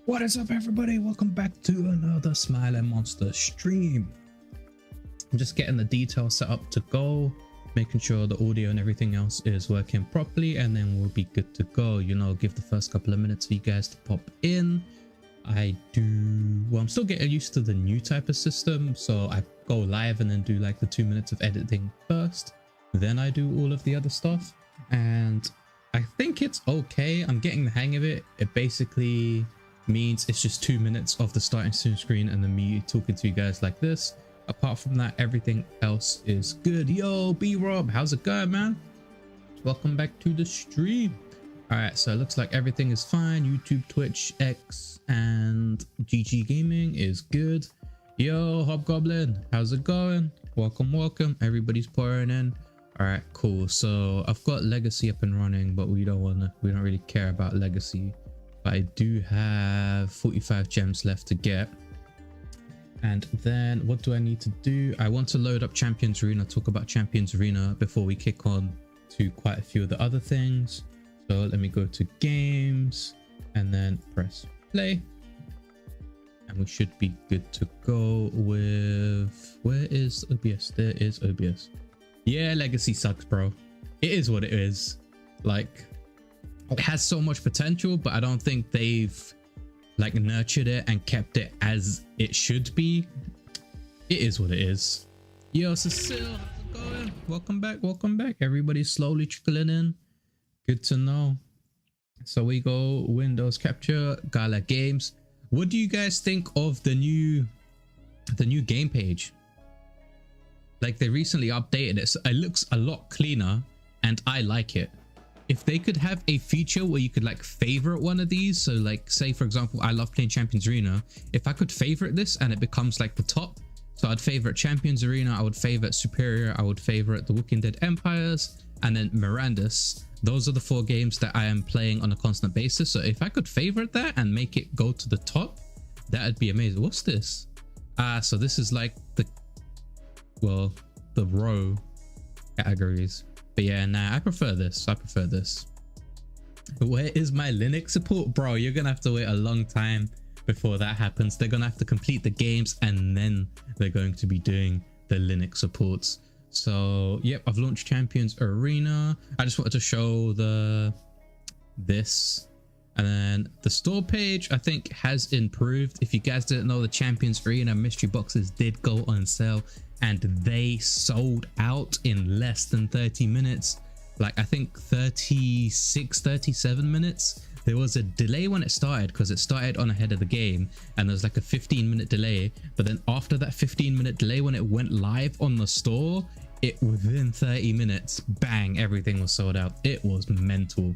What is up, everybody? Welcome back to another Smilinmonster stream. I'm just getting the details set up to go, making sure the audio and everything else is working properly, and then we'll be good to go. You know, give the first couple of minutes for you guys to pop in. I'm still getting used to the new type of system, so I go live and then do like the 2 minutes of editing first, then I do all of the other stuff, and I think it's okay. I'm getting the hang of it. It basically means it's just 2 minutes of the starting screen and then me talking to you guys like this. Apart from that, everything else is good. Yo, B-Rob, how's it going, man? Welcome back to the stream. All right, so it looks like everything is fine. YouTube, Twitch, X, and GG Gaming is good. Yo, Hobgoblin, how's it going? Welcome. Everybody's pouring in. All right, cool. So I've got Legacy up and running, but we don't really care about Legacy. But I do have 45 gems left to get. And then what do I need to do? I want to load up Champions Arena, talk about Champions Arena before we kick on to quite a few of the other things. So let me go to games and then press play. And we should be good to go with, where is OBS? There is OBS. Yeah, Legacy sucks, bro. It is what it is. Like, it has so much potential, but I don't think they've like nurtured it and kept it as it should be. It is what it is. Yo, Cecile, how's it going? Welcome back. Everybody's slowly trickling in. Good to know. So we go Windows Capture, Gala Games. What do you guys think of the new game page? Like, they recently updated it, so it looks a lot cleaner and I like it. If they could have a feature where you could like favorite one of these, so like say for example I love playing Champions Arena, if I could favorite this and it becomes like the top, so I'd favorite Champions Arena, I would favorite Superior, I would favorite The Walking Dead Empires, and then Mirandus. Those are the 4 games that I am playing on a constant basis. So if I could favorite that and make it go to the top, that'd be amazing. What's this? So this is like the row categories. But yeah, nah, I prefer this. Where is my Linux support? Bro, you're gonna have to wait a long time before that happens. They're gonna have to complete the games and then they're going to be doing the Linux supports. So yep, I've launched Champions Arena. I just wanted to show this. And then the store page, I think, has improved. If you guys didn't know, the Champions Arena mystery boxes did go on sale and they sold out in less than 30 minutes. Like, I think 37 minutes. There was a delay when it started because it started on ahead of the game and there was like a 15-minute delay. But then after that 15-minute delay, when it went live on the store, it within 30 minutes, bang, everything was sold out. It was mental.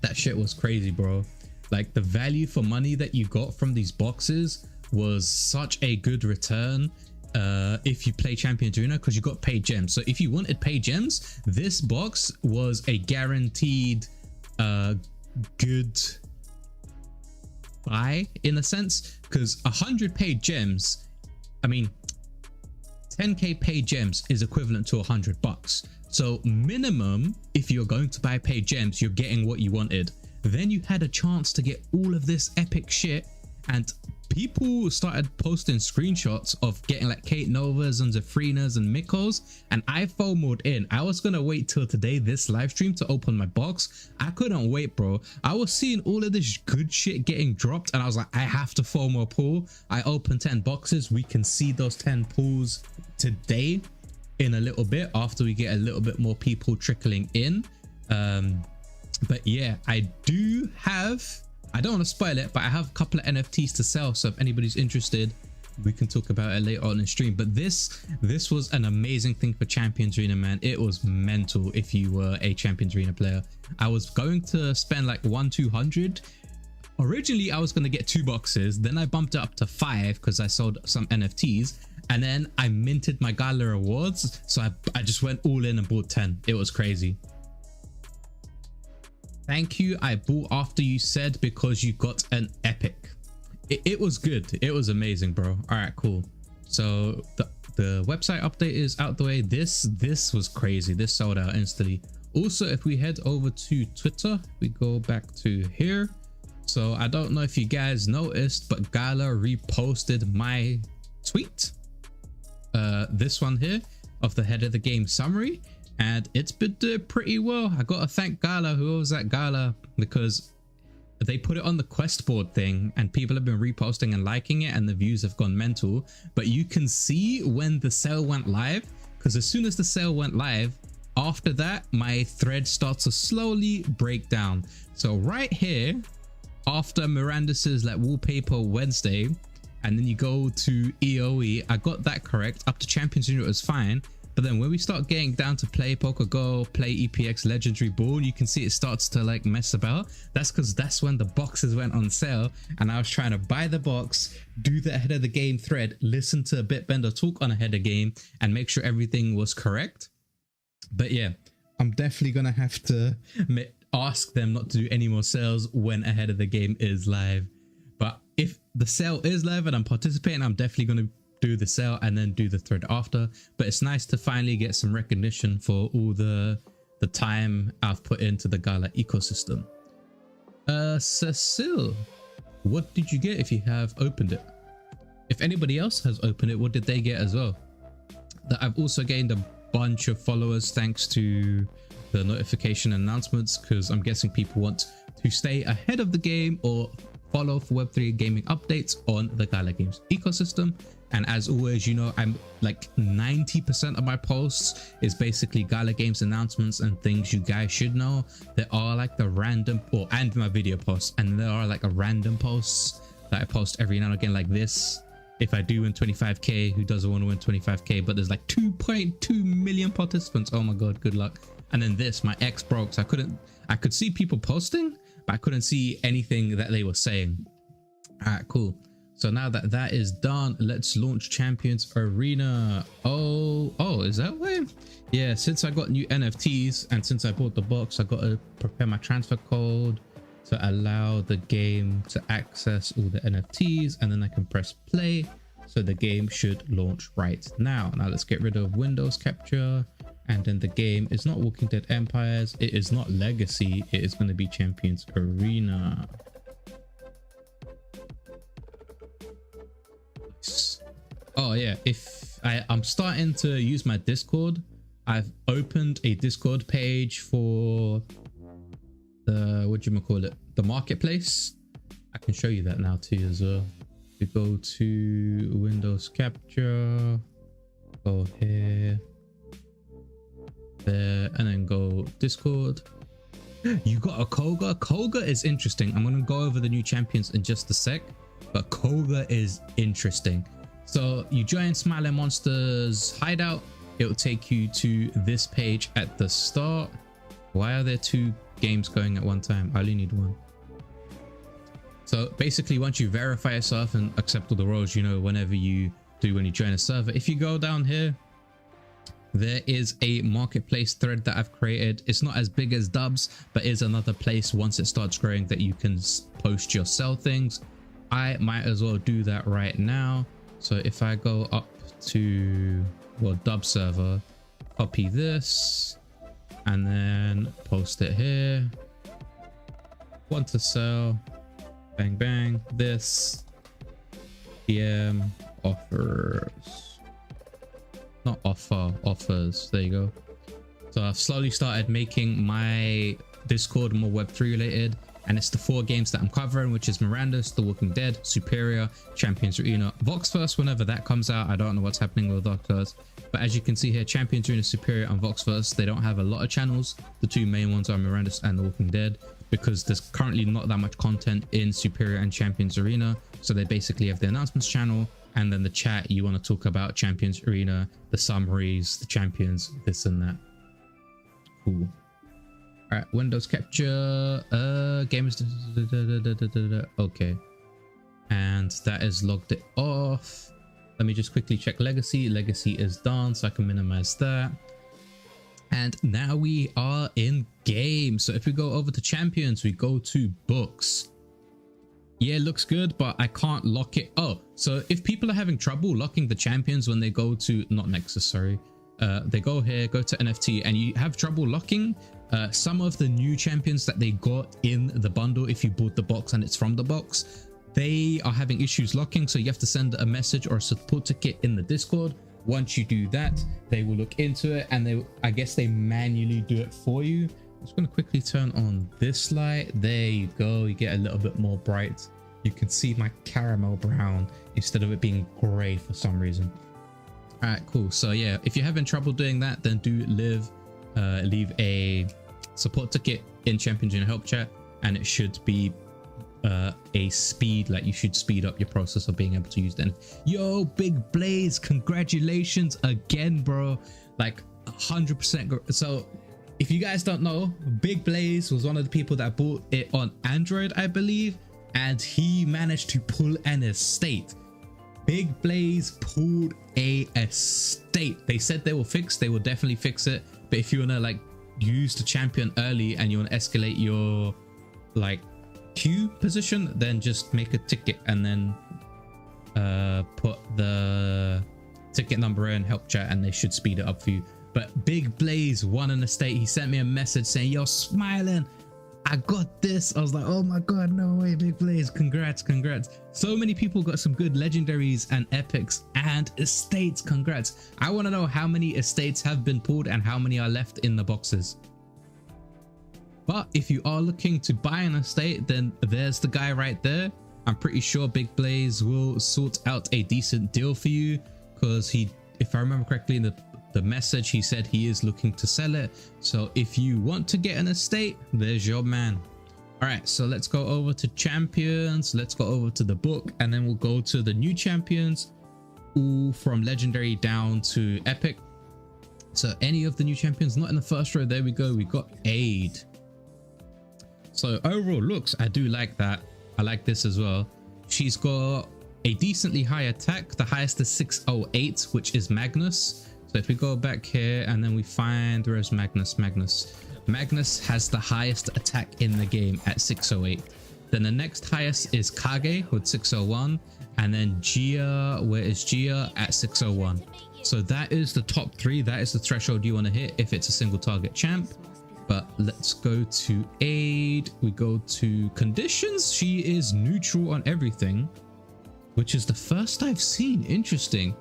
That shit was crazy, bro. Like, the value for money that you got from these boxes was such a good return if you play Champions Arena, because you got paid gems. So if you wanted paid gems, this box was a guaranteed good buy in a sense, because 100 paid gems, I mean 10k paid gems is equivalent to $100. So minimum, if you're going to buy paid gems, you're getting what you wanted. Then you had a chance to get all of this epic shit, and people started posting screenshots of getting like Kate Novas and Zafrinas and Mikos, and I FOMO'd in. I was gonna wait till today, this live stream, to open my box. I couldn't wait, bro. I was seeing all of this good shit getting dropped and I was like, I have to FOMO pull. I opened 10 boxes. We can see those 10 pulls today in a little bit after we get a little bit more people trickling in. But yeah, I do have, I don't want to spoil it, but I have a couple of NFTs to sell, so if anybody's interested, we can talk about it later on in stream. But this was an amazing thing for Champions Arena, man. It was mental if you were a Champions Arena player. I was going to spend like 200. Originally I was going to get 2 boxes, then I bumped it up to 5 because I sold some NFTs, and then I minted my Gala rewards, so I just went all in and bought 10. It was crazy. Thank you. I bought after you said because you got an epic. It was good. It was amazing, bro. All right, cool. So the website update is out the way. This was crazy. This sold out instantly. Also, if we head over to Twitter, we go back to here. So I don't know if you guys noticed, but Gala reposted my tweet, this one here, of the head of the game summary, and it's been doing pretty well. I gotta thank Gala, who was at Gala, because they put it on the quest board thing and people have been reposting and liking it and the views have gone mental. But you can see when the sale went live, because as soon as the sale went live, after that my thread starts to slowly break down. So right here, after Mirandus's like wallpaper Wednesday, and then you go to EOE, I got that correct. Up to Champions Unit was fine, but then when we start getting down to play Poker Go, play EPX Legendary Ball, you can see it starts to like mess about. That's because that's when the boxes went on sale and I was trying to buy the box, do the ahead of the game thread, listen to Bitbender talk on ahead of game, and make sure everything was correct. But yeah, I'm definitely gonna have to ask them not to do any more sales when ahead of the game is live. But if the sale is live and I'm participating, I'm definitely gonna do the sale and then do the thread after. But it's nice to finally get some recognition for all the time I've put into the Gala ecosystem. Cecile, what did you get if you have opened it? If anybody else has opened it, what did they get as well? That I've also gained a bunch of followers thanks to the notification announcements, because I'm guessing people want to stay ahead of the game or follow for Web3 gaming updates on the Gala Games ecosystem. And as always, you know, I'm like 90% of my posts is basically Gala Games announcements and things you guys should know. There are like the random, and my video posts, and there are like a random posts that I post every now and again, like this. If I do win 25k, who doesn't want to win 25k? But there's like 2.2 million participants. Oh my god, good luck. And then this, my ex broke, so I could see people posting, but I couldn't see anything that they were saying. All right, cool. So now that that is done, let's launch Champions Arena. Oh, is that way? Yeah, since I got new NFTs and since I bought the box, I got to prepare my transfer code to allow the game to access all the NFTs, and then I can press play. So the game should launch right now. Now let's get rid of Windows Capture. And then the game is not Walking Dead Empires. It is not Legacy. It is going to be Champions Arena. Oh yeah, if I'm starting to use my Discord. I've opened a Discord page for the the marketplace. I can show you that now too as well. We go to Windows Capture, go here, there, and then go Discord. You got a Koga. Koga is interesting. I'm gonna go over the new champions in just a sec, but Koga is interesting. So you join Smilinmonster's hideout, it will take you to this page at the start. Why are there two games going at one time? I only need one. So basically, once you verify yourself and accept all the roles, you know, whenever you do when you join a server, if you go down here, there is a marketplace thread that I've created. It's not as big as Dubs, but is another place once it starts growing that you can post your sell things. I might as well do that right now. So if I go up to, well, Dub server, copy this and then post it here. Want to sell, bang bang, this PM offers, not offer, offers. There you go. So I've slowly started making my Discord more Web3 related, and it's the 4 games that I'm covering, which is Mirandus, The Walking Dead, Superior, Champions Arena, Vox First whenever that comes out. I don't know what's happening with Vox First, but as you can see here, Champions Arena, Superior, and Vox First, they don't have a lot of channels. The 2 main ones are Mirandus and The Walking Dead, because there's currently not that much content in Superior and Champions Arena. So they basically have the announcements channel, and then the chat, you want to talk about Champions Arena, the summaries, the champions, this and that. Cool. All right, Windows Capture, games, okay. And that is logged it off. Let me just quickly check Legacy. Legacy is done, so I can minimize that. And now we are in game. So if we go over to champions, we go to books. Yeah, it looks good, but I can't lock it. Oh, so if people are having trouble locking the champions when they go to, not Nexus, sorry, they go here, go to NFT, and you have trouble locking some of the new champions that they got in the bundle. If you bought the box and it's from the box, they are having issues locking, so you have to send a message or a support ticket in the Discord. Once you do that, they will look into it, and I guess they manually do it for you. I'm just going to quickly turn on this light. There you go, you get a little bit more bright. You can see my caramel brown instead of it being gray for some reason. All right, cool. So yeah, if you're having trouble doing that, then do leave a support ticket in Champions in help chat, and it should be a speed, like you should speed up your process of being able to use them. Yo, Big Blaze, congratulations again, bro. Like 100%. So if you guys don't know, Big Blaze was one of the people that bought it on Android, I believe, and he managed to pull an estate. Big Blaze pulled a estate. They said they will fix, they will definitely fix it, but if you want to like use the champion early and you want to escalate your like queue position, then just make a ticket and then put the ticket number in help chat and they should speed it up for you. But Big Blaze won an estate. He sent me a message saying, yo, Smiling, I got this. I was like, oh my god, no way, Big Blaze, congrats. So many people got some good legendaries and epics and estates. Congrats. I want to know how many estates have been pulled and how many are left in the boxes. But if you are looking to buy an estate, then there's the guy right there. I'm pretty sure Big Blaze will sort out a decent deal for you, because he, if I remember correctly, in the message, he said he is looking to sell it. So if you want to get an estate, there's your man. All right, so let's go over to champions. Let's go over to the book, and then we'll go to the new champions, all from legendary down to epic. So any of the new champions not in the first row, there we go. We got Aid. So overall looks, I do like that. I like this as well. She's got a decently high attack. The highest is 608, which is Magnus. So if we go back here and then we find, where's Magnus? Magnus has the highest attack in the game at 608. Then the next highest is Kage with 601, and then Gia, where is Gia, at 601. So that is the top three. That is the threshold you want to hit if it's a single target champ. But let's go to Aid. We go to conditions. She is neutral on everything, which is the first I've seen. Interesting.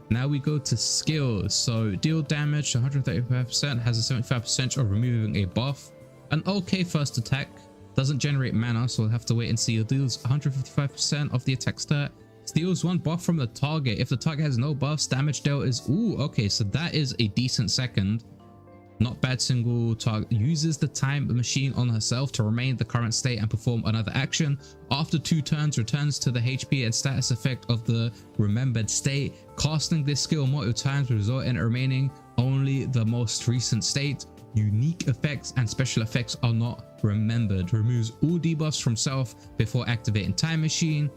Now we go to skills. So deal damage 135%, has a 75% of removing a buff. An okay first attack, doesn't generate mana, so we'll have to wait and see. It deals 155% of the attack stat. Steals one buff from the target. If the target has no buffs, damage dealt is, ooh, okay, so that is a decent second. Not bad single target. Uses the time machine on herself to remain the current state and perform another action. After 2 turns, returns to the HP and status effect of the remembered state. Casting this skill multiple times will result in remaining only the most recent state. Unique effects and special effects are not remembered. Removes all debuffs from self before activating time machine.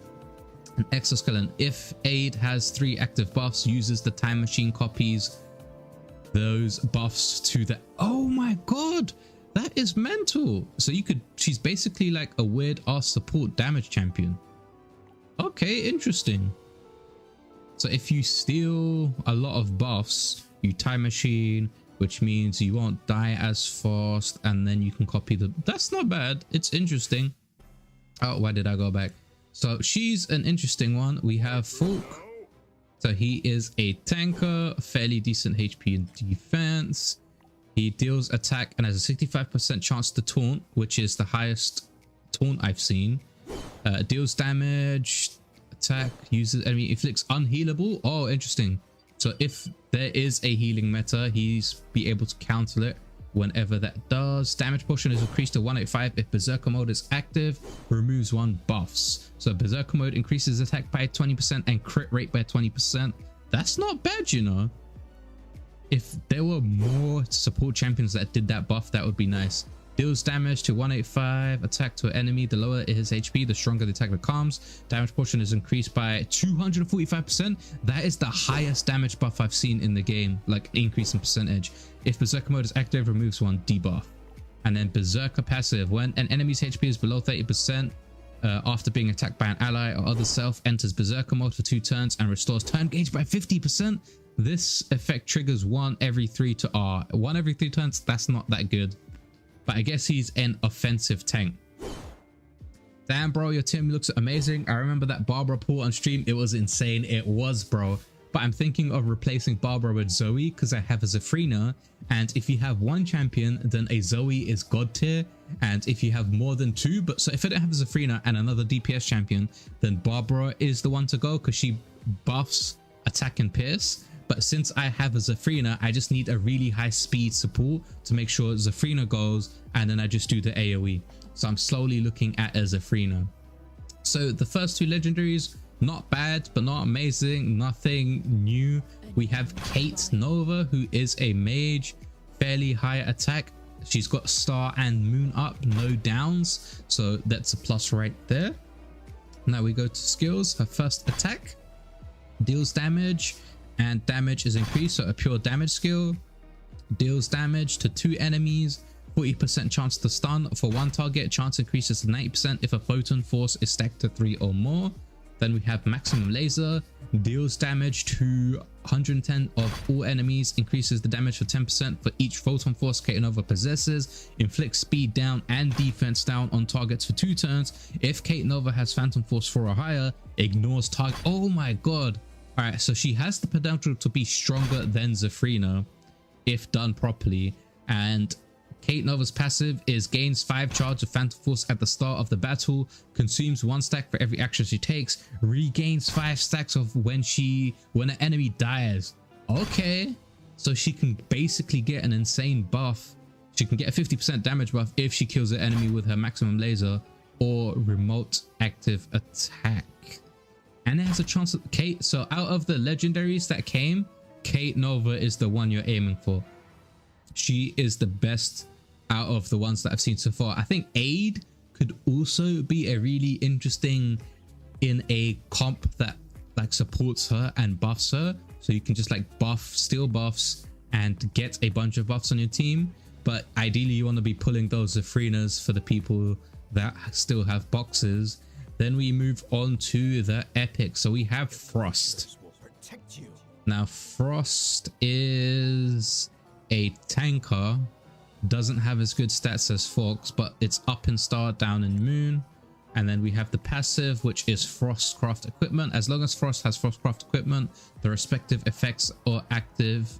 An exoskeleton. If Aid has 3 active buffs, uses the time machine, copies those buffs to the, oh my god, that is mental. So you could, she's basically like a weird ass support damage champion. Okay, interesting. So if you steal a lot of buffs, you time machine, which means you won't die as fast, and then you can copy the, that's not bad. It's interesting. Oh, why did I go back? So she's an interesting one. We have Folk. So he is a tanker, fairly decent HP and defense. He deals attack and has a 65% chance to taunt, which is the highest taunt I've seen. Deals damage, attack, uses enemy, inflicts unhealable. Oh, interesting. So if there is a healing meta, he's be able to counter it whenever that does. Damage portion is increased to 185 if Berserker mode is active. Removes 1 buffs. So Berserker mode increases attack by 20% and crit rate by 20%. That's not bad, you know. If there were more support champions that did that buff, that would be nice. Deals damage to 185, attack to an enemy. The lower his HP, the stronger the attack becomes. Damage portion is increased by 245%. That is the highest damage buff I've seen in the game, like increase in percentage. If Berserker mode is active, removes 1 debuff. And then Berserker passive, when an enemy's HP is below 30%, after being attacked by an ally or other self, enters Berserker mode for 2 turns and restores turn gauge by 50%. This effect triggers 1 every 3 to R. 1 every 3 turns, that's not that good. But I guess he's an offensive tank. Damn, bro, your team looks amazing. I remember that Barbara pull on stream. It was insane. It was, bro. But I'm thinking of replacing Barbara with Zoe because I have a Zafrina. And if you have 1 champion, then a Zoe is god tier. And if you have more than 2, so if I don't have a Zafrina and another DPS champion, then Barbara is the one to go because she buffs attack and pierce. But since I have a Zafrina, I just need a really high speed support to make sure Zafrina goes, and then I just do the AoE. So I'm slowly looking at a Zafrina. So the first 2 legendaries, not bad, but not amazing, nothing new. We have Kate Nova, who is a mage, fairly high attack. She's got star and moon up, no downs, so that's a plus right there. Now we go to skills. Her first attack deals damage, and damage is increased, so a pure damage skill deals damage to 2 enemies, 40% chance to stun for 1 target, chance increases to 90% if a potent force is stacked to 3 or more. Then we have maximum laser, deals damage to 110 of all enemies, increases the damage for 10% for each photon force Kate Nova possesses, inflicts speed down and defense down on targets for 2 turns. If Kate Nova has phantom force 4 or higher, ignores target. Oh my god. All right, so she has the potential to be stronger than Zafrina if done properly. And Kate Nova's passive is gains 5 charge of phantom force at the start of the battle, consumes 1 stack for every action she takes, regains 5 stacks of when an enemy dies. Okay, so she can basically get an insane buff. She can get a 50% damage buff if she kills an enemy with her maximum laser or remote active attack. And it has a chance of Kate. So out of the legendaries that came, Kate Nova is the one you're aiming for. She is the best out of the ones that I've seen so far. I think Aid could also be a really interesting in a comp that like supports her and buffs her. So you can just like buff, steal buffs and get a bunch of buffs on your team. But ideally you want to be pulling those Zafrinas for the people that still have boxes. Then we move on to the epic. So we have Frost. Now Frost is a tanker, doesn't have as good stats as Fox, but it's up in star, down in moon. And then we have the passive, which is Frostcraft equipment. As long as Frost has Frostcraft equipment, the respective effects or active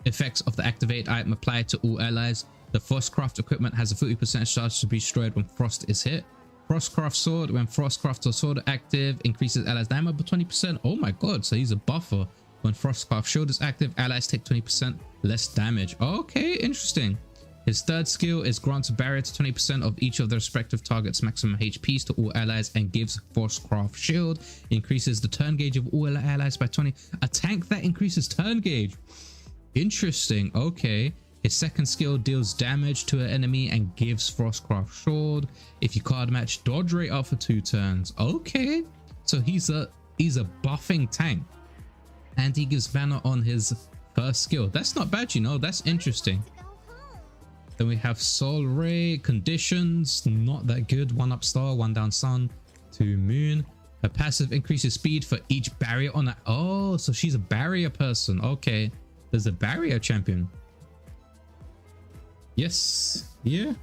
effects of the activate item apply to all allies. The Frostcraft equipment has a 40% chance to be destroyed when Frost is hit. Frostcraft sword, when Frostcraft or sword active, increases allies damage by 20%. Oh my god, so he's a buffer. When Frostcraft shield is active, allies take 20% less damage. Okay, interesting. His third skill is grants a barrier to 20% of each of the respective targets' maximum HPs to all allies and gives Frostcraft shield. Increases the turn gauge of all allies by 20. A tank that increases turn gauge. Interesting. Okay. His second skill deals damage to an enemy and gives Frostcraft shield. If you card match, dodge rate up for 2 turns. Okay. So he's a buffing tank. And he gives banner on his first skill. That's not bad, you know. That's interesting. Then we have Soul Ray. Conditions, not that good. 1 up star, 1 down sun, 2 moon. Her passive increases speed for each barrier on that. Oh, so she's a barrier person. Okay. There's a barrier champion. Yes. Yeah.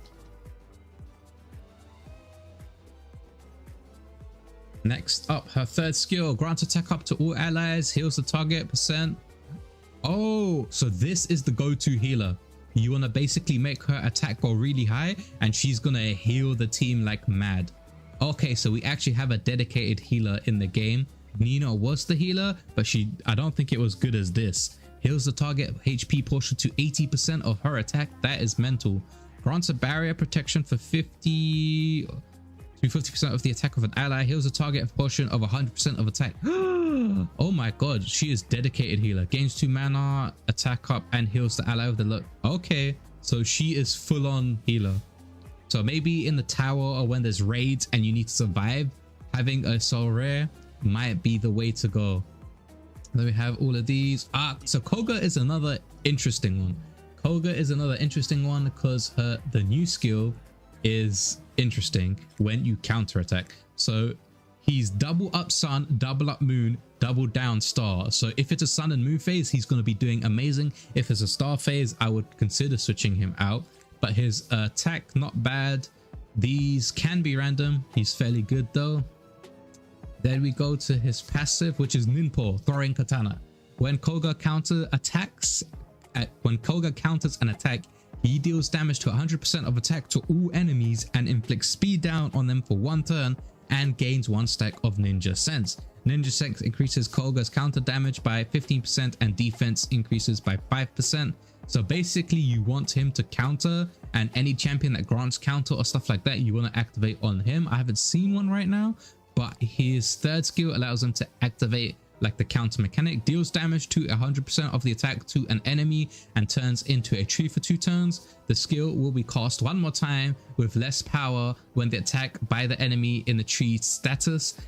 Next up, her third skill, grants attack up to all allies, heals the target %. Oh, so this is the go-to healer. You want to basically make her attack go really high and she's gonna heal the team like mad. Okay, so we actually have a dedicated healer in the game. Nina was the healer, but I don't think it was good as this. Heals the target HP portion to 80% of her attack. That is mental. Grants a barrier protection for 50% of the attack of an ally. Heals a target portion of 100% of attack. Oh my god, she is dedicated healer. Gains 2 mana, attack up, and heals the ally with the look. Okay, so she is full on healer. So maybe in the tower or when there's raids and you need to survive, having a soul rare might be the way to go. Then we have all of these. So Koga is another interesting one. Koga is another interesting one because the new skill is interesting when you counter attack. So he's double up sun, double up moon, double down star. So if it's a sun and moon phase, he's going to be doing amazing. If it's a star phase, I would consider switching him out. But his attack, not bad. These can be random. He's fairly good though. Then we go to his passive, which is Ninpo, throwing katana. When Koga counters an attack, he deals damage to 100% of attack to all enemies and inflicts speed down on them for 1 turn and gains 1 stack of Ninja Sense. Ninja Sense increases Koga's counter damage by 15% and defense increases by 5%. So basically you want him to counter, and any champion that grants counter or stuff like that, you want to activate on him. I haven't seen one right now, but his third skill allows him to activate like the counter mechanic, deals damage to 100% of the attack to an enemy and turns into a tree for 2 turns. The skill will be cast 1 more time with less power when the attack by the enemy in the tree status.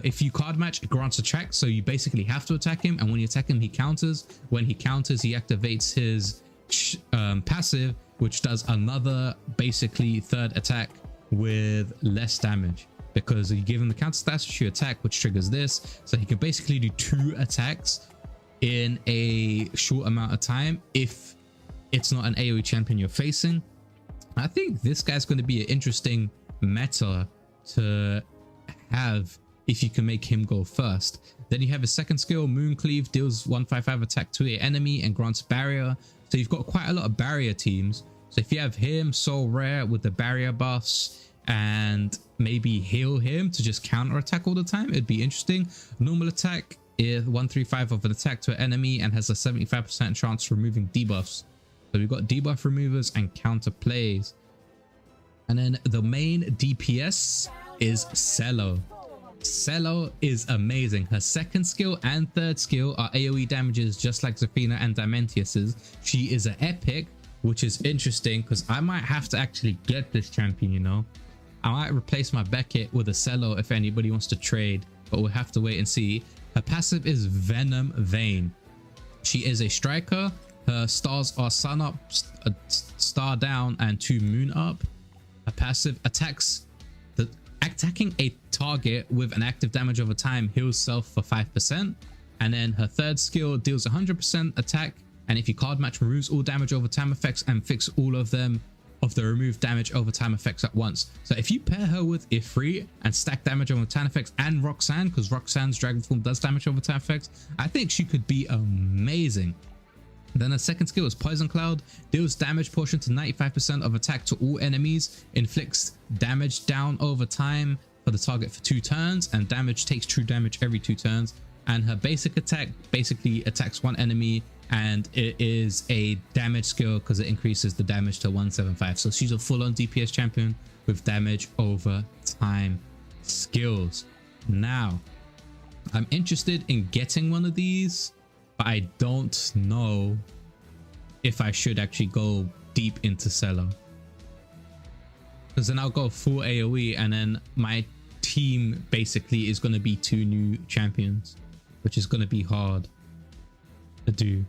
If you card match, it grants a track, so you basically have to attack him, and when you attack him, he counters. When he counters, he activates his passive, which does another basically third attack with less damage, because you give him the counter status, you attack, which triggers this. So he can basically do 2 attacks in a short amount of time if it's not an AoE champion you're facing. I think this guy's going to be an interesting meta to have if you can make him go first. Then you have his second skill, Moon Cleave, deals 155 attack to an enemy and grants barrier. So you've got quite a lot of barrier teams. So if you have him, Soul Rare with the barrier buffs, and maybe heal him to just counter attack all the time, it'd be interesting. Normal attack is 135 of an attack to an enemy and has a 75% chance of removing debuffs. So we've got debuff removers and counter plays. And then the main DPS is Cello. Cello is amazing. Her second skill and third skill are AoE damages just like Zafina and Diamantious's. She is an epic, which is interesting because I might have to actually get this champion, you know. I might replace my Beckett with a Cello if anybody wants to trade, but we'll have to wait and see. Her passive is Venom Vein. She is a striker. Her stars are Sun Up, Star Down, and 2 Moon Up. Her passive attacking a target with an active damage over time heals self for 5%. And then her third skill deals 100% attack, and if you card match, removes all damage over time effects and fix all of them of the removed damage over time effects at once. So if you pair her with Ifrit and stack damage over time effects and Roxanne, because Roxanne's dragon form does damage over time effects, I think she could be amazing. Then her second skill is Poison Cloud, deals damage portion to 95% of attack to all enemies, inflicts damage down over time for the target for 2 turns, and damage takes true damage every 2 turns. And her basic attack basically attacks 1 enemy, and it is a damage skill because it increases the damage to 175. So she's a full-on DPS champion with damage over time skills. Now, I'm interested in getting one of these, but I don't know if I should actually go deep into Cello, because then I'll go full AoE and then my team basically is going to be 2 new champions, which is going to be hard to do,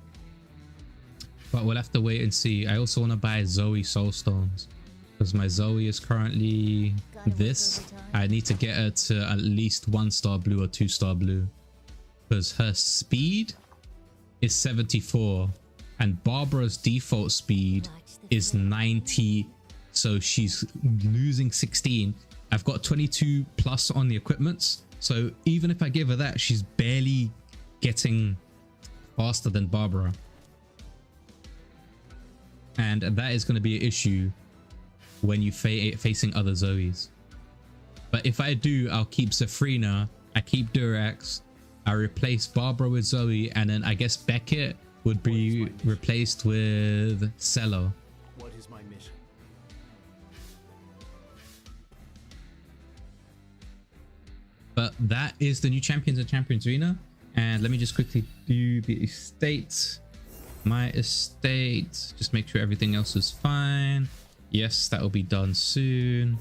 but we'll have to wait and see. I also want to buy Zoe Soulstones because my Zoe is currently this. I need to get her to at least 1-star blue or 2-star blue, because her speed is 74 and Barbara's default speed is 90, so she's losing 16. I've got 22 plus on the equipments, so even if I give her that, she's barely getting faster than Barbara, and that is going to be an issue when you facing other Zoes. But if I do, I'll keep Zafrina, I keep Durax, I replace Barbara with Zoe, and then I guess Beckett would be replaced with Cello. What is my mission? But that is the new champions and champions arena. And let me just quickly do the estate. My estate, just make sure everything else is fine. Yes, that will be done soon.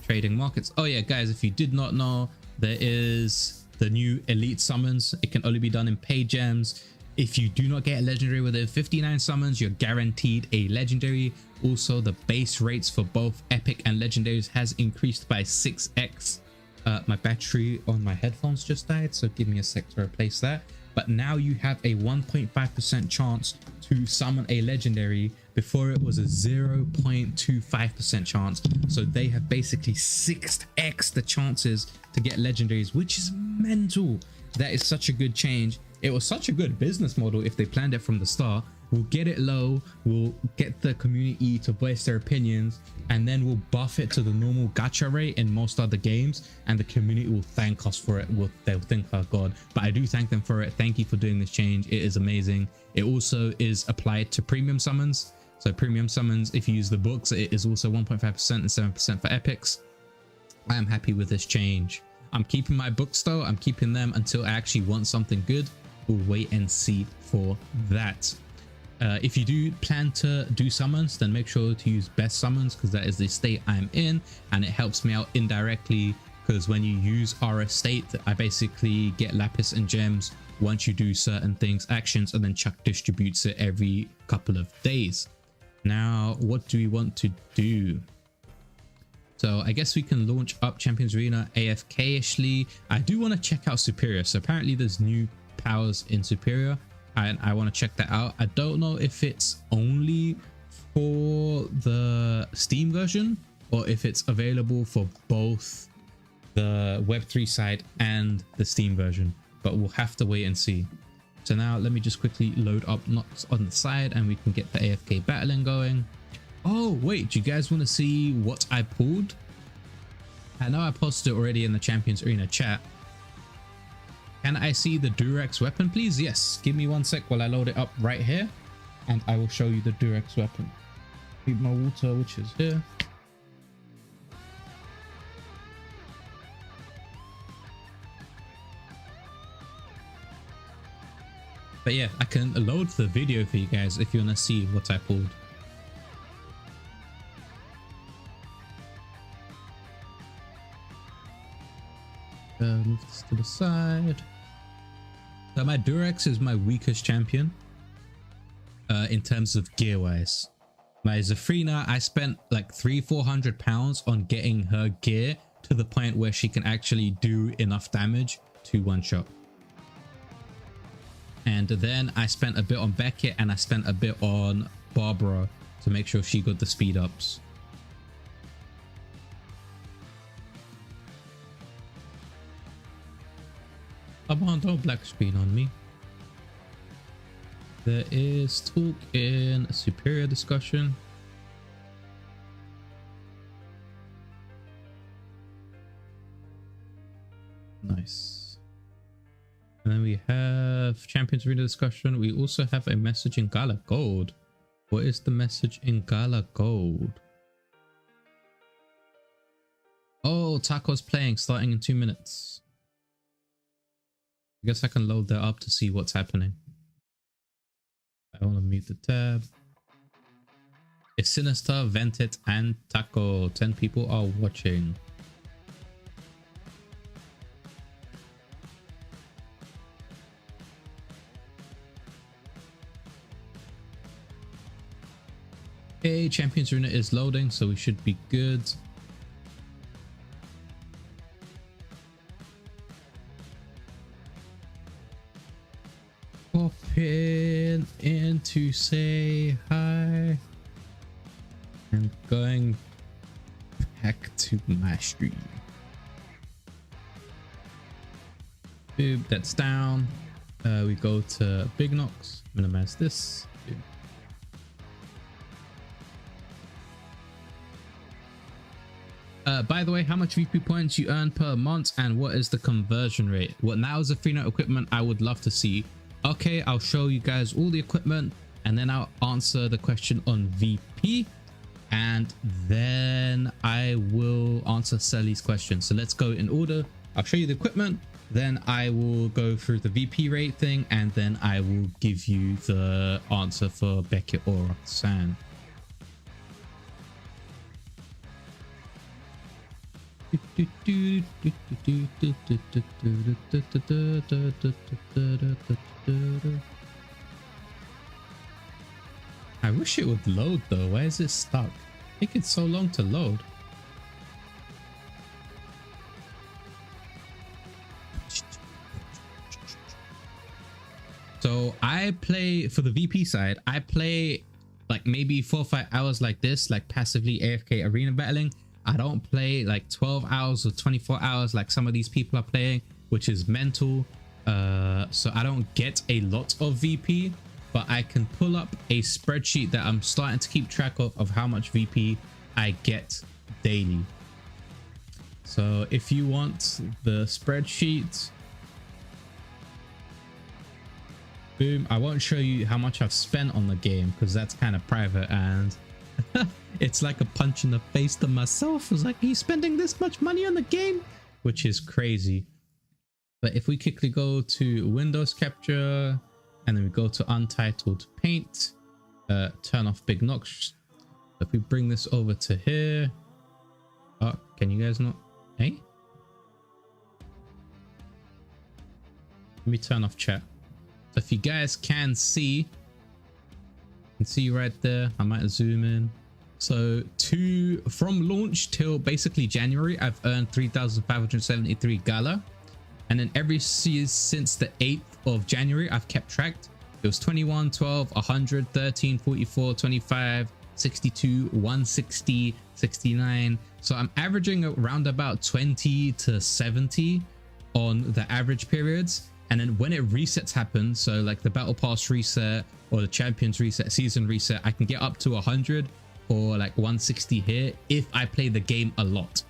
Trading markets. Oh yeah, guys, if you did not know, there is the new elite summons. It can only be done in paid gems. If you do not get a legendary within 59 summons, you're guaranteed a legendary. Also, the base rates for both epic and legendaries has increased by 6x. My battery on my headphones just died, so give me a sec to replace that. But now you have a 1.5% chance to summon a legendary. Before it was a 0.25% chance. So they have basically 6x the chances to get legendaries, which is mental. That is such a good change. It was such a good business model if they planned it from the start. We'll get it low, we'll get the community to voice their opinions, and then we'll buff it to the normal gacha rate in most other games, and the community will thank us for it. They'll think, oh god. But I do thank them for it. Thank you for doing this change. It is amazing. It also is applied to premium summons. So premium summons, if you use the books, it is also 1.5% and 7% for epics. I am happy with this change. I'm keeping my books though. I'm keeping them until I actually want something good. We'll wait and see for that. If you do plan to do summons, then make sure to use best summons, because that is the state I'm in, and it helps me out indirectly, because when you use our estate, I basically get lapis and gems once you do certain things, actions, and then Chuck distributes it every couple of days. Now, what do we want to do? So I guess we can launch up Champions Arena AFK-ishly. I do want to check out Superior. So apparently there's new powers in Superior, and I want to check that out. I don't know if it's only for the Steam version or if it's available for both the Web3 side and the Steam version, but we'll have to wait and see. So now let me just quickly load up Knots on the side and we can get the AFK battling going. Oh wait, do you guys want to see what I pulled? I know I posted it already in the Champions Arena chat. Can I see the Durex weapon, please? Yes, give me 1 sec while I load it up right here, and I will show you the Durex weapon. Keep my water, which is here. But yeah, I can load the video for you guys if you want to see what I pulled. Move this to the side. So my Durex is my weakest champion in terms of gear wise. My Zafrina, I spent like £300-400 on getting her gear to the point where she can actually do enough damage to one shot. And then I spent a bit on Beckett and I spent a bit on Barbara to make sure she got the speed ups. Come on, don't black screen on me. There is talk in a Superior discussion. Nice. And then we have Champions Arena discussion. We also have a message in Gala Gold. What is the message in Gala Gold? Oh, Taco's playing, starting in 2 minutes. I guess I can load that up to see what's happening. I want to mute the tab. It's Sinister, Ventit, and Taco. 10 people are watching. Okay, Champions Arena is loading, so we should be good. Popping in to say hi and going back to my stream. Boop, that's down. We go to Big Knox, minimize this. By the way, how much VP points you earn per month and what is the conversion rate? What now is the free note equipment I would love to see. Okay, I'll show you guys all the equipment and then I'll answer the question on VP and then I will answer Sally's question. So let's go in order. I'll show you the equipment, then I will go through the VP rate thing, and then I will give you the answer for Beckett or Roxanne. I wish it would load though. Why is it stuck? Taking so long to load. So I play for the VP side. I play like maybe 4 or 5 hours like this, like passively AFK arena battling. I don't play like 12 hours or 24 hours like some of these people are playing, which is mental. So I don't get a lot of VP, but I can pull up a spreadsheet that I'm starting to keep track of how much VP I get daily. So if you want the spreadsheet, boom. I won't show you how much I've spent on the game because that's kind of private, and it's like a punch in the face to myself. It's like, are you spending this much money on the game? Which is crazy. But if we quickly go to Windows Capture and then we go to Untitled Paint, turn off Big Notch. If we bring this over to here, oh, can you guys not? Hey, let me turn off chat. So if you guys can see right there, I might zoom in. So from launch till basically January, I've earned 3,573 Gala. And then every season since the 8th of January, I've kept track. It was 21, 12, 100, 13, 44, 25, 62, 160, 69. So I'm averaging around about 20 to 70 on the average periods. And then when it resets happen, so like the battle pass reset or the champions reset, season reset, I can get up to 100 or like 160 here if I play the game a lot.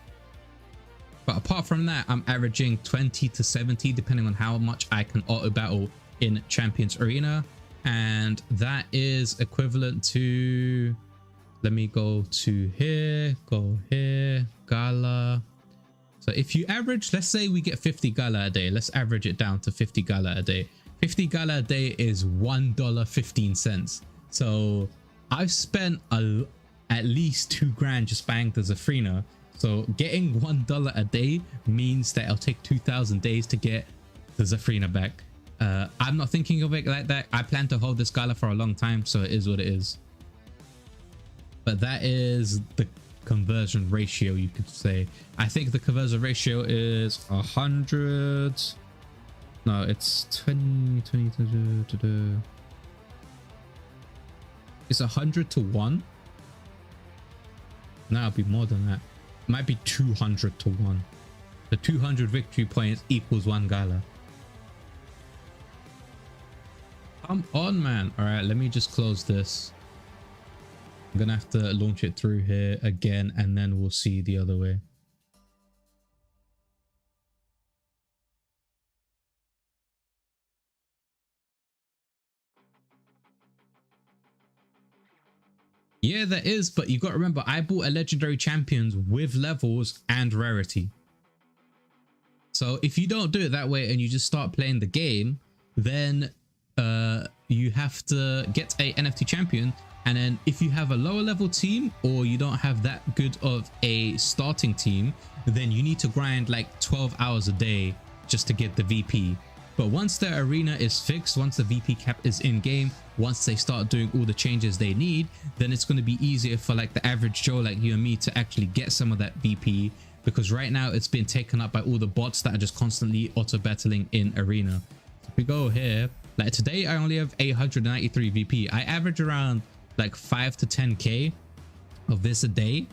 But apart from that, I'm averaging 20 to 70 depending on how much I can auto battle in Champions Arena. And that is equivalent to, let me go to here, Gala. So if you average, let's say we get 50 Gala a day. Let's average it down to 50 Gala a day. 50 Gala a day is $1.15. So I've spent at least $2 grand just buying the Zafrina. So getting $1 a day means that it'll take 2,000 days to get the Zafrina back. I'm not thinking of it like that. I plan to hold this Gala for a long time, so it is what it is. But that is the conversion ratio, you could say. I think the conversion ratio is 100. No, it's 20. It's 100 to 1. No, it'll be more than that. Might be 200 to 1. The 200 victory points equals 1 Gala. Come on, man. All right, let me just close this. I'm gonna have to launch it through here again, and then we'll see the other way. Yeah, there is, but you got to remember, I bought a legendary champions with levels and rarity. So if you don't do it that way and you just start playing the game, then you have to get a NFT champion. And then if you have a lower level team or you don't have that good of a starting team, then you need to grind like 12 hours a day just to get the VP. But once the arena is fixed, once the VP cap is in game, once they start doing all the changes they need, then it's going to be easier for like the average Joe like you and me to actually get some of that VP, because right now it's been taken up by all the bots that are just constantly auto battling in arena. If we go here, like today I only have 893 VP. I average around like 5 to 10k of this a day.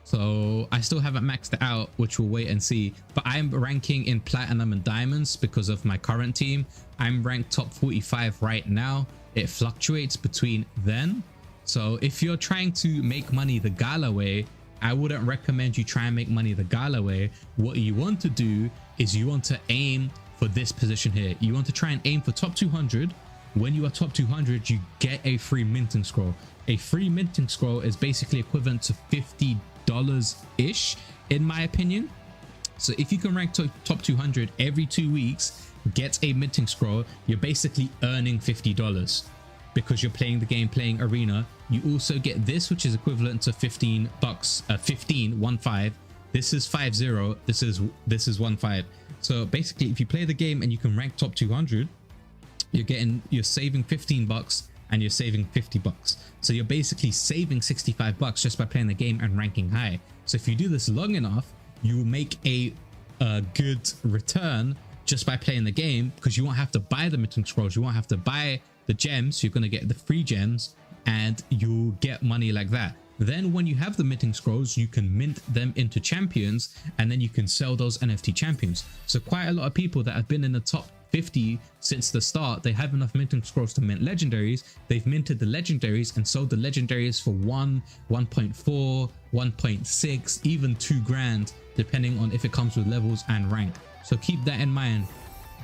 So I still haven't maxed it out, which we'll wait and see. But I'm ranking in platinum and diamonds because of my current team. I'm ranked top 45 right now. It fluctuates between then. So if you're trying to make money the Gala way, I wouldn't recommend you try and make money the Gala way. What you want to do is you want to aim for this position here. You want to try and aim for top 200. When you are top 200, you get a free minting scroll. A free minting scroll is basically equivalent to $50-ish in my opinion. So if you can rank top 200 every 2 weeks, get a minting scroll, you're basically earning $50 because you're playing the game, playing arena. You also get this, which is equivalent to $15, 15. This is 50. This is 15. So basically, if you play the game and you can rank top 200, you're saving $15 and you're saving $50. So you're basically saving $65 just by playing the game and ranking high. So if you do this long enough, you will make a good return just by playing the game, because you won't have to buy the mythic scrolls, you won't have to buy the gems, you're going to get the free gems and you'll get money like that. Then when you have the minting scrolls, you can mint them into champions, and then you can sell those NFT champions. So quite a lot of people that have been in the top 50 since the start, they have enough minting scrolls to mint legendaries. They've minted the legendaries and sold the legendaries for 1.4, 1.6, even 2 grand, depending on if it comes with levels and rank. So keep that in mind.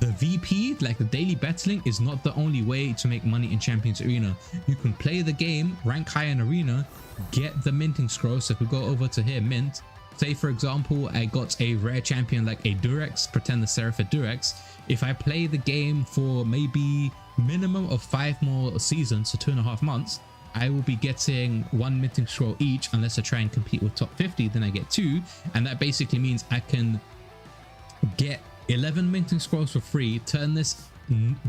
The VP, like the daily battling, is not the only way to make money in Champions Arena. You can play the game, rank high in Arena, get the minting scrolls. So if we go over to here, mint, say for example, I got a rare champion like a Durex, pretend the Seraphit Durex. If I play the game for maybe minimum of 5 more seasons, so 2.5 months, I will be getting 1 minting scroll each, unless I try and compete with top 50, then I get 2. And that basically means I can get 11 minting scrolls for free, turn this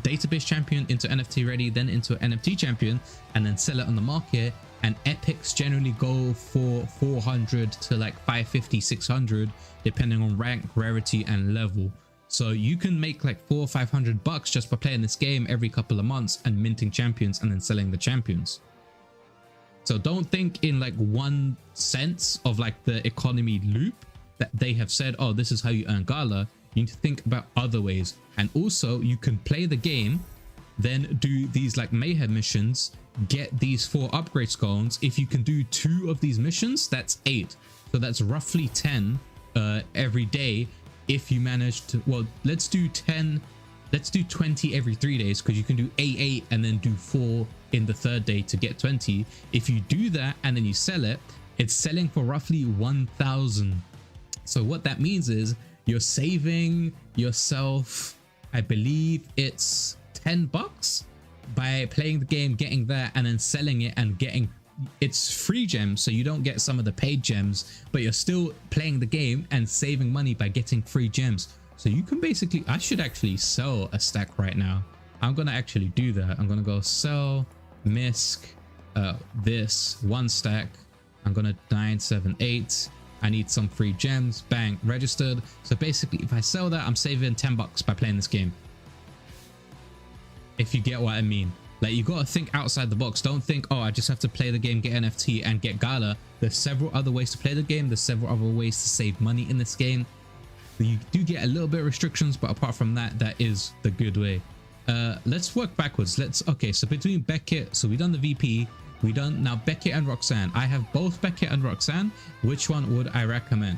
database champion into NFT ready, then into an NFT champion, and then sell it on the market. And epics generally go for 400 to like 550, 600, depending on rank, rarity, and level. So you can make like $400 or $500 just by playing this game every couple of months and minting champions and then selling the champions. So don't think in like one sense of like the economy loop that they have said, oh, this is how you earn Gala. You need to think about other ways. And also you can play the game, then do these like mayhem missions, get these 4 upgrade scones. If you can do 2 of these missions, that's 8. So that's roughly 10 every day. If you manage to, well, let's do 10, let's do 20 every 3 days, because you can do 8 and then do 4 in the 3rd day to get 20. If you do that and then you sell it, it's selling for roughly 1,000. So what that means is you're saving yourself, I believe it's $10 by playing the game, getting that, and then selling it and getting, it's free gems, so you don't get some of the paid gems, but you're still playing the game and saving money by getting free gems. So you can basically, I should actually sell a stack right now. I'm gonna actually do that. I'm gonna go sell misc this 1 stack. I'm gonna 9, 7, 8. I need some free gems, bang, registered. So basically if I sell that, I'm saving $10 by playing this game, if you get what I mean. Like, you got to think outside the box. Don't think, oh, I just have to play the game, get NFT and get Gala. There's several other ways to play the game. There's several other ways to save money in this game. You do get a little bit of restrictions, but apart from that, that is the good way. Let's work backwards. Okay, so between Beckett, so we done the VP, we done now Beckett and Roxanne. I have both Beckett and Roxanne. Which one would I recommend?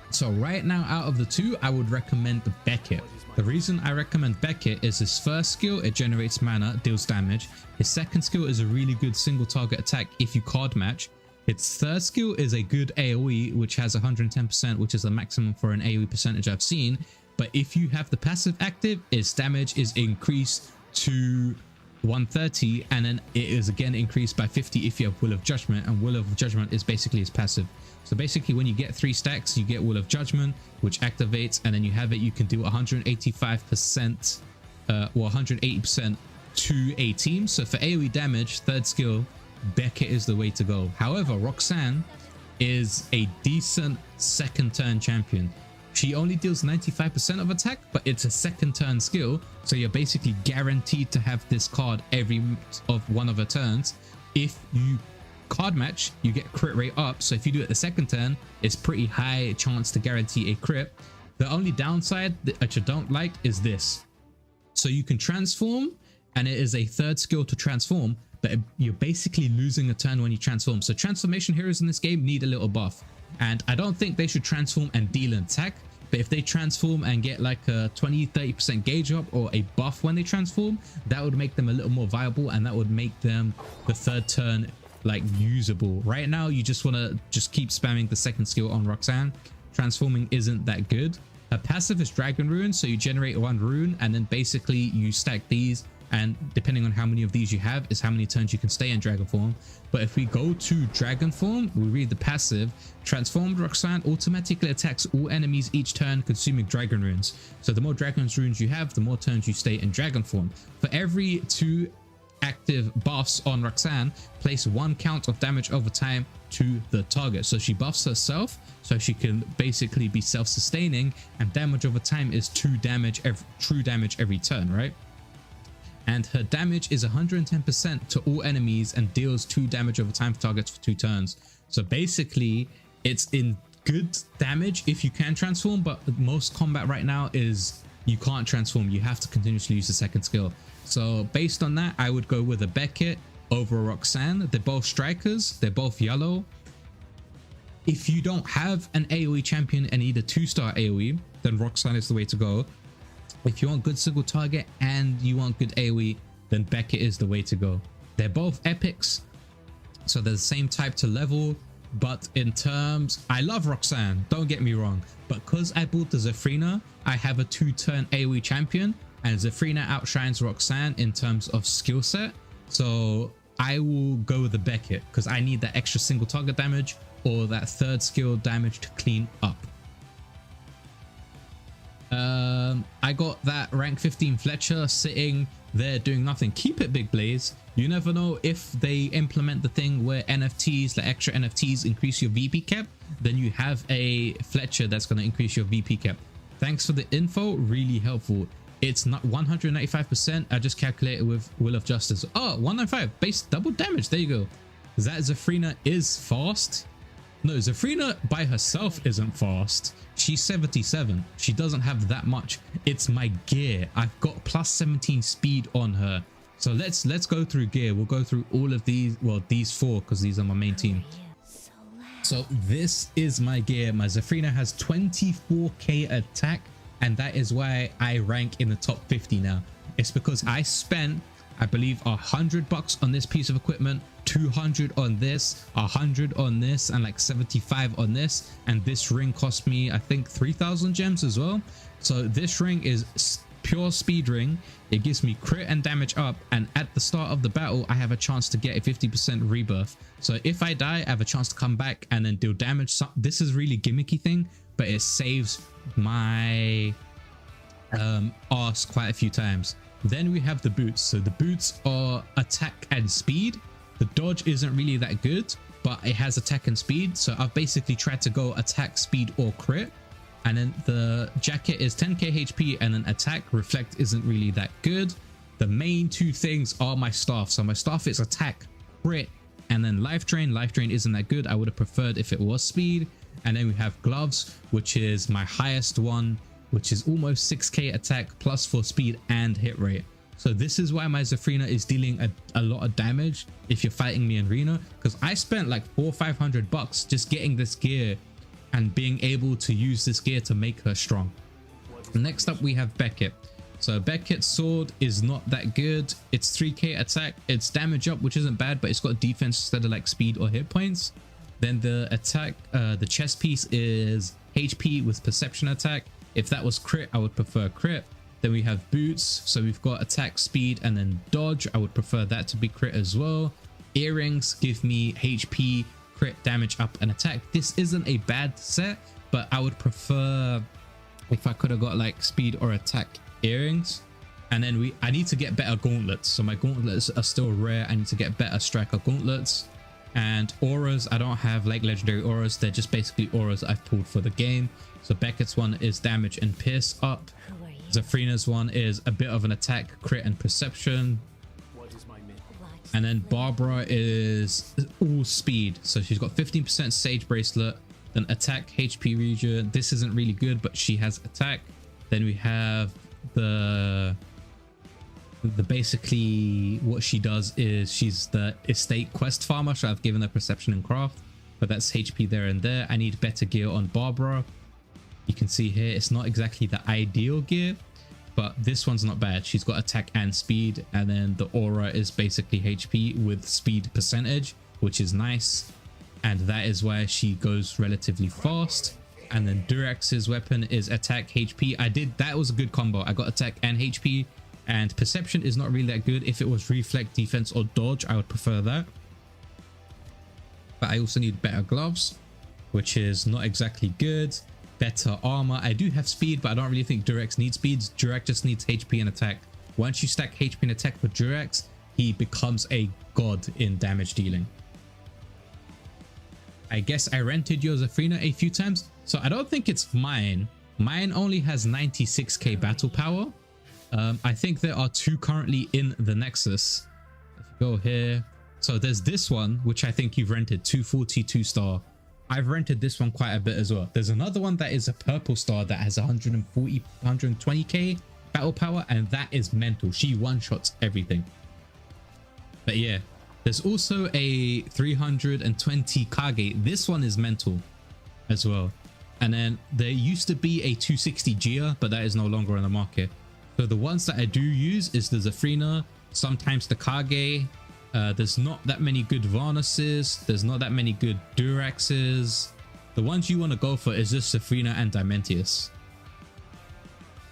So right now, out of the 2, I would recommend the Beckett. The reason I recommend Beckett is his first skill, it generates mana, deals damage. His second skill is a really good single target attack if you card match. Its third skill is a good AoE, which has 110%, which is the maximum for an AoE percentage I've seen. But if you have the passive active, its damage is increased to 130, and then it is again increased by 50 if you have Will of Judgment, and Will of Judgment is basically his passive. So basically when you get 3 stacks, you get Will of Judgment, which activates, and then you have it, you can do 185% or 180% to a team. So for AoE damage, third skill, Beckett is the way to go. However, Roxanne is a decent second turn champion. She only deals 95% of attack, but it's a second turn skill, so you're basically guaranteed to have this card every of one of her turns. If you card match, you get crit rate up, so if you do it the second turn, it's pretty high chance to guarantee a crit. The only downside that you don't like is this. So you can transform, and it is a third skill to transform, but you're basically losing a turn when you transform. So transformation heroes in this game need a little buff, and I don't think they should transform and deal an attack. But if they transform and get like a 20-30% gauge up or a buff when they transform, that would make them a little more viable, and that would make them the third turn like usable. Right now you just want to just keep spamming the second skill on Roxanne. Transforming isn't that good. Her passive is Dragon Rune, so you generate 1 rune and then basically you stack these, and depending on how many of these you have is how many turns you can stay in dragon form. But if we go to dragon form, we read the passive. Transformed Roxanne automatically attacks all enemies each turn, consuming dragon runes. So the more dragon runes you have, the more turns you stay in dragon form. For every 2 active buffs on Roxanne place 1 count of damage over time to the target. So she buffs herself so she can basically be self-sustaining, and damage over time is 2 damage, true damage every turn, right? And her damage is 110% to all enemies and deals 2 damage over time for targets for 2 turns. So basically it's in good damage if you can transform, but most combat right now is you can't transform. You have to continuously use the second skill. So based on that, I would go with a Beckett over a Roxanne. They're both strikers, they're both yellow. If you don't have an AoE champion and need a 2-star AoE, then Roxanne is the way to go. If you want good single target and you want good AoE, then Beckett is the way to go. They're both epics, so they're the same type to level. But in terms, I love Roxanne, don't get me wrong, but because I bought the Zephrina, I have a 2-turn AoE champion, and Zephrina outshines Roxanne in terms of skill set. So I will go with the Beckett because I need that extra single target damage or that 3rd skill damage to clean up. I got that rank 15 Fletcher sitting there doing nothing. Keep it, Big Blaze. You never know if they implement the thing where NFTs, like extra NFTs, increase your VP cap, then you have a Fletcher that's going to increase your VP cap. Thanks for the info, really helpful. It's not 195%. I just calculated with Will of Justice. Oh, 195 base double damage. There you go. That Zephrina is fast. No, Zephrina by herself isn't fast. She's 77. She doesn't have that much. It's my gear. I've got plus 17 speed on her. So let's go through gear. We'll go through all of these. Well, these 4 because these are my main team. So this is my gear. My Zephrina has 24k attack, and that is why I rank in the top 50 now. It's because I spent, I believe, $100 on this piece of equipment, 200 on this, 100 on this, and like 75 on this. And this ring cost me, I think, 3,000 gems as well. So this ring is pure speed ring. It gives me crit and damage up, and at the start of the battle I have a chance to get a 50% rebirth. So if I die, I have a chance to come back and then deal damage. So this is really gimmicky thing, but it saves my arse quite a few times. Then we have the boots. So the boots are attack and speed. The dodge isn't really that good, but it has attack and speed, so I've basically tried to go attack, speed, or crit. And then the jacket is 10k HP, and then attack. Reflect isn't really that good. The main 2 things are my staff. So my staff is attack, crit, and then life drain. Life drain isn't that good. I would have preferred if it was speed. And then we have gloves, which is my highest one, which is almost 6k attack plus 4 speed and hit rate. So this is why my Zephrina is dealing a lot of damage if you're fighting me in arena, because I spent like $400-500 just getting this gear and being able to use this gear to make her strong. Next up we have Beckett. So Beckett's sword is not that good. It's 3k attack, it's damage up, which isn't bad, but it's got defense instead of like speed or hit points. Then the attack, the chest piece is HP with perception attack. If that was crit, I would prefer crit. Then we have boots, so we've got attack, speed, and then dodge. I would prefer that to be crit as well. Earrings give me HP, crit, damage up, and attack. This isn't a bad set, but I would prefer if I could have got like speed or attack earrings. And then I need to get better gauntlets. So my gauntlets are still rare. I need to get better striker gauntlets. And auras, I don't have like legendary auras. They're just basically auras I've pulled for the game. So Beckett's one is damage and pierce up. Zephrina's one is a bit of an attack, crit, and perception. And then Barbara is all speed. So she's got 15% sage bracelet, then attack, HP regen. This isn't really good, but she has attack. Then we have the basically what she does is she's the estate quest farmer. So I've given her perception and craft, but that's HP there and there. I need better gear on Barbara. You can see here it's not exactly the ideal gear, but this one's not bad. She's got attack and speed, and then the aura is basically HP with speed percentage, which is nice, and that is why she goes relatively fast. And then Durax's weapon is attack, HP. That was a good combo. I got attack and HP, and perception is not really that good. If it was reflect, defense, or dodge, I would prefer that. But I also need better gloves, which is not exactly good. Better armor. I do have speed, but I don't really think Durax needs speed. Durax just needs HP and attack. Once you stack HP and attack with Durax, he becomes a god in damage dealing. I guess I rented your Zafrina a few times, so I don't think it's mine. Mine only has 96k battle power. I think there are 2 currently in the Nexus. If you go here, so there's this one, which I think you've rented, 242 star. I've rented this one quite a bit as well. There's another one that is a purple star that has 120k battle power, and that is mental. She one-shots everything. But yeah, there's also a 320 Kage. This one is mental as well. And then there used to be a 260 Gia, but that is no longer on the market. So the ones that I do use is the Zafrina, sometimes the Kage. There's not that many good Varnuses. There's not that many good Duraxes. The ones you want to go for is just Zafrina and Diamentius.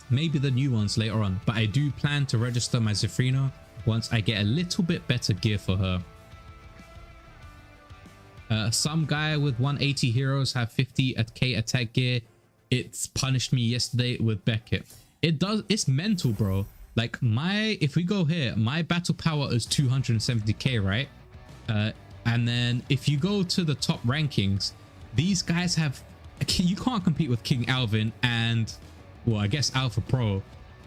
Maybe the new ones later on, but I do plan to register my Zafrina once I get a little bit better gear for her. Some guy with 180 heroes have 50k attack gear. It's punished me yesterday with Beckett. It's mental, bro. Like if we go here, my battle power is 270k, right? And then if you go to the top rankings, these guys have, you can't compete with King Alvin and, well, I guess Alpha Pro,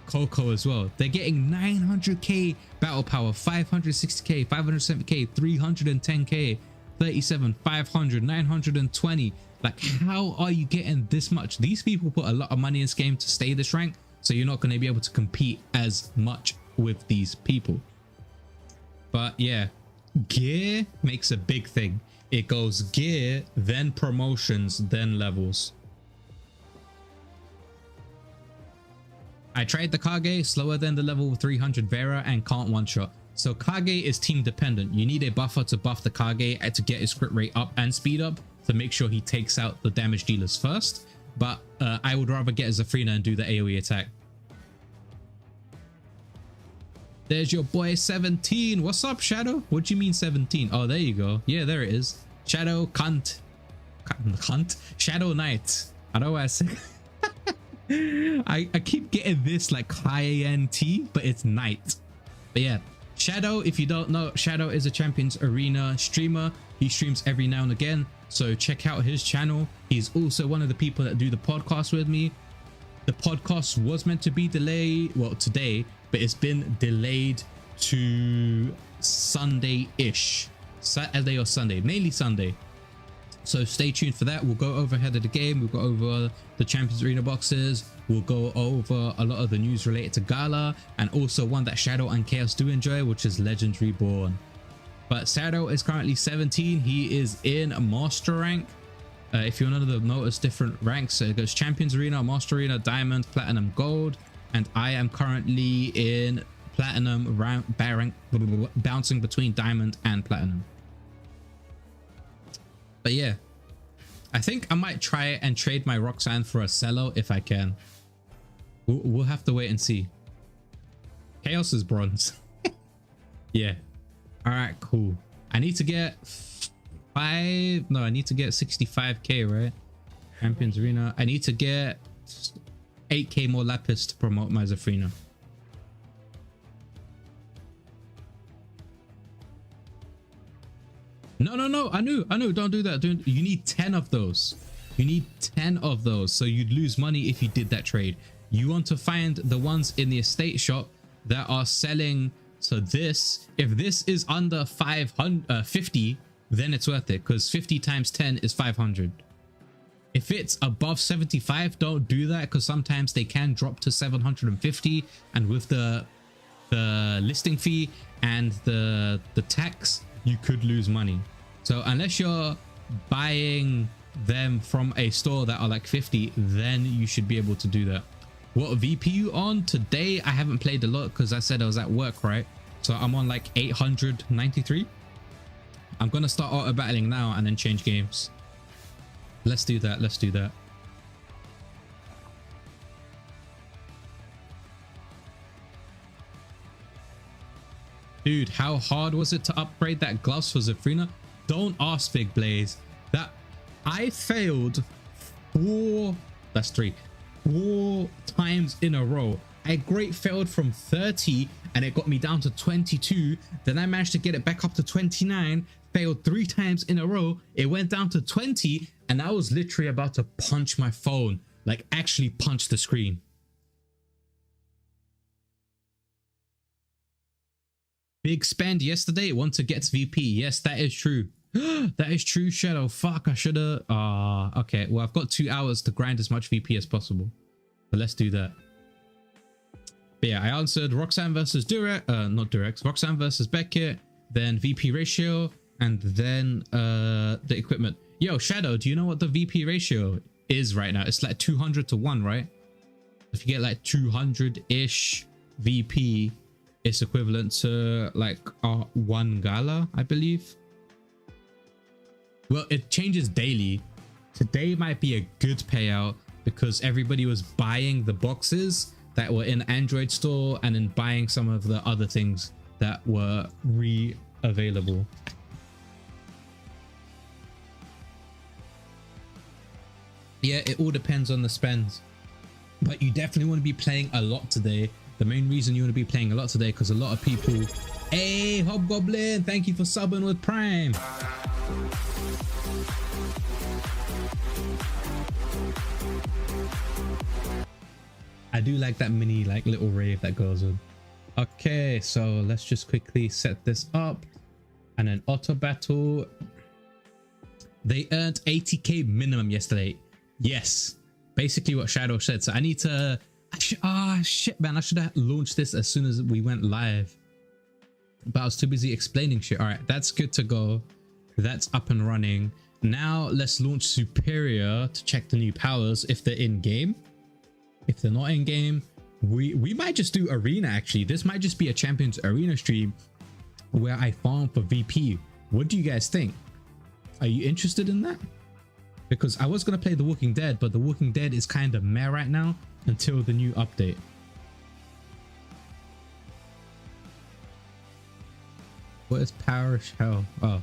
Coco as well. They're getting 900k battle power, 560k, 570k, 310k, 37, 500, 920. Like, how are you getting this much? These people put a lot of money in this game to stay this rank, so you're not going to be able to compete as much with these people. But yeah, gear makes a big thing. It goes gear, then promotions, then levels. I tried the Kage, slower than the level 300 Vera and can't one-shot. So Kage is team dependent. You need a buffer to buff the Kage to get his crit rate up and speed up to make sure he takes out the damage dealers first. But I would rather get a Zafrina and do the AoE attack. There's your boy 17. What's up, Shadow? What do you mean 17? Oh, there you go. Yeah, there it is. Shadow Cunt. Shadow Knight. I know what I say. I keep getting this like high-end-T, but it's Knight. But yeah, Shadow, if you don't know, Shadow is a Champions Arena streamer. He streams every now and again, so check out his channel. He's also one of the people that do the podcast with me. The podcast was meant to be delayed, well, today, but it's been delayed to Sunday-ish. Saturday or Sunday, mainly Sunday. So stay tuned for that. We'll go over ahead of the game. We'll go over the Champions Arena boxes. We'll go over a lot of the news related to Gala, and also one that Shadow and Chaos do enjoy, which is Legends Reborn. But Shadow is currently 17. He is in Master rank. If you want to notice different ranks, it goes Champions Arena, Master Arena, Diamond, Platinum, Gold, and I am currently in Platinum rank, bouncing between Diamond and Platinum. But yeah, I think I might try and trade my Roxanne for a Cello if I can. We'll have to wait and see. Chaos is bronze. Yeah. All right, cool. I need to get I need to get 65k, right? Champions Arena. I need to get 8k more lapis to promote my Zafrina. No, I knew, don't do that. You need 10 of those. You need 10 of those, so you'd lose money if you did that trade. You want to find the ones in the estate shop that are selling. So this, if this is under 50, then it's worth it, because 50 times 10 is 500. If it's above 75, don't do that, because sometimes they can drop to 750, and with the listing fee and the tax, you could lose money. So unless you're buying them from a store that are like 50, then you should be able to do that. What VP you on today? I haven't played a lot because I said I was at work, right? So I'm on like 893. I'm gonna start auto battling now and then change games. Let's do that. Let's do that. Dude, how hard was it to upgrade that gloves for Zafrina? Don't ask, Big Blaze. That I failed four times in a row. I great failed from 30 and it got me down to 22. Then I managed to get it back up to 29, failed 3 times in a row. It went down to 20, and I was literally about to punch my phone, like actually punch the screen. Big spend yesterday. Want to get VP. Yes, that is true. That is true, Shadow. Fuck, I should have. Okay. Well, I've got 2 hours to grind as much VP as possible. But let's do that. But yeah, I answered Roxanne versus Durex. Not Durex. Roxanne versus Beckett. Then VP ratio. And then the equipment. Yo, Shadow, do you know what the VP ratio is right now? It's like 200 to 1, right? If you get like 200-ish VP, it's equivalent to like 1 Gala, I believe. Well, it changes daily. Today might be a good payout because everybody was buying the boxes that were in Android store and then buying some of the other things that were available. Yeah, it all depends on the spends, but you definitely want to be playing a lot today. The main reason you want to be playing a lot today because a lot of people. Hey, Hobgoblin, thank you for subbing with Prime. I do like that mini like little rave that goes on. Okay, so let's just quickly set this up and then auto battle. They earned 80k minimum yesterday. Yes, basically what Shadow said. So I need to shit, man, I should have launched this as soon as we went live, but I was too busy explaining shit. All right, that's good to go. That's up and running. Now let's launch Superior to check the new powers if they're in game. If they're not in game, we might just do arena. Actually, this might just be a Champions Arena stream where I farm for VP. What do you guys think? Are you interested in that? Because I was gonna play The Walking Dead, but The Walking Dead is kind of meh right now until the new update. What is Parish Hell? Oh,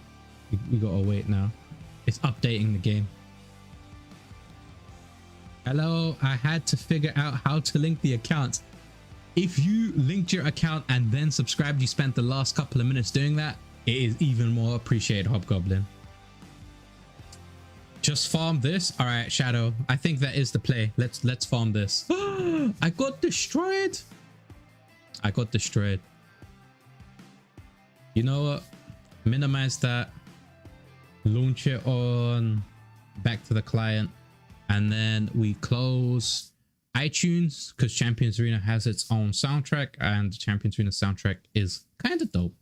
we gotta wait now. It's updating the game. Hello, I had to figure out how to link the account. If you linked your account and then subscribed, you spent the last couple of minutes doing that, it is even more appreciated, Hobgoblin. Just farm this. All right, Shadow, I think that is the play. Let's farm this. I got destroyed. I got destroyed. You know what? Minimize that. Launch it on back to the client. And then we close iTunes because Champions Arena has its own soundtrack and the Champions Arena soundtrack is kind of dope.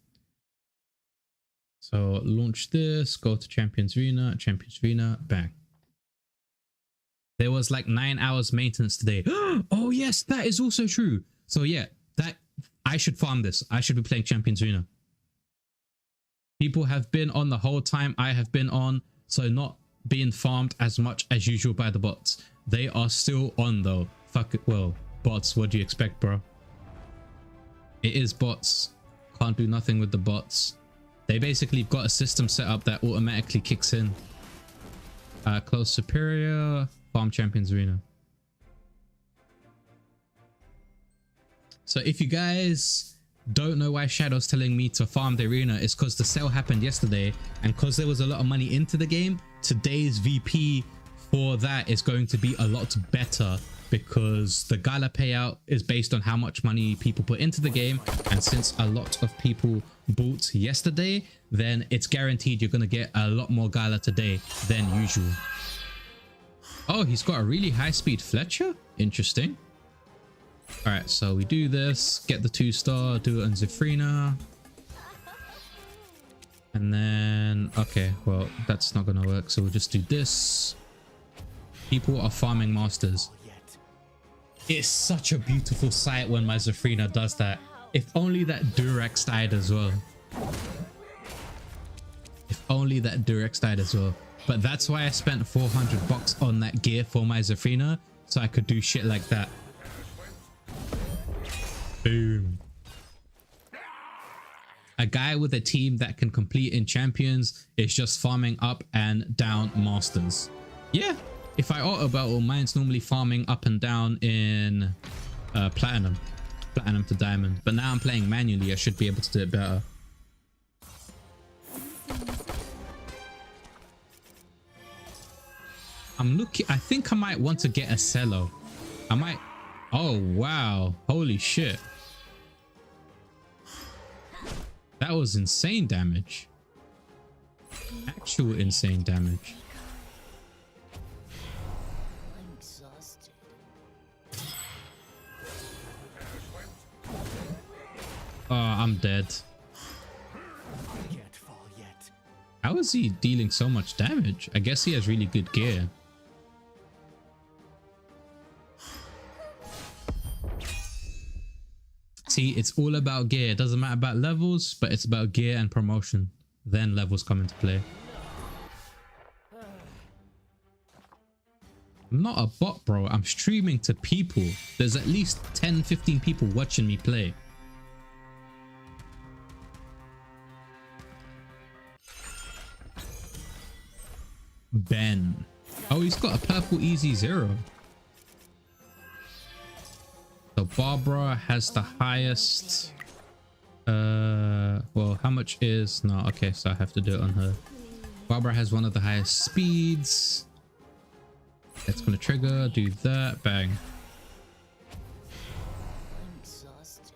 So launch this, go to Champions Arena, bang. There was like 9 hours maintenance today. Oh yes, that is also true. So yeah, that I should farm this. I should be playing Champions Arena. People have been on the whole time I have been on, so not being farmed as much as usual by the bots. They are still on though. Fuck it. Well, bots, what do you expect, bro? It is bots. Can't do nothing with the bots. They basically got a system set up that automatically kicks in. Close Superior, farm Champions Arena. So if you guys don't know why Shadow's telling me to farm the arena, it's because the sale happened yesterday, and because there was a lot of money into the game, today's VP for that is going to be a lot better because the Gala payout is based on how much money people put into the game, and since a lot of people bought yesterday, then it's guaranteed you're going to get a lot more Gala today than usual. Oh, he's got a really high speed Fletcher. Interesting. All right, so we do this, get the 2-star, do it on Zephrina, and then okay, well that's not gonna work, so we'll just do this. People are farming masters. It's such a beautiful sight when my Zephrina does that. If only that Durex died as well. If only that Durex died as well. But that's why I spent 400 bucks on that gear for my Zephrina, so I could do shit like that. Boom. A guy with a team that can complete in Champions is just farming up and down masters. Yeah, if I auto battle, mine's normally farming up and down in Platinum. platinum to diamond. But now I'm playing manually. I should be able to do it better. I'm looking. I think I might want to get a cello. I might. Oh, wow. Holy shit. That was insane damage. Actual insane damage. I'm exhausted. Oh, I'm dead. Can't fall yet. How is he dealing so much damage? I guess he has really good gear. See, it's all about gear. It doesn't matter about levels, but it's about gear and promotion. Then levels come into play. I'm not a bot, bro. I'm streaming to people. There's at least 10-15 people watching me play. Ben. Oh, he's got a purple easy 0. So Barbara has the highest. Well, how much is no? Okay, so I have to do it on her. Barbara has one of the highest speeds. It's gonna trigger. Do that. Bang. I'm exhausted.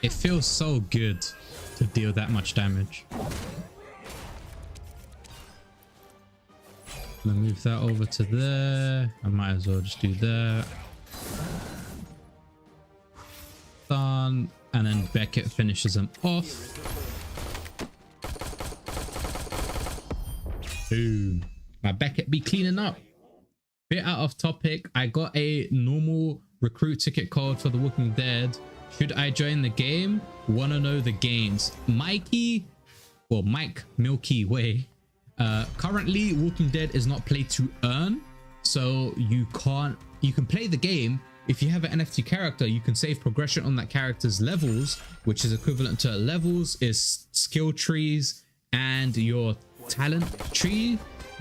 It feels so good to deal that much damage. Gonna move that over to there. I might as well just do that. Done. And then Beckett finishes him off. Boom. My Beckett be cleaning up. Bit out of topic. I got a normal recruit ticket code for The Walking Dead. Should I join the game? Want to know the gains. Mikey, well, Mike Milky Way. Currently, Walking Dead is not played to earn. So you can play the game. If you have an NFT character, you can save progression on that character's levels, which is equivalent to levels is skill trees and your talent tree,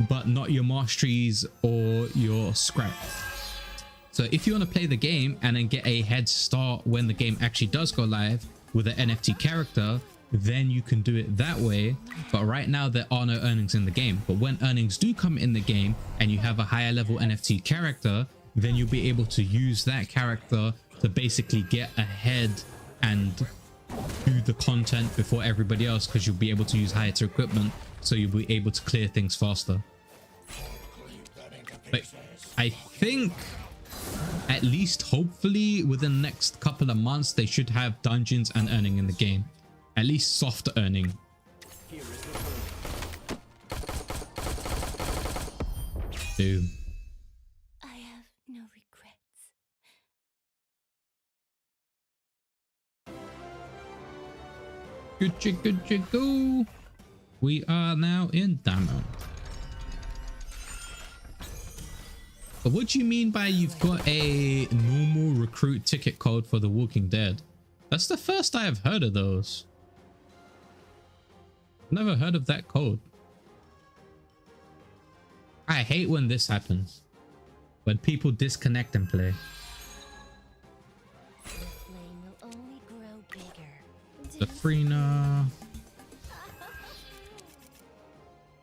but not your masteries or your scrap. So if you want to play the game and then get a head start when the game actually does go live with an NFT character, then you can do it that way. But right now there are no earnings in the game. But when earnings do come in the game and you have a higher level NFT character, then you'll be able to use that character to basically get ahead and do the content before everybody else, because you'll be able to use higher tier equipment, so you'll be able to clear things faster. But I think at least hopefully within the next couple of months they should have dungeons and earning in the game, at least soft earning. Boom. No regrets. Good go. We are now in Diamond. But what do you mean by you've got a normal recruit ticket code for The Walking Dead? That's the first I have heard of those. Never heard of that code. I hate when this happens. When people disconnect and play. The flame will only grow bigger. The Freena.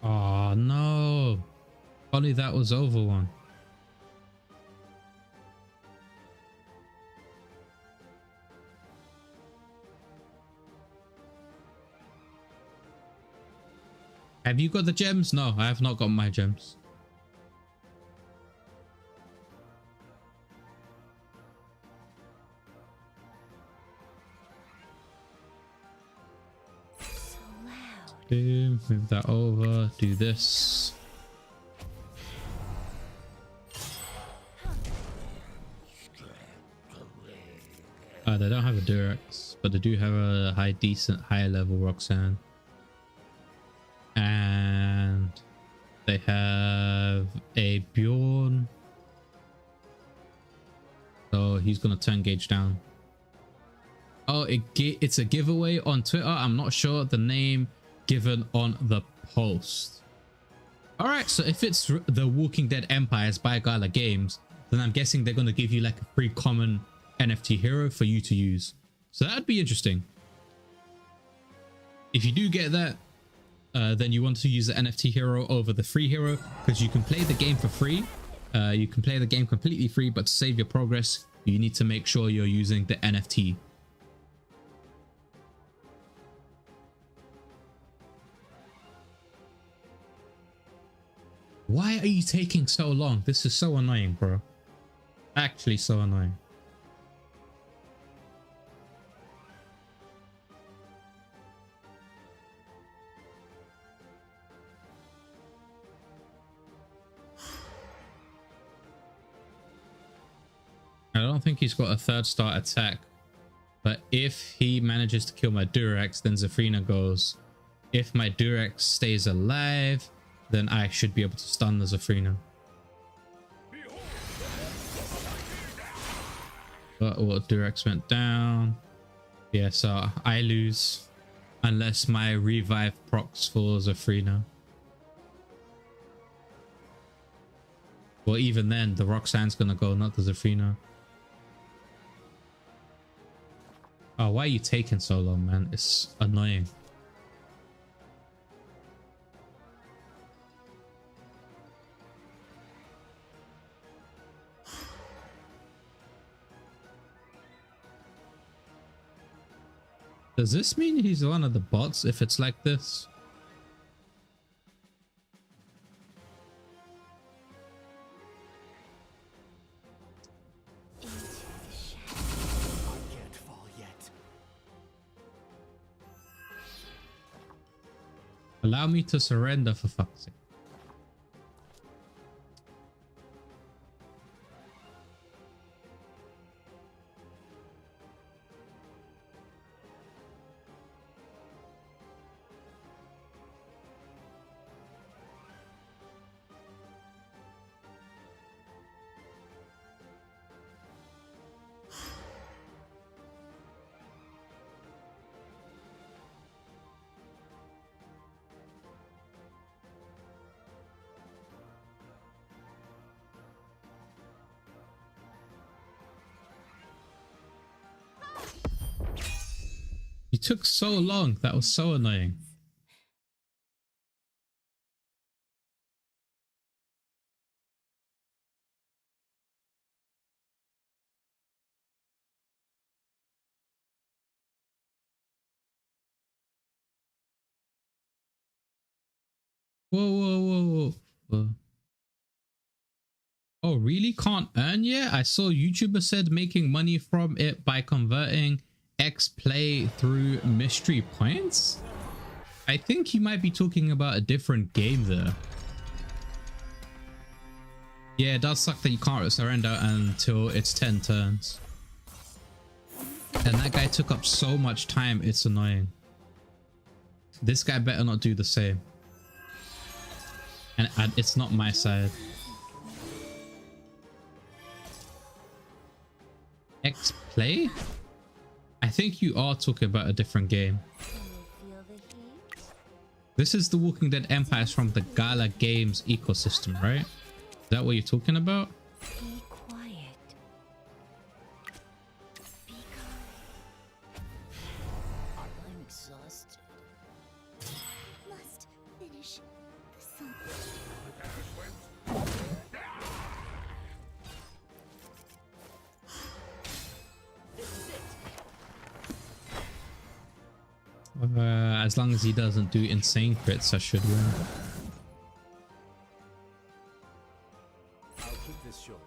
Oh no. Only that was over one. Have you got the gems? No, I have not got my gems. So loud. Boom, move that over, do this. They don't have a Durex, but they do have a higher level Roxanne. And they have a Bjorn. So he's gonna turn gauge down. Oh, it's a giveaway on Twitter. I'm not sure the name given on the post. All right, so if it's The Walking Dead Empires by Gala Games, then I'm guessing they're gonna give you like a free common NFT hero for you to use. So that'd be interesting. If you do get that, then you want to use the NFT hero over the free hero, because you can play the game for free. You can play the game completely free, but to save your progress, you need to make sure you're using the NFT. Why are you taking so long? This is so annoying, bro. Actually so annoying. I don't think he's got a 3rd star attack, but if he manages to kill my Durex, then Zafrina goes. If my Durex stays alive, then I should be able to stun the Zafrina. But well, Durex went down. Yeah, so I lose unless my revive procs for Zafrina. Well, even then, the Roxanne's gonna go, not the Zafrina. Oh, why are you taking so long, man? It's annoying. Does this mean he's one of the bots if it's like this? Allow me to surrender, for fuck's sake. You took so long. That was so annoying. Whoa. Oh, really? Can't earn yet? I saw YouTuber said making money from it by converting X play through mystery points. I think you might be talking about a different game there. Yeah, it does suck that you can't surrender until it's 10 turns. And that guy took up so much time, it's annoying. This guy better not do the same. And it's not my side. X play? I think you are talking about a different game. This is the Walking Dead Empires from the Gala Games ecosystem, right? Is that what you're talking about? Be quiet. Be calm. I'm exhausted. Must finish the song. As long as he doesn't do insane crits, I should win. I'll keep this short.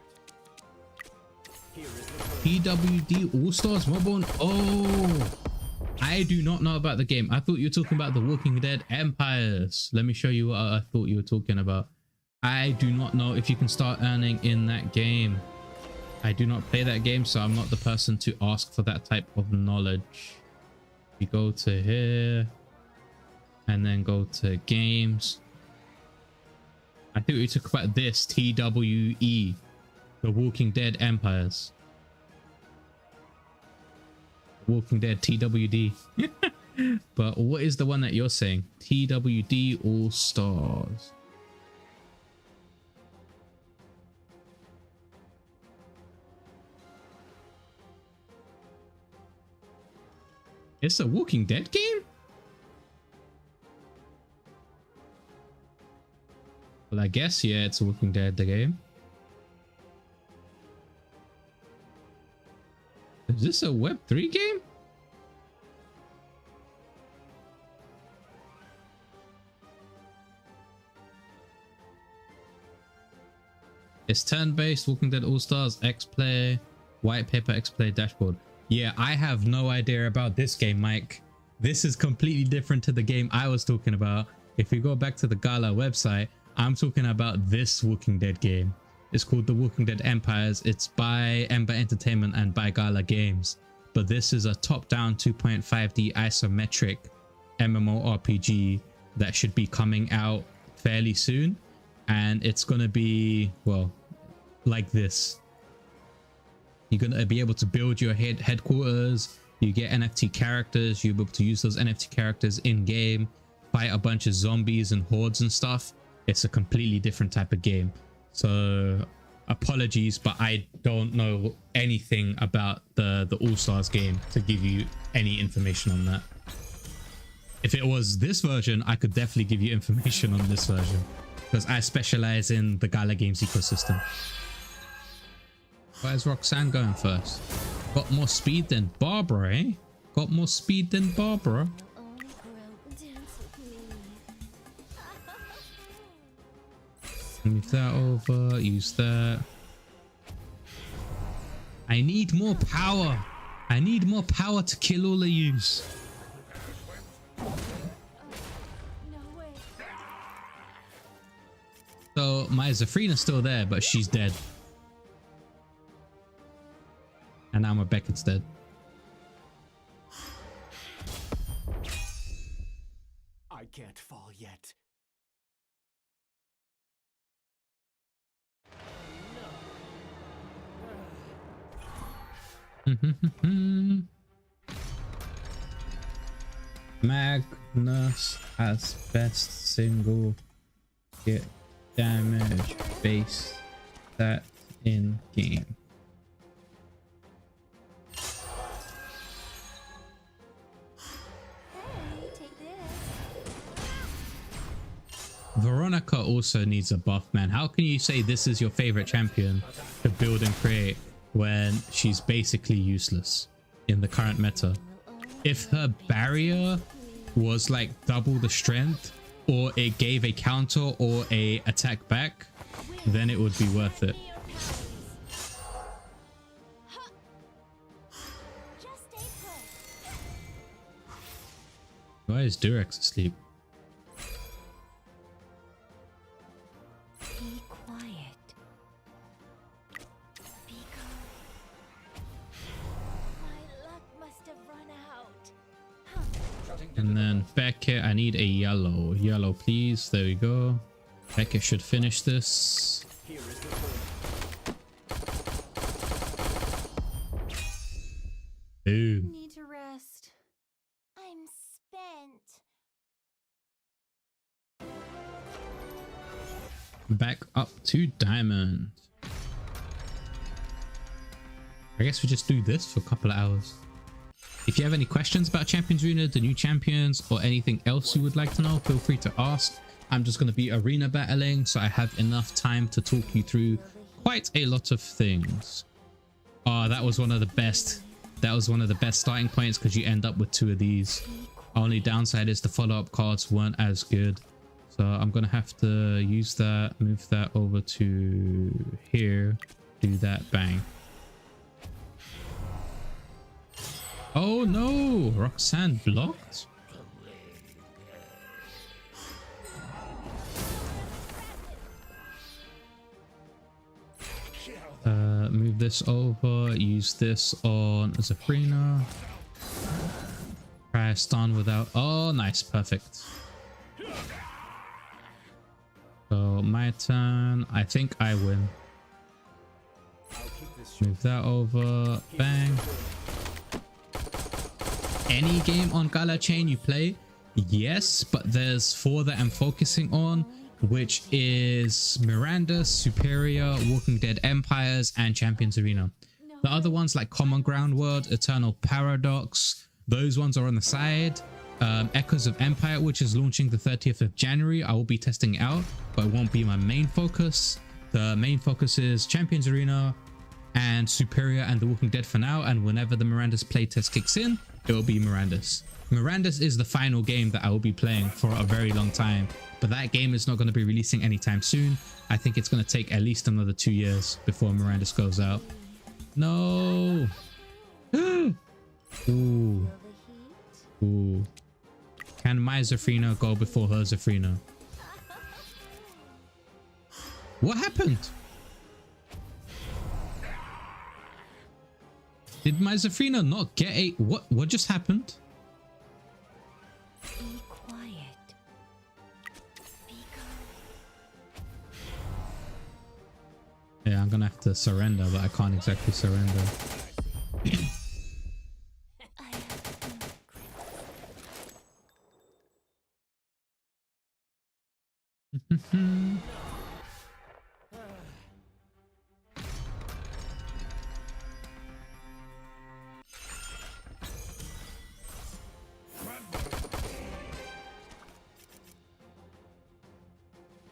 Here is the PWD All-Stars Mobile. Oh, I do not know about the game. I thought you were talking about the Walking Dead Empires. Let me show you what I thought you were talking about. I do not know if you can start earning in that game. I do not play that game, so I'm not the person to ask for that type of knowledge. You go to here and then go to games. I think we talk about this TWE, the Walking Dead Empires. Walking Dead TWD. But what is the one that you're saying? TWD All Stars. It's a Walking Dead game? Well, I guess, yeah, it's a Walking Dead the game. Is this a Web3 game? It's turn-based, Walking Dead All-Stars, X-Play, White Paper, X-Play, Dashboard. Yeah, I have no idea about this game, Mike. This is completely different to the game I was talking about. If we go back to the Gala website, I'm talking about this Walking Dead game. It's called The Walking Dead Empires. It's by Ember Entertainment and by Gala Games. But this is a top-down 2.5D isometric MMORPG that should be coming out fairly soon. And it's going to be, well, like this. You're going to be able to build your headquarters. You get NFT characters. You'll be able to use those NFT characters in-game. Fight a bunch of zombies and hordes and stuff. It's a completely different type of game. So apologies, but I don't know anything about the All-Stars game to give you any information on that. If it was this version, I could definitely give you information on this version, because I specialize in the Gala Games ecosystem. Why is Roxanne going first? Got more speed than Barbara, eh? Got more speed than Barbara. Only grow dance with me. Move that over, use that. I need more power. I need more power to kill all of yous. No way. So my Zafrina's still there, but she's dead. And now my Beckett's dead. I can't fall yet. Magnus has best single hit damage base that in game. Hey, take this. Veronica also needs a buff, man. How can you say this is your favorite champion to build and create when she's basically useless in the current meta? If her barrier was like double the strength, or it gave a counter or a attack back, then it would be worth it. Just stay put. Why is Durex asleep? Be quiet. Be calm. My luck must have run out. And then Beckett, I need a yellow. Yellow, please. There we go. Beckett should finish this. Here is the point. Boom. Need to rest. I'm spent. Back up to diamond. I guess we just do this for a couple of hours. If you have any questions about Champions Arena, the new champions, or anything else you would like to know, feel free to ask. I'm just going to be arena battling, so I have enough time to talk you through quite a lot of things. Oh, that was one of the best. That was one of the best starting points, because you end up with 2 of these. Only downside is the follow-up cards weren't as good. So I'm going to have to use that, move that over to here, do that, bang. Oh no, Roxanne blocked. Move this over, use this on Zafrina. Try a stun without, oh nice, perfect. So my turn, I think I win. Move that over, bang. Any game on Gala Chain you play? Yes, but there's 4 that I'm focusing on, which is Miranda, Superior, Walking Dead Empires, and Champions Arena. The other ones like Common Ground World, Eternal Paradox, Those ones are on the side. Echoes of Empire, which is launching the 30th of January. I will be testing it out, but it won't be my main focus. The main focus is Champions Arena and Superior and The Walking Dead for now. And whenever the Miranda's playtest kicks in, it will be Miranda's. Miranda's is the final game that I will be playing for a very long time, but that game is not going to be releasing anytime soon. I think it's going to take at least another 2 years before Miranda's goes out. No. Ooh. Ooh. Can my Zafrina go before her Zafrina? What happened? Did my Zafrina not get a... What just happened? Be quiet. Be calm. Yeah, I'm gonna have to surrender, but I can't exactly surrender. I have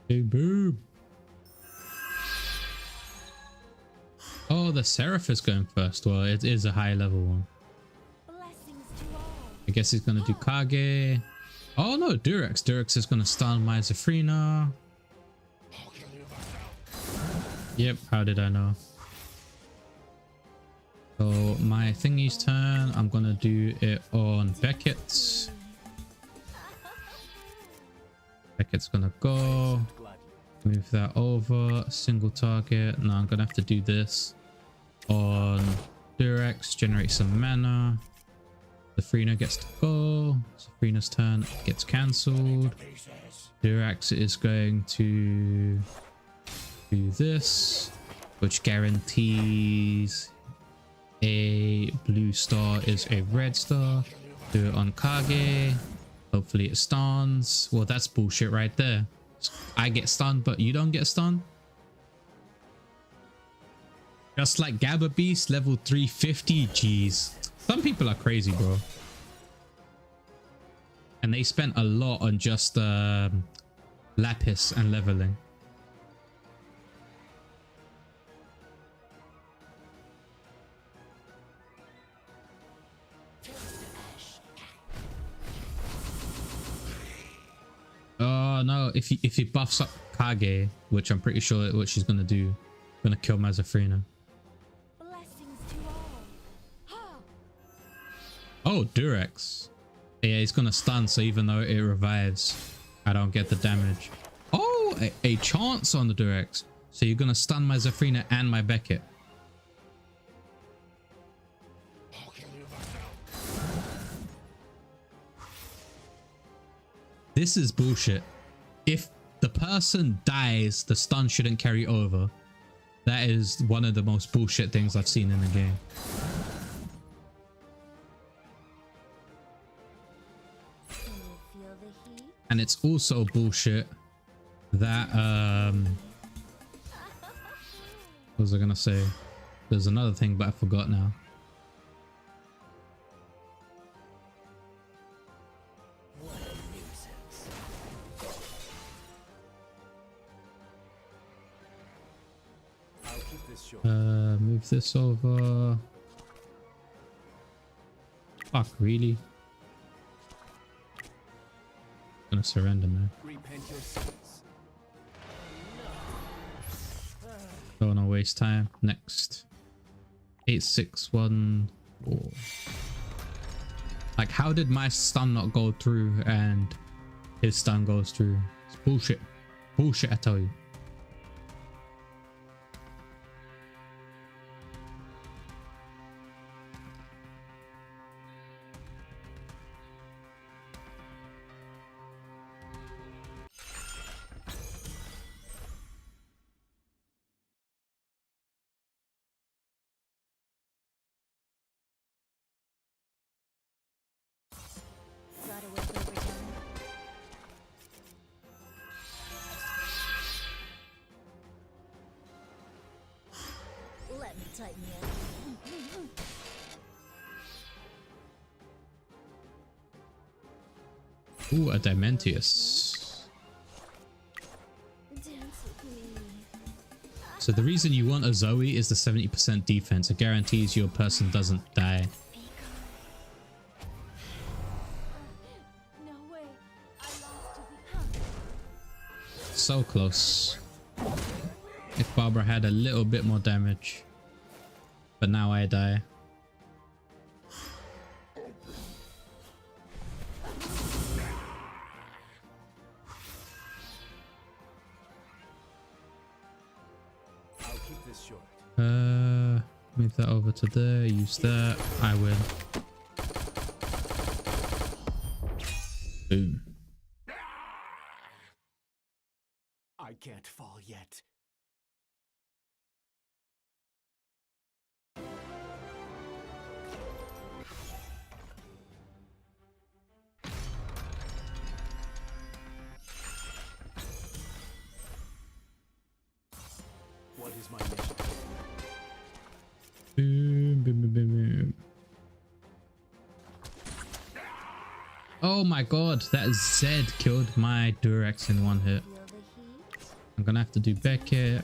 Big boob. Oh, the Seraph is going first. Well, it is a high level one. blessings to all. I guess he's gonna do Kage. Oh no, Durex. Durex is gonna stun my Zafrina. Yep, how did I know? So my thingy's turn. I'm gonna do it on Beckett. Beckett's gonna go. Move that over. Single target. Now I'm gonna have to do this on Durex. Generate some mana. Zafrina gets to go. Zafrina's turn gets cancelled. Durex is going to do this, which guarantees a blue star is a red star. Do it on Kage. Hopefully it stuns. Well, that's bullshit right there. I get stunned, but you don't get stunned. Just like Gabba Beast, level 350. Jeez. Some people are crazy, bro. And they spent a lot on just Lapis and leveling. Oh no, if he buffs up Kage, which I'm pretty sure what she's gonna do, gonna kill Mazafrina. Blessings to all. Oh, Durex. Yeah, he's gonna stun, so even though it revives, I don't get the damage. Oh, a chance on the Durex. So you're gonna stun my Zafrina and my Beckett. This is bullshit. If the person dies, the stun shouldn't carry over. That is one of the most bullshit things I've seen in the game. Can you feel the heat? And it's also bullshit that what was I gonna say? There's another thing, but I forgot now. Move this over. Fuck, really? Gonna surrender, man. Don't wanna waste time. Next. 8614. Like, how did my stun not go through and his stun goes through? It's bullshit. Bullshit, I tell you. Gotta work overtime. Let me tighten you up. Ooh, a Dementius. Dance with me. So the reason you want a Zoe is the 70% defense. It guarantees your person doesn't die. No way. I lost to become. So close. If Barbara had a little bit more damage. But now I die. I'll keep this short. Move that over to there, use that. I win. Boom. I can't fall yet. What is my mission? Boom, boom, boom, boom, boom. Oh my god, that Zed killed my Durex in one hit. Feel the heat? I'm gonna have to do Beckett.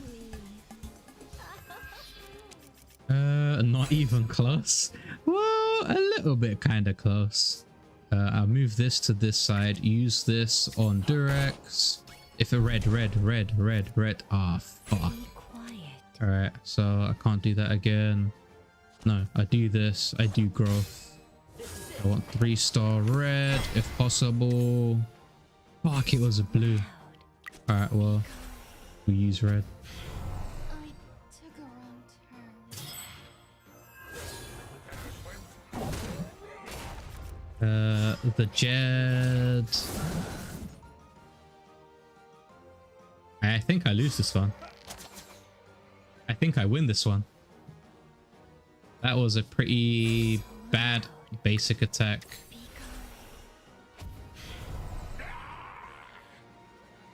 Not even close. Well, a little bit kind of close. I'll move this to this side, use this on Durex. If a red. Ah, fuck. Be quiet. Alright, so I can't do that again. No, I do this, I do growth. I want 3-star red if possible. Fuck, it was a blue. Alright, well, we use red. I took a wrong turn. The Jed. I think I lose this one. I think I win this one. That was a pretty bad basic attack.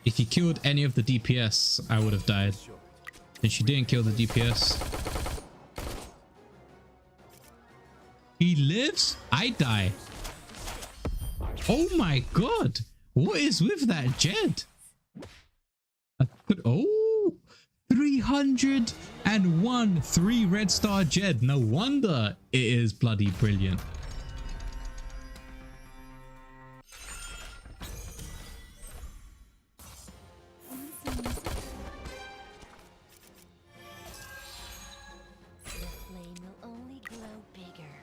If you killed any of the DPS, I would have died. And she didn't kill the DPS. He lives? I die. Oh my god. What is with that Jed? Oh, 301 3 star Jed. No wonder it is bloody brilliant. The flame will only grow bigger.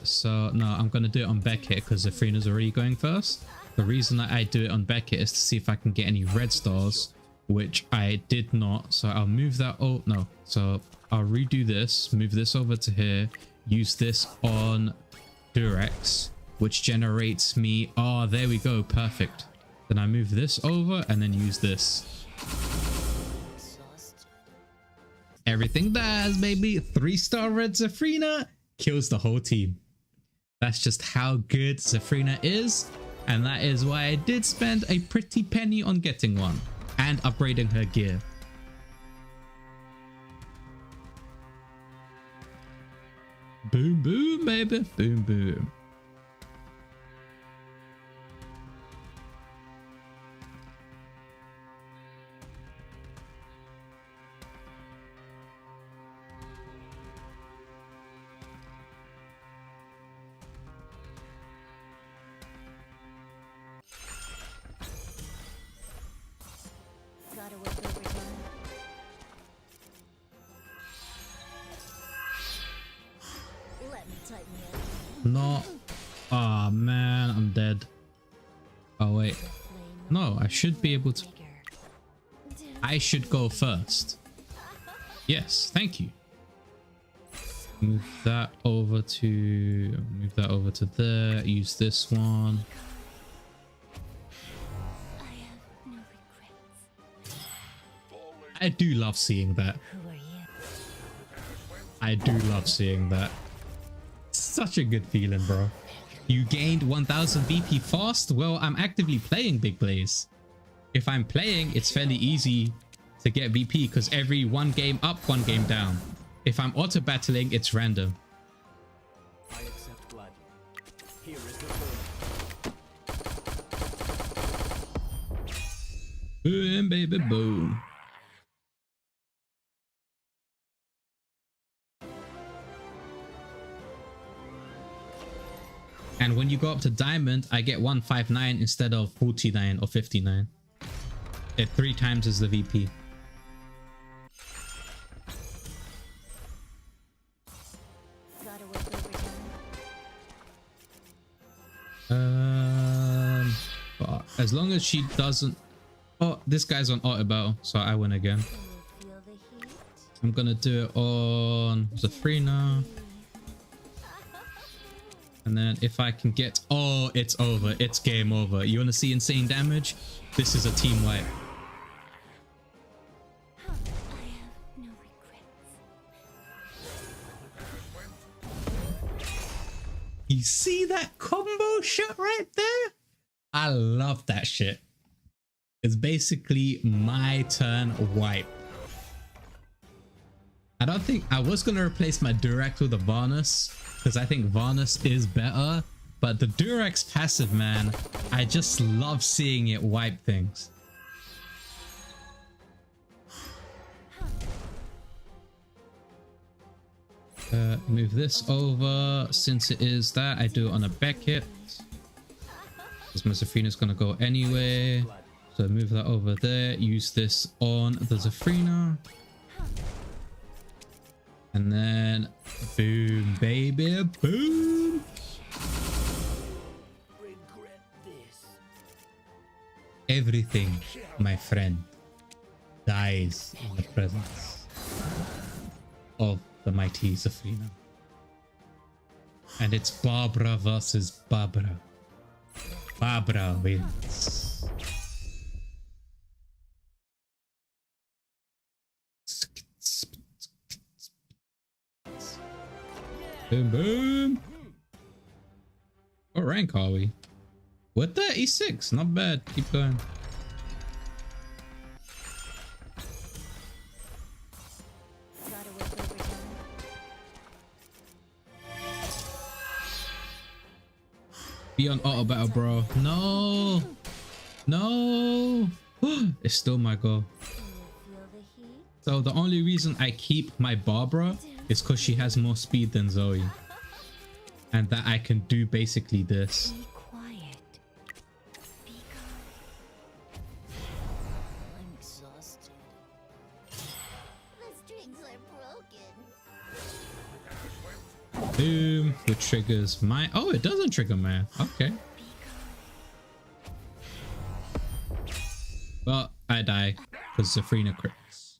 So no, I'm gonna do it on Beckett because Zafrina's already going first. The reason that I do it on Beckett is to see if I can get any red stars, which I did not. So I'll move that. Oh no, so I'll redo this, move this over to here, use this on Durex, which generates me. Oh, there we go, perfect. Then I move this over and then use this. Everything dies, baby. 3-star red Zafrina kills the whole team. That's just how good Zafrina is. And that is why I did spend a pretty penny on getting one and upgrading her gear. Boom, boom, baby. Boom, boom. Gotta work overtime. Let me tighten it. No. Oh man, I'm dead. Oh wait. The flame will No, I should be able to. bigger. I should go first. Yes, thank you. Move that over to there. Use this one. I have no regrets. I do love seeing that. Who are you? I do love seeing that. Such a good feeling, bro. You gained 1000 VP fast? Well, I'm actively playing Big Blaze. If I'm playing, it's fairly easy to get VP because every 1 game up, 1 game down. If I'm auto battling, it's random. I accept gladly. Here is the flame. Boom, baby, boom. And when you go up to diamond, I get 159 instead of 49 or 59. It 3 times as the VP. But as long as she doesn't. Oh, this guy's on auto battle, so I win again. I'm gonna do it on Zafrina. And then if I can get... Oh, it's over. It's game over. You want to see insane damage? This is a team wipe. I have no regrets. You see that combo shot right there? I love that shit. It's basically my turn wipe. I don't think... I was going to replace my Durex with a Varnus, because I think Varnus is better. But the Durex passive, man, I just love seeing it wipe things. Move this over. Since it is that, I do it on a Beckett. Because my Zafrina's going to go anyway. So move that over there. Use this on the Zafrina. And then boom, baby, boom. Regret this. Everything, my friend, dies in the presence of the mighty Zafrina. And it's Barbara versus Barbara. Barbara wins. Boom, boom. What rank are we? We're 36. Not bad. Keep going. Be on auto battle, bro. No. No. It's still my goal. So the only reason I keep my Barbara is because she has more speed than Zoe. And that I can do basically this. Be quiet. Be calm. I'm exhausted. The strings are broken. Boom. Which triggers my... Oh, it doesn't trigger man. Okay. But I die because Zafrina crits.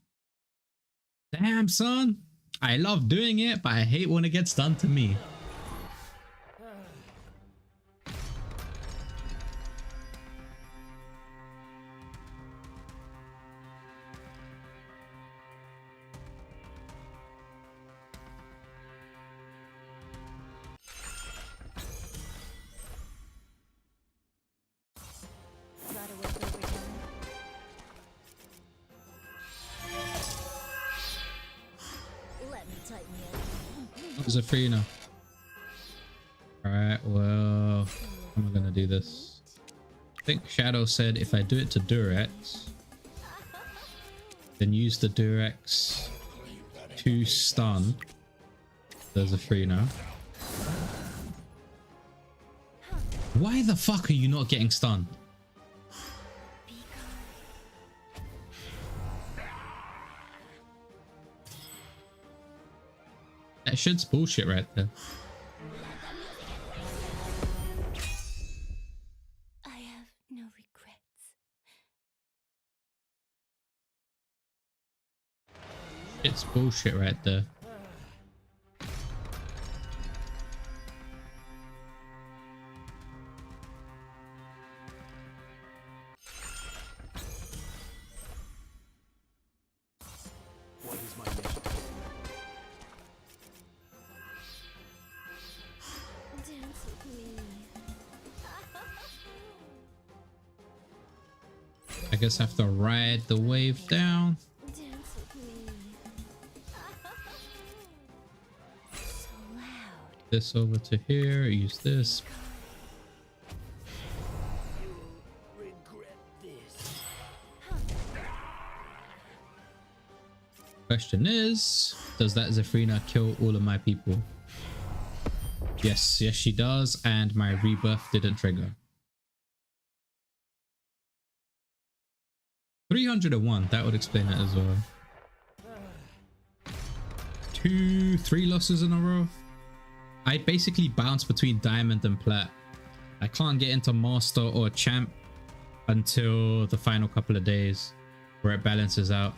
Damn, son. I love doing it, but I hate when it gets done to me. Zafrina. Alright, well, how am I gonna do this? I think Shadow said if I do it to Durex, then use the Durex to stun the Zafrina. Why the fuck are you not getting stunned? That shit's bullshit right there. I have no regrets. It's bullshit right there. What is my mission? Dance with me. I guess I have to ride the wave down. Dance with me. So loud. This over to here, use this. Regret this. Question is, does that Zafrina kill all of my people? Yes, yes she does, and my rebirth didn't trigger. 301, that would explain it as well. 3 losses in a row. I basically bounce between diamond and plat. I can't get into master or champ until the final couple of days where it balances out.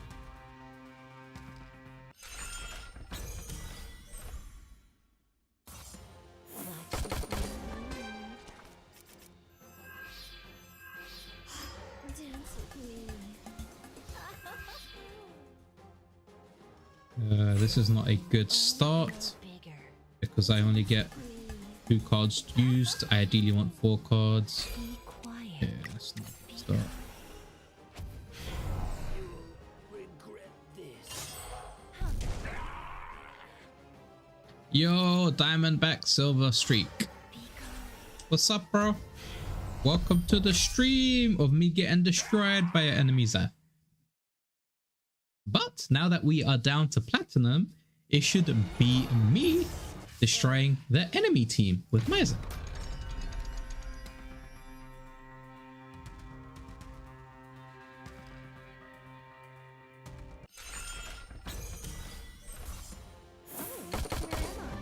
This is not a good start because I only get 2 cards used. I ideally want 4 cards. Yeah, that's not a good start. Yo, Diamondback Silver Streak. What's up, bro? Welcome to the stream of me getting destroyed by your enemies. But now that we are down to platinum, it should be me destroying the enemy team with Miser.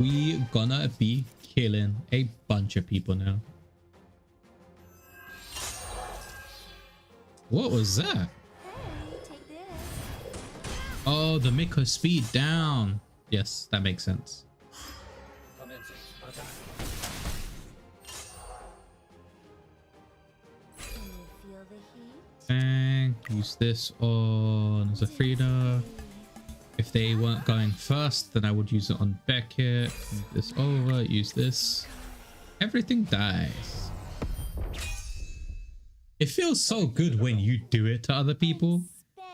We gonna be killing a bunch of people now. What was that? Oh, the Miko speed down. Yes, that makes sense. Bang. Use this on Zafrina. If they weren't going first, then I would use it on Beckett. Move this over, use this. Everything dies. It feels so good when you do it to other people,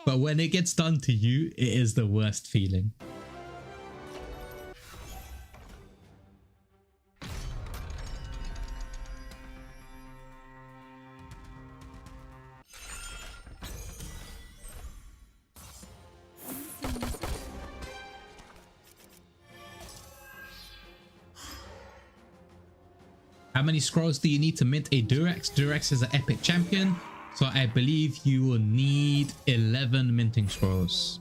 but when it gets done to you, it is the worst feeling. How many scrolls do you need to mint a Durex? Durex is an epic champion, so I believe you will need 11 minting scrolls.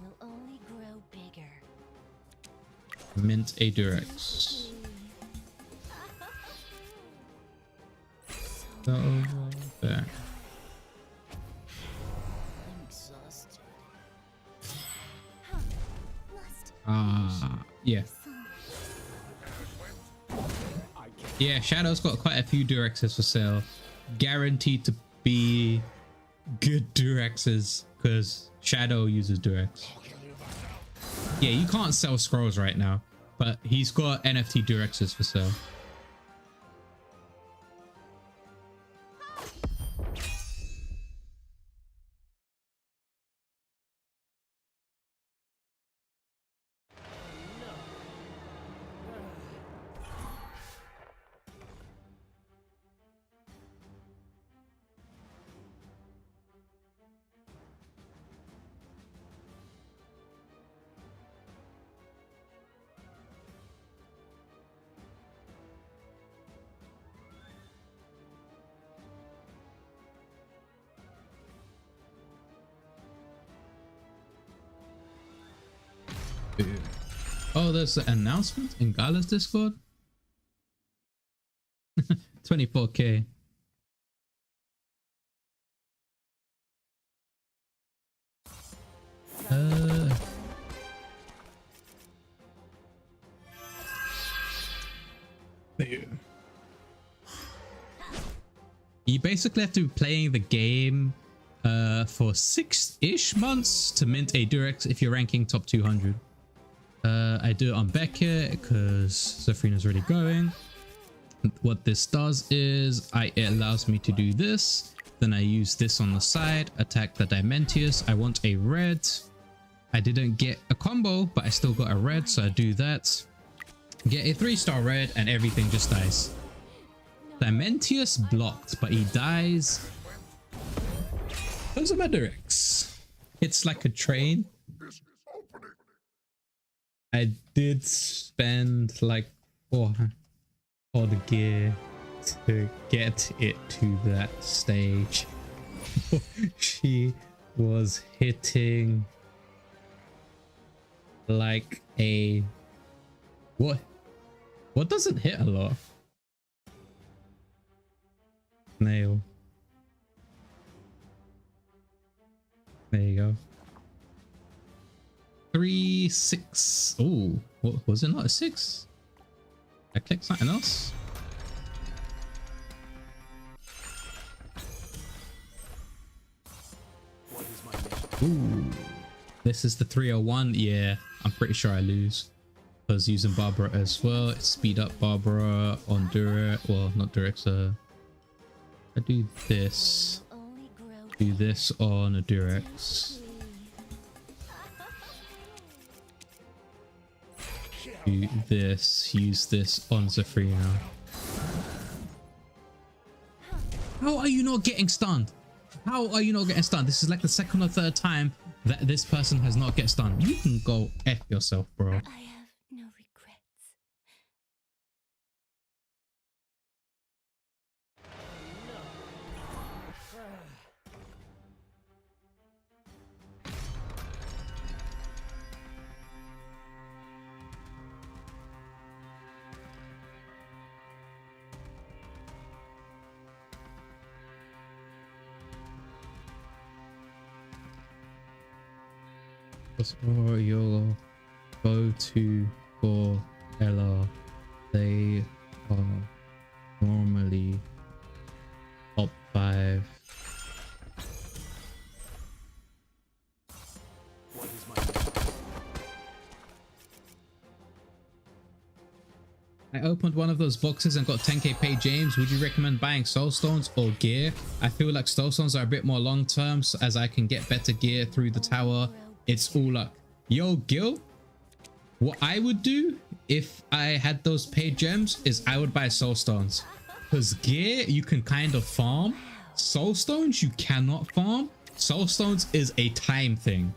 Mint a Durex. So there. Yeah. Yeah, Shadow's got quite a few Durexes for sale. Guaranteed to be good Durexes because Shadow uses Durex. Yeah, you can't sell scrolls right now, but he's got NFT Durexes for sale. Oh, there's an announcement in Gala's Discord. 24k. You basically have to be playing the game for 6-ish months to mint a Durex if you're ranking top 200. I do it on Beckett because Zafrina's already going. What this does is it allows me to do this. Then I use this on the side, attack the Dimentius. I want a red. I didn't get a combo, but I still got a red, so I do that. Get a 3-star red and everything just dies. Dimentius blocked, but he dies. Those are my Durex. It's like a train. I did spend like all the gear to get it to that stage. She was hitting like a what doesn't hit a lot? Nail. There you go. 3, 6. Oh, what was it? Not a 6? I clicked something else. What is my mission? Ooh, this is the 301. Yeah, I'm pretty sure I lose because using Barbara as well. It's speed up Barbara on Durex. Well, not Durex. I do this. Do this on a Durex. Do this. Use this on Zafrina. How are you not getting stunned? How are you not getting stunned? This is like the second or third time that this person has not get stunned. You can go F yourself, bro. I have no regrets. Or your go-to for Ella. They are normally top 5. What is my mission? I opened one of those boxes and got 10k paid James. Would you recommend buying soul stones or gear? I feel like soul stones are a bit more long term, so as I can get better gear through the tower. It's all luck. Yo, Gil, what I would do if I had those paid gems is I would buy soul stones, because gear you can kind of farm. Soul stones you cannot farm. Soul stones is a time thing.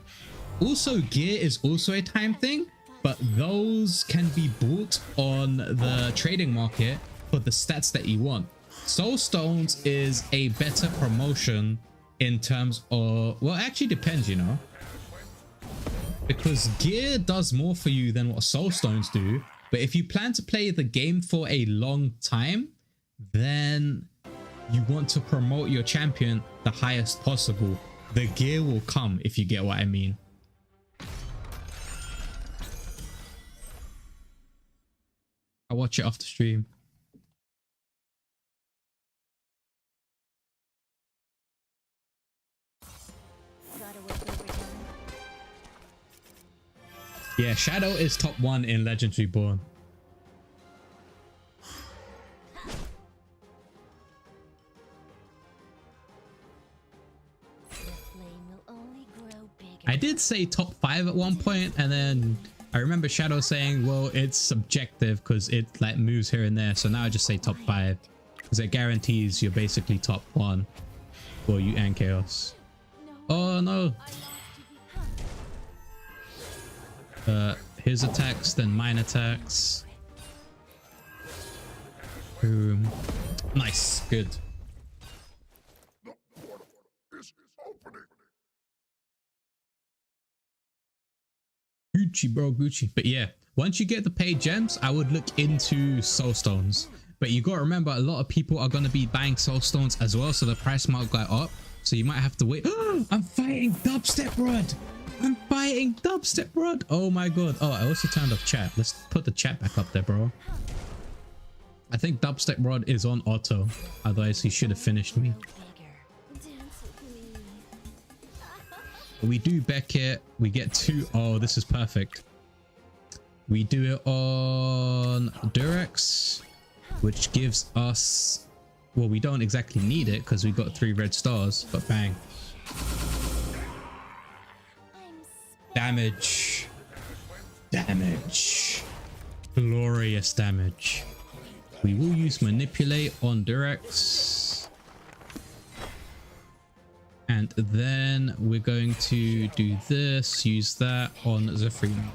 Also, gear is also a time thing, but those can be bought on the trading market for the stats that you want. Soul stones is a better promotion in terms of, well, it actually depends, you know, because gear does more for you than what soul stones do. But if you plan to play the game for a long time, then you want to promote your champion the highest possible. The gear will come, if you get what I mean. I'll watch it after stream. Yeah, Shadow is top 1 in Legendary Born. I did say top 5 at one point, and then I remember Shadow saying, well, it's subjective because it like moves here and there. So now I just say top 5 because it guarantees you're basically top 1 for you and Chaos. Oh no. His attacks, then mine attacks. Boom. Nice, good. Gucci, bro, Gucci. But yeah, once you get the paid gems, I would look into soul stones. But you gotta remember, a lot of people are gonna be buying soul stones as well, so the price might go up. So you might have to wait. I'm fighting Dubstep Rod. I'm fighting Dubstep Rod. Oh my god. Oh, I also turned off chat. Let's put the chat back up there, bro. I think Dubstep Rod is on auto. Otherwise, he should have finished me. We do Beckett. We get 2. Oh, this is perfect. We do it on Durex, which gives us... Well, we don't exactly need it because we got 3 red stars, but bang. Damage. Damage. Glorious damage. We will use Manipulate on Durex. And then we're going to do this, use that on Zafrina.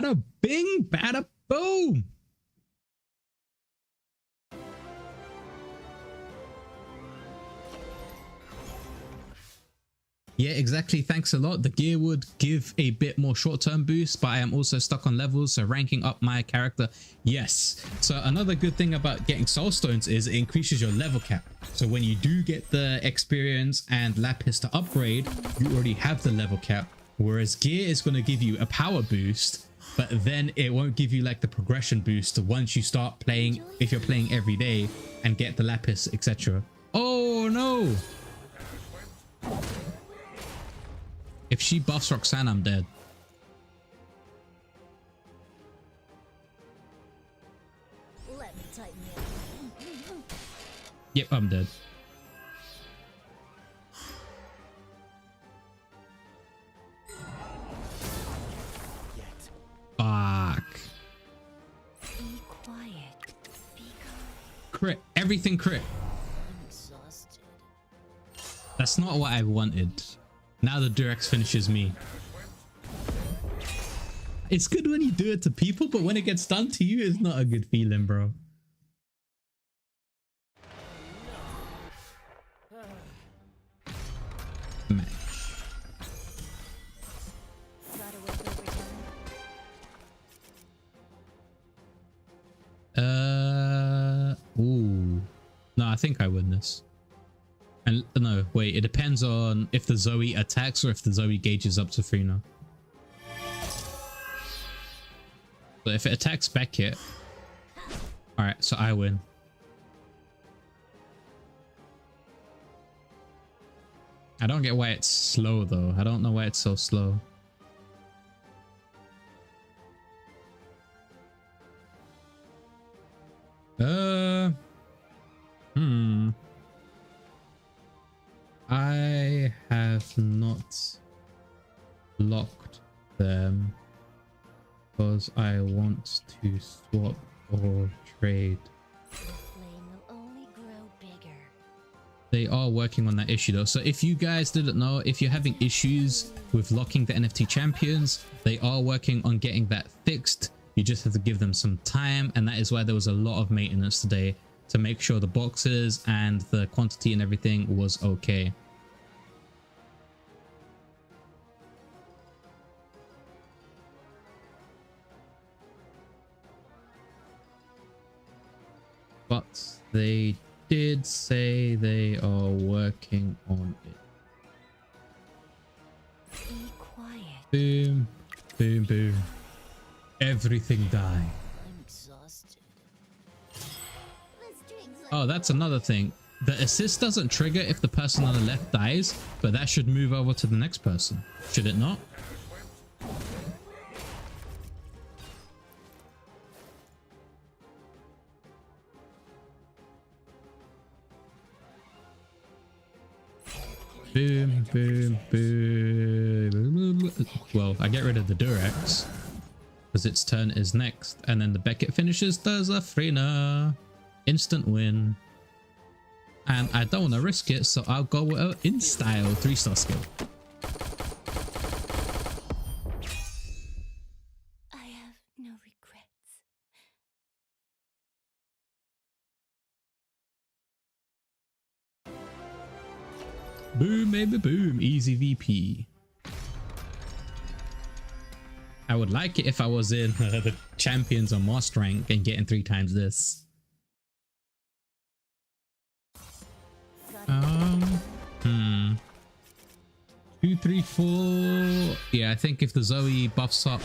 Bada bing, bada boom. Yeah, exactly. Thanks a lot. The gear would give a bit more short-term boost, but I am also stuck on levels, so ranking up my character, yes. So another good thing about getting soul stones is it increases your level cap. So when you do get the experience and lapis to upgrade, you already have the level cap, whereas gear is going to give you a power boost, but then it won't give you like the progression boost once you start playing, if you're playing every day and get the lapis, etc. Oh no! If she buffs Roxanne, I'm dead. Let me tighten you. Yep, I'm dead. Yet. Fuck. Be quiet. Be calm. Crit. Everything crit. I'm exhausted. That's not what I wanted. Now the Durex finishes me. It's good when you do it to people, but when it gets done to you, it's not a good feeling, bro. Match. Gotta work overtime. Ooh. No, I think I win this. And no, wait, it depends on if the Zoe attacks or if the Zoe gauges up to Frina. But if it attacks Beckett, alright, so I win. I don't get why it's slow though. I don't know why it's so slow. I have not locked them because I want to swap or trade. The flame will only grow bigger. They are working on that issue though. So if you guys didn't know, if you're having issues with locking the NFT champions, they are working on getting that fixed. You just have to give them some time, and that is why there was a lot of maintenance today to make sure the boxes and the quantity and everything was okay. But they did say they are working on it. Be quiet. Boom, boom, boom. Everything die. I'm exhausted. Oh, that's another thing. The assist doesn't trigger if the person on the left dies, but that should move over to the next person. Should it not? Boom, boom, boom. Well, I get rid of the Durex because its turn is next, and then the Beckett finishes the Zafrina. Instant win. And I don't want to risk it, so I'll go with an in-style 3-star skill. I have no regrets. Boom, baby, boom. Easy VP. I would like it if I was in the champions or master rank and getting 3 times this. 2, 3, 4. Yeah, I think if the Zoe buffs up.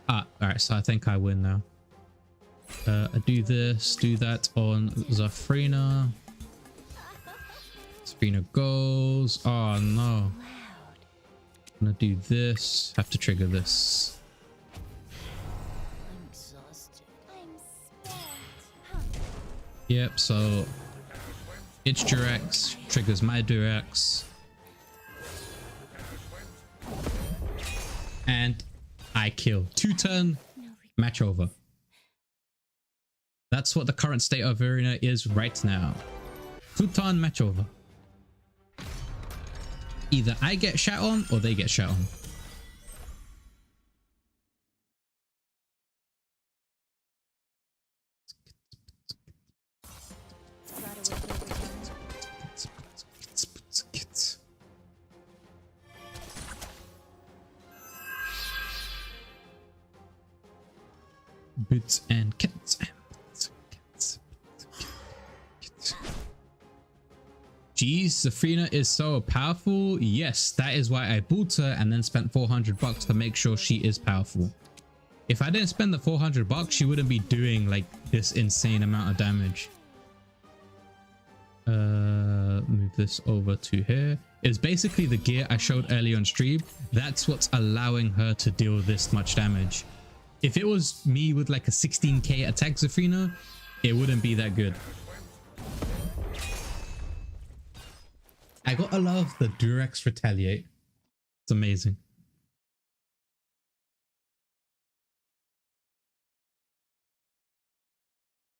Alright, so I think I win now. I do this, do that on Zafrina. Zafrina goes. Oh no. I'm gonna do this. Have to trigger this. I'm exhausted. I'm spent. Yep, so it's Durex, triggers my Durex. And I kill. 2-turn, match over. That's what the current state of arena is right now. 2-turn, match over. Either I get shat on or they get shat on. boots and cats. Geez, Zafrina is so powerful. Yes, that is why I bought her and then spent 400 bucks to make sure she is powerful. If I didn't spend the 400 bucks, she wouldn't be doing like this insane amount of damage. Move this over to here. It's basically the gear I showed earlier on stream. That's what's allowing her to deal this much damage. If it was me with like a 16k attack Zafrina, it wouldn't be that good. I gotta love the Durex Retaliate. It's amazing.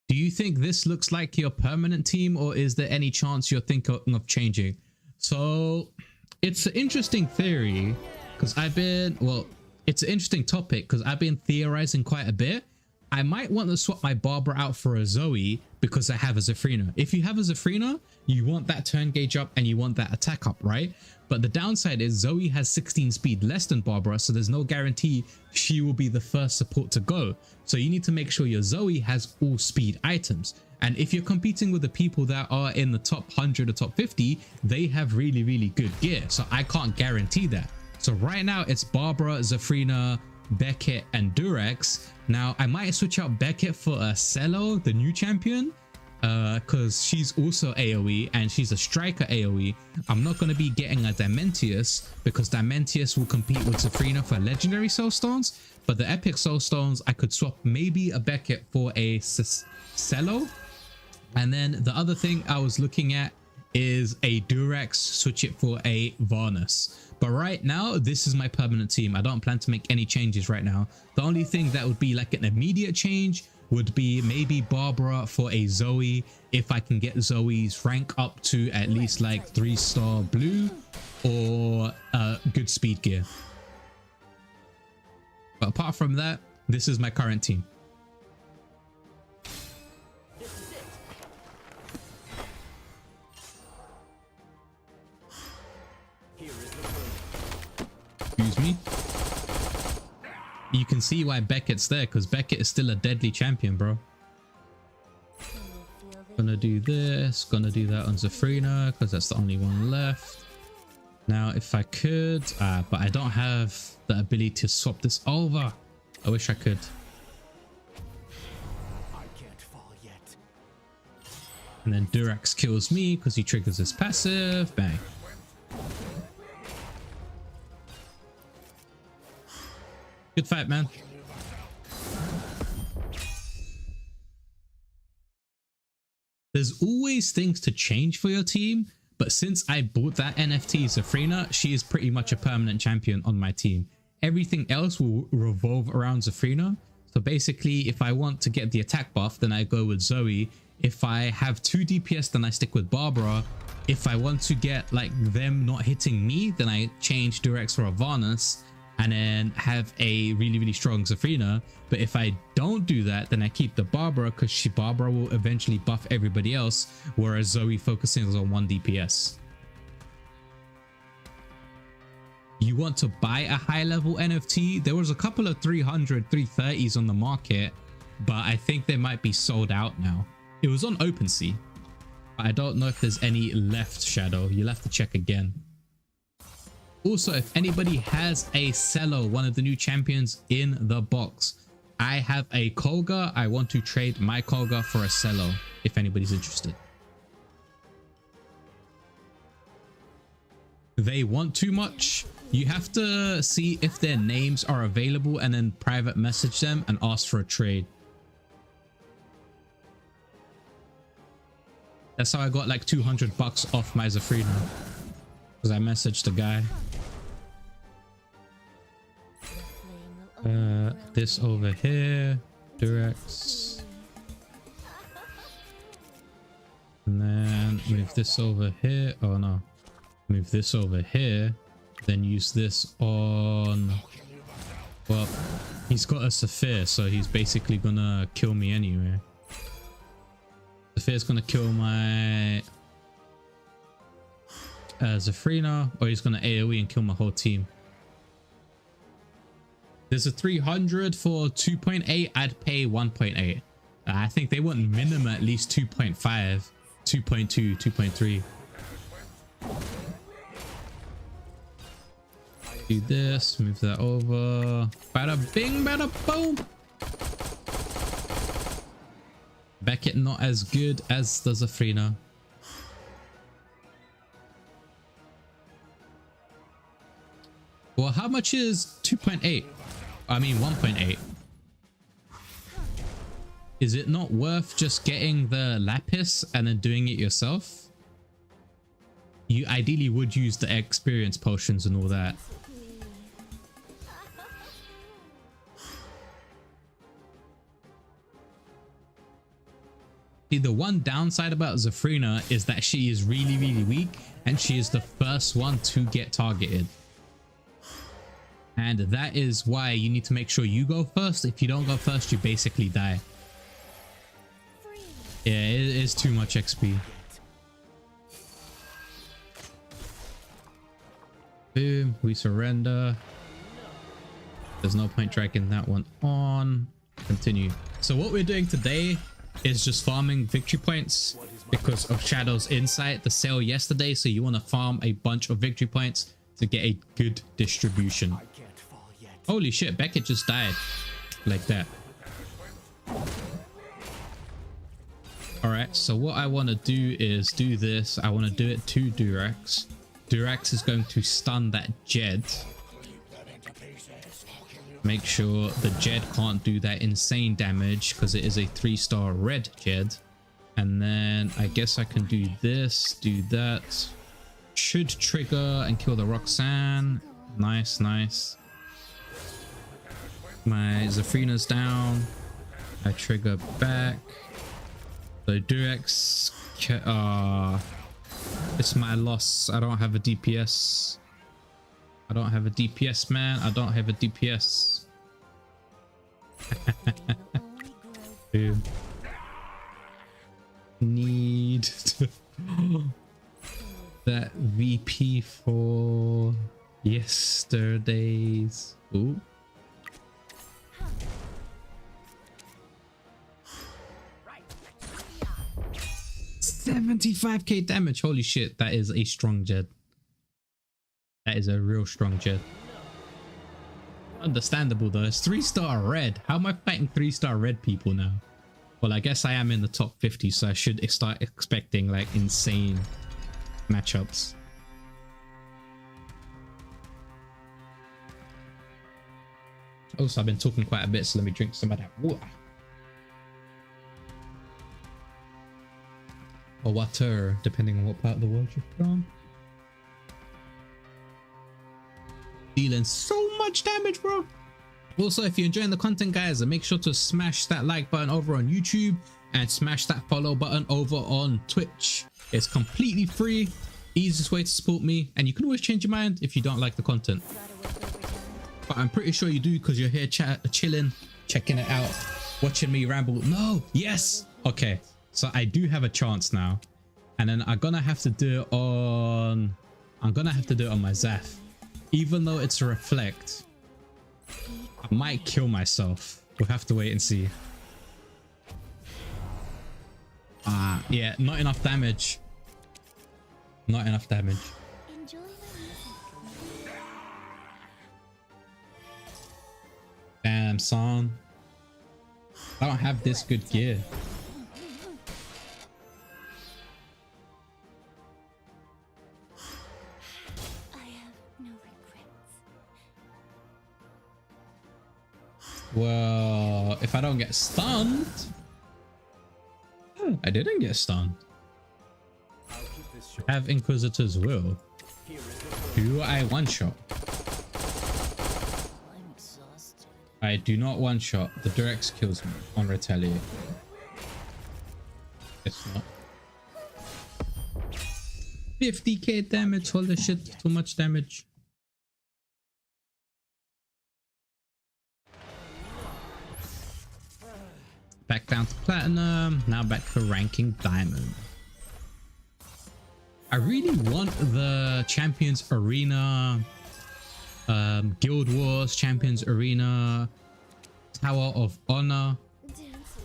Do you think this looks like your permanent team, or is there any chance you're thinking of changing? So it's an interesting theory because it's an interesting topic because I've been theorizing quite a bit. I might want to swap my Barbara out for a Zoe because I have a Zafrina. If you have a Zafrina, you want that turn gauge up and you want that attack up, right? But the downside is Zoe has 16 speed less than Barbara, so there's no guarantee she will be the first support to go. So you need to make sure your Zoe has all speed items. And if you're competing with the people that are in the top 100 or top 50, they have really, really good gear. So I can't guarantee that. So right now it's Barbara, Zafrina, Beckett and Durex. Now I might switch out Beckett for a Cello, the new champion, because she's also AoE and she's a striker AoE. I'm not going to be getting a Dementius because Dementius will compete with Zafrina for legendary soul stones, but the epic soul stones I could swap maybe a Beckett for a Cello. And then the other thing I was looking at is a Durex, switch it for a Varnus. But right now, this is my permanent team. I don't plan to make any changes right now. The only thing that would be like an immediate change would be maybe Barbara for a Zoe. If I can get Zoe's rank up to at least like 3-star blue or good speed gear. But apart from that, this is my current team. Excuse me. You can see why Beckett's there, because Beckett is still a deadly champion, bro. Gonna do this, gonna do that on Zafrina, because that's the only one left. Now, if I could, but I don't have the ability to swap this over. I wish I could. I can't fall yet. And then Durex kills me because he triggers his passive. Bang. Good fight, man. There's always things to change for your team, but since I bought that NFT Zafrina, she is pretty much a permanent champion on my team. Everything else will revolve around Zafrina. So basically, if I want to get the attack buff, then I go with Zoe. If I have 2 DPS, then I stick with Barbara. If I want to get like them not hitting me, then I change Durex for a Varnus and then have a really, really strong Zafrina. But if I don't do that, then I keep the Barbara because Barbara will eventually buff everybody else, whereas Zoe focuses on 1 DPS. You want to buy a high level NFT? There was a couple of 300, 330s on the market, but I think they might be sold out now. It was on OpenSea. I don't know if there's any left, Shadow. You'll have to check again. Also, if anybody has a Cello, one of the new champions in the box, I have a Kolga. I want to trade my Kolga for a Cello if anybody's interested. They want too much. You have to see if their names are available and then private message them and ask for a trade. That's how I got like 200 bucks off my Zafrina, because I messaged the guy. This over here, Durex, and then move this over here. Oh no, move this over here, then use this on, well, he's got a Saphir, so he's basically gonna kill me anyway. Saphir's gonna kill my Zafrina, or he's gonna AoE and kill my whole team. There's a 300 for 2.8. I'd pay 1.8. I think they want minimum at least 2.5, 2.2, 2.3. Do this, move that over. Bada bing, bada boom. Beckett not as good as the Zafrina. Well, how much is 2.8? I mean 1.8. Is it not worth just getting the lapis and then doing it yourself? You ideally would use the experience potions and all that. See, the one downside about Zafrina is that she is really, really weak and she is the first one to get targeted. And that is why you need to make sure you go first. If you don't go first, you basically die. Yeah, it is too much XP. Boom, we surrender. There's no point dragging that one on. Continue. So what we're doing today is just farming victory points because of Shadow's insight, the sale yesterday. So you want to farm a bunch of victory points to get a good distribution. Holy shit, Beckett just died like that. All right, so what I want to do is do this. I want to do it to Durax. Durax is going to stun that Jed. Make sure the Jed can't do that insane damage because it is a 3-star red Jed. And then I guess I can do this, do that. Should trigger and kill the Roxanne. Nice, nice. My Zafrina's down. I trigger back. So Durex, it's my loss. I don't have a DPS. I don't have a DPS, man. I don't have a DPS. Dude. Need to that VP for yesterday's. Ooh. 75k damage. Holy shit, that is a strong Jed. That is a real strong Jed. Understandable though. It's 3-star red. How am I fighting 3-star red people now? Well, I guess I am in the top 50, so I should start expecting like insane matchups. Also, I've been talking quite a bit, so let me drink some of that water. Or water, depending on what part of the world you're from. Dealing so much damage, bro. Also, if you're enjoying the content, guys, make sure to smash that like button over on YouTube and smash that follow button over on Twitch. It's completely free, easiest way to support me, and you can always change your mind if you don't like the content. But I'm pretty sure you do because you're here chilling, checking it out, watching me ramble. No, yes. Okay, so I do have a chance now, and then I'm gonna have to do it on my Zaf. Even though it's a reflect, I might kill myself. We'll have to wait and see. Yeah, not enough damage. Not enough damage. Damn, son. I don't have this good gear. Well, if I don't get stunned... I didn't get stunned. I have Inquisitor's Will. Do I one-shot? I do not one-shot. The Durex kills me on retaliate. It's not. 50k damage. Holy shit, too much damage. Back down to platinum. Now back to ranking diamond. I really want the Champions Arena Guild Wars, Champions Arena, Tower of Honor,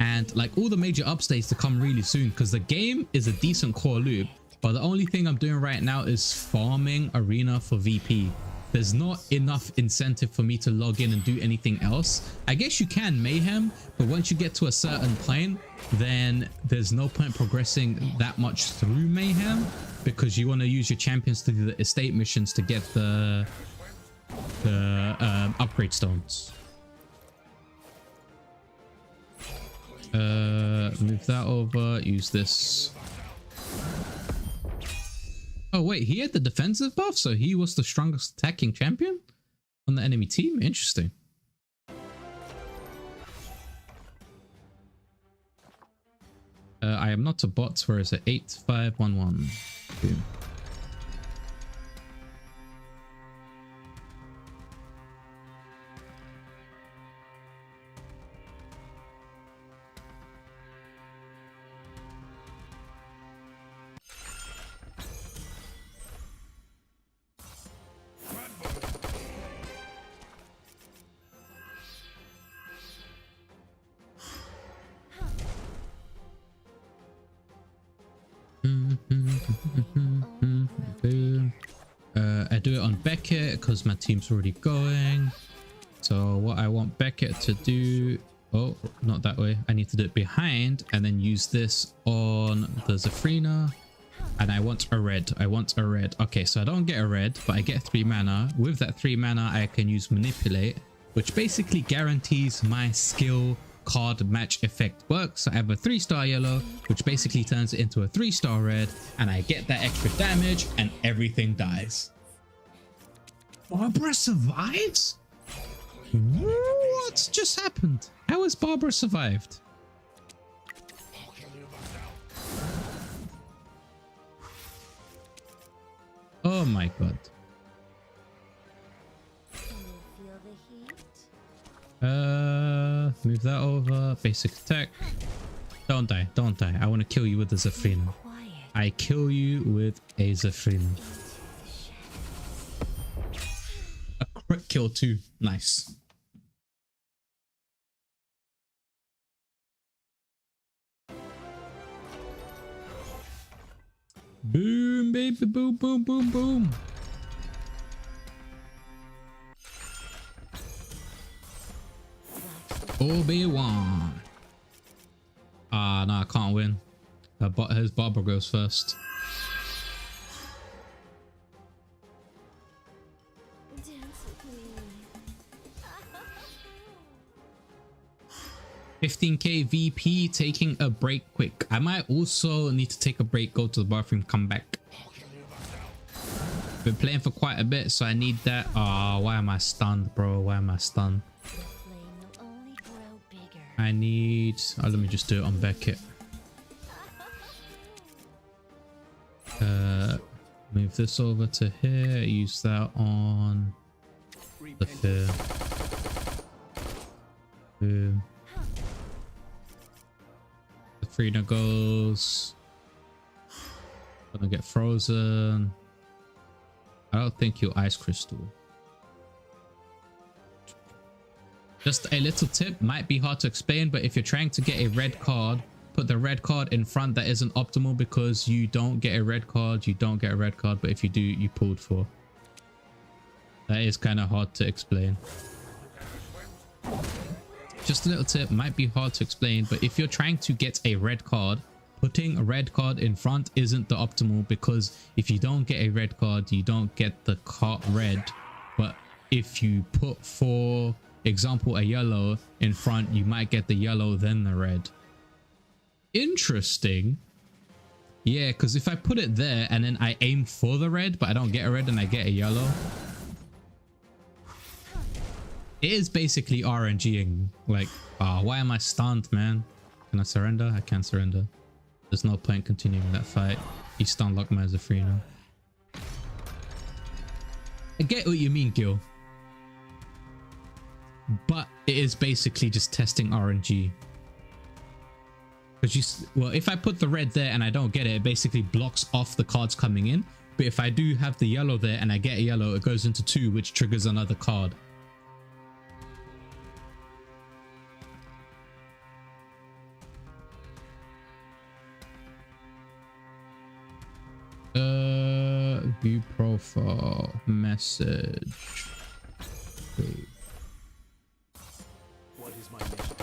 and like all the major updates to come really soon, because the game is a decent core loop, but the only thing I'm doing right now is farming arena for VP. There's not enough incentive for me to log in and do anything else. I guess you can mayhem, but once you get to a certain point, then there's no point progressing that much through mayhem, because you want to use your champions to do the estate missions to get the upgrade stones. Move that over, use this. Oh wait, he had the defensive buff, so he was the strongest attacking champion on the enemy team. Interesting. I am not a bot. Where is it? 8511. Boom. I do it on Beckett because my team's already going. So what I want Beckett to do, oh, not that way. I need to do it behind and then use this on the Zafrina. And I want a red. I want a red. Okay, so I don't get a red, but I get 3 mana. With that 3 mana, I can use Manipulate, which basically guarantees my skill card match effect works. I have a 3-star yellow, which basically turns it into a 3-star red, and I get that extra damage and everything dies. Barbara survives? What just happened? How has Barbara survived? Oh my god. Move that over. Basic attack. Don't die. Don't die. I want to kill you with a Zafrina. I kill you with a Zafrina. A crit kill too. Nice. Boom, baby. Boom, boom, boom, boom. Obi-Wan. Ah, no, I can't win. His Barbara goes first. Dance with me. 15k VP, taking a break quick. I might also need to take a break, go to the bathroom, come back. Been playing for quite a bit, so I need that. Ah, why am I stunned, bro? Why am I stunned? I need... Oh, let me just do it on Beckett. Move this over to here. Use that on the here. Boom. The Frida goes. Gonna get frozen. I don't think you ice crystal. Just a little tip, might be hard to explain, but if you're trying to get a red card, put the red card in front. That isn't optimal because you don't get a red card, you don't get a red card, but if you do, you pulled for. That is kind of hard to explain. Just a little tip, might be hard to explain, but if you're trying to get a red card, putting a red card in front isn't the optimal, because if you don't get a red card, you don't get the card red. But if you put, for example, a yellow in front, you might get the yellow then the red. Interesting. Yeah, because if I put it there and then I aim for the red but I don't get a red and I get a yellow, it is basically RNGing. Like, why am I stunned, man? Can I surrender? I can't surrender. There's no point continuing that fight. He stun locked my Zafrina. I get what you mean, Gil, but it is basically just testing RNG. Because well, if I put the red there and I don't get it, it basically blocks off the cards coming in. But if I do have the yellow there and I get a yellow, it goes into 2, which triggers another card. View profile, message. Okay. What is my mission?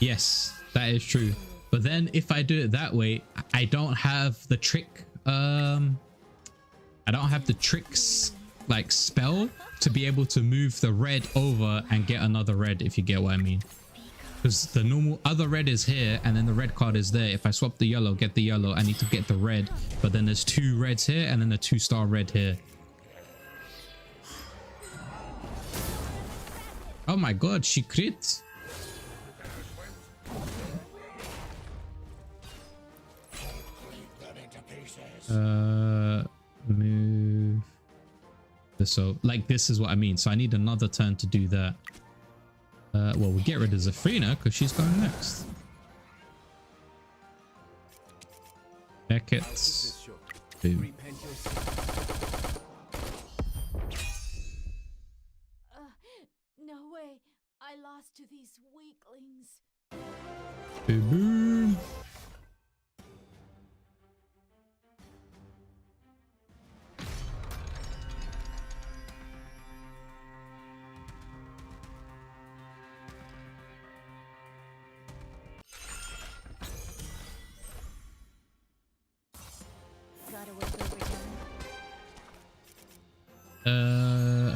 Yes, that is true. But then if I do it that way, I don't have the trick. I don't have the tricks like spell to be able to move the red over and get another red, if you get what I mean. Because the normal other red is here and then the red card is there. If I swap the yellow, get the yellow, I need to get the red. But then there's 2 reds here and then a 2-star red here. Oh my god, she crit. Move this. So like this is what I mean. So I need another turn to do that. Well, we get rid of Zafrina because she's going next. Beckett. Boom. No way. I lost to these weaklings. Boom, boom.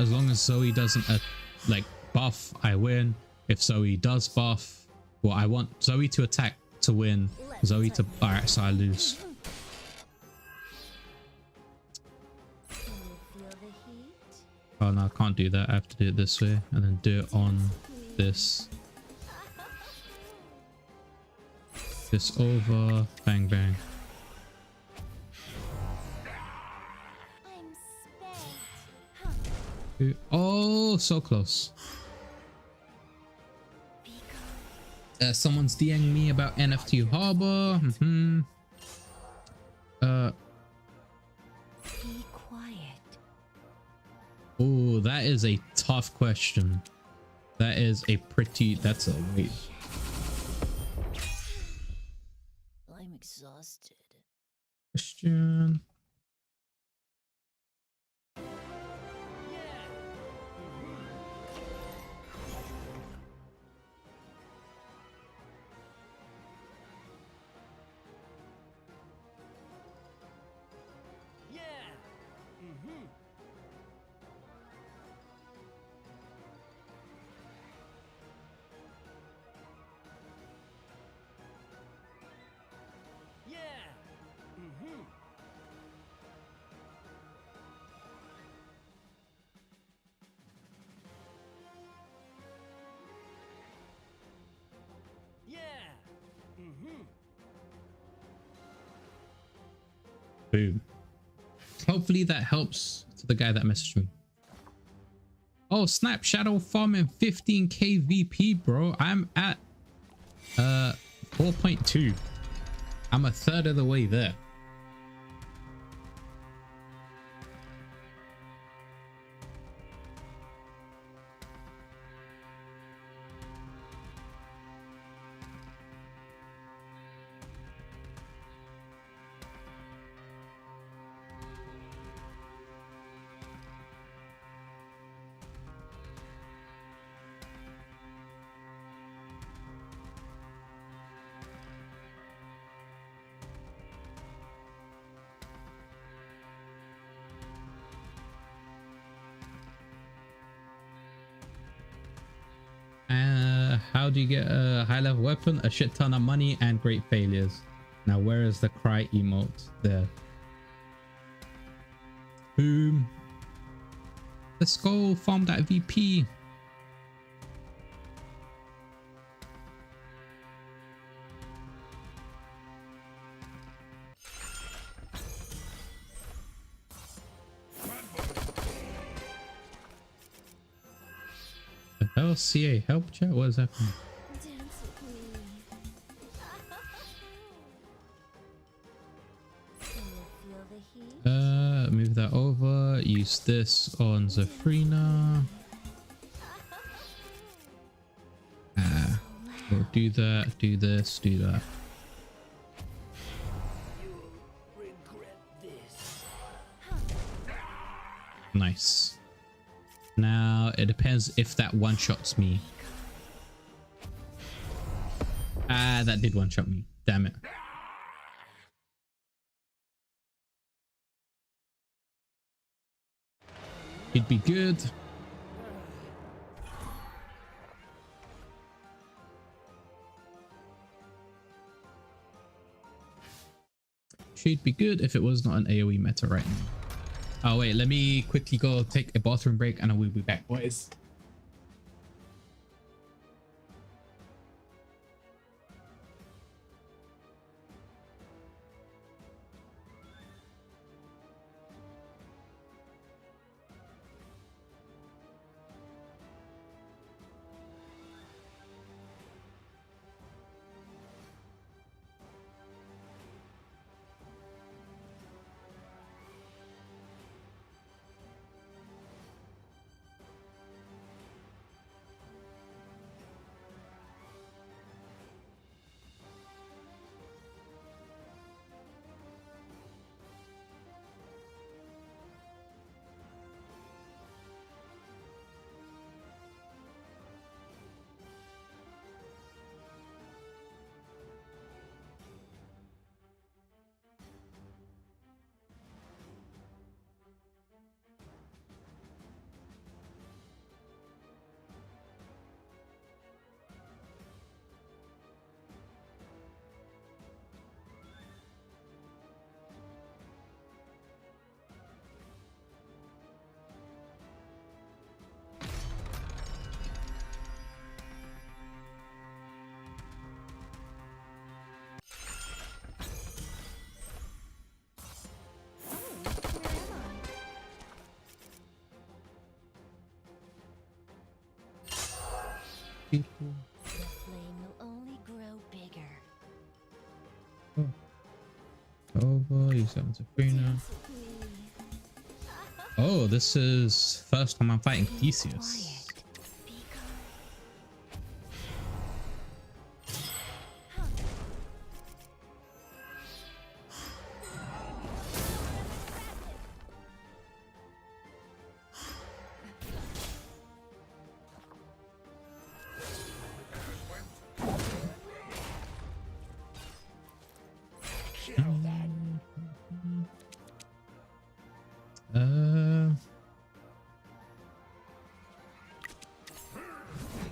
As long as Zoe doesn't like buff, I win. If Zoe does buff, well, I want Zoe to attack to win. Zoe to, all right, so I lose. Oh no, I can't do that. I have to do it this way and then do it on this. This over, bang bang. Oh, so close. Someone's DMing me about NFT Harbor. Be quiet. Oh, that is a tough question. That is a pretty, that's a wait. I'm exhausted. Question. Boom. Hopefully that helps to the guy that messaged me. Oh snap, shadow farming 15k VP, bro. I'm at 4.2. I'm a third of the way there. How do you get a high level weapon? A shit ton of money and great failures. Now where is the cry emote? There. Boom. Let's go farm that VP. LCA help chat? What is happening? Dance with me. Move that over. Use this on Zafrina. We'll do that. Do this. Do that. Nice. Now it depends if that one-shots me. Ah, that did one-shot me. Damn it. It'd be good. She'd be good if it was not an AoE meta right now. Oh wait, let me quickly go take a bathroom break and I will be back, boys. People. The flame will only grow bigger. Over, use that to Sabrina. Oh, this is first time I'm fighting Theseus.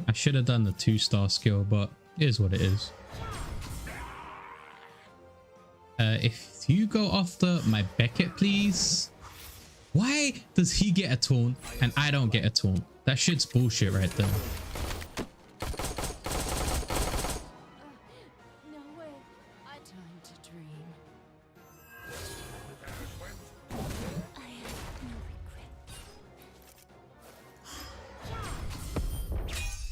I should have done the 2-star skill, but it is what it is. If you go after my Beckett, please. Why does he get a taunt and I don't get a taunt? That shit's bullshit right there. No way. Time to dream. I have no regrets.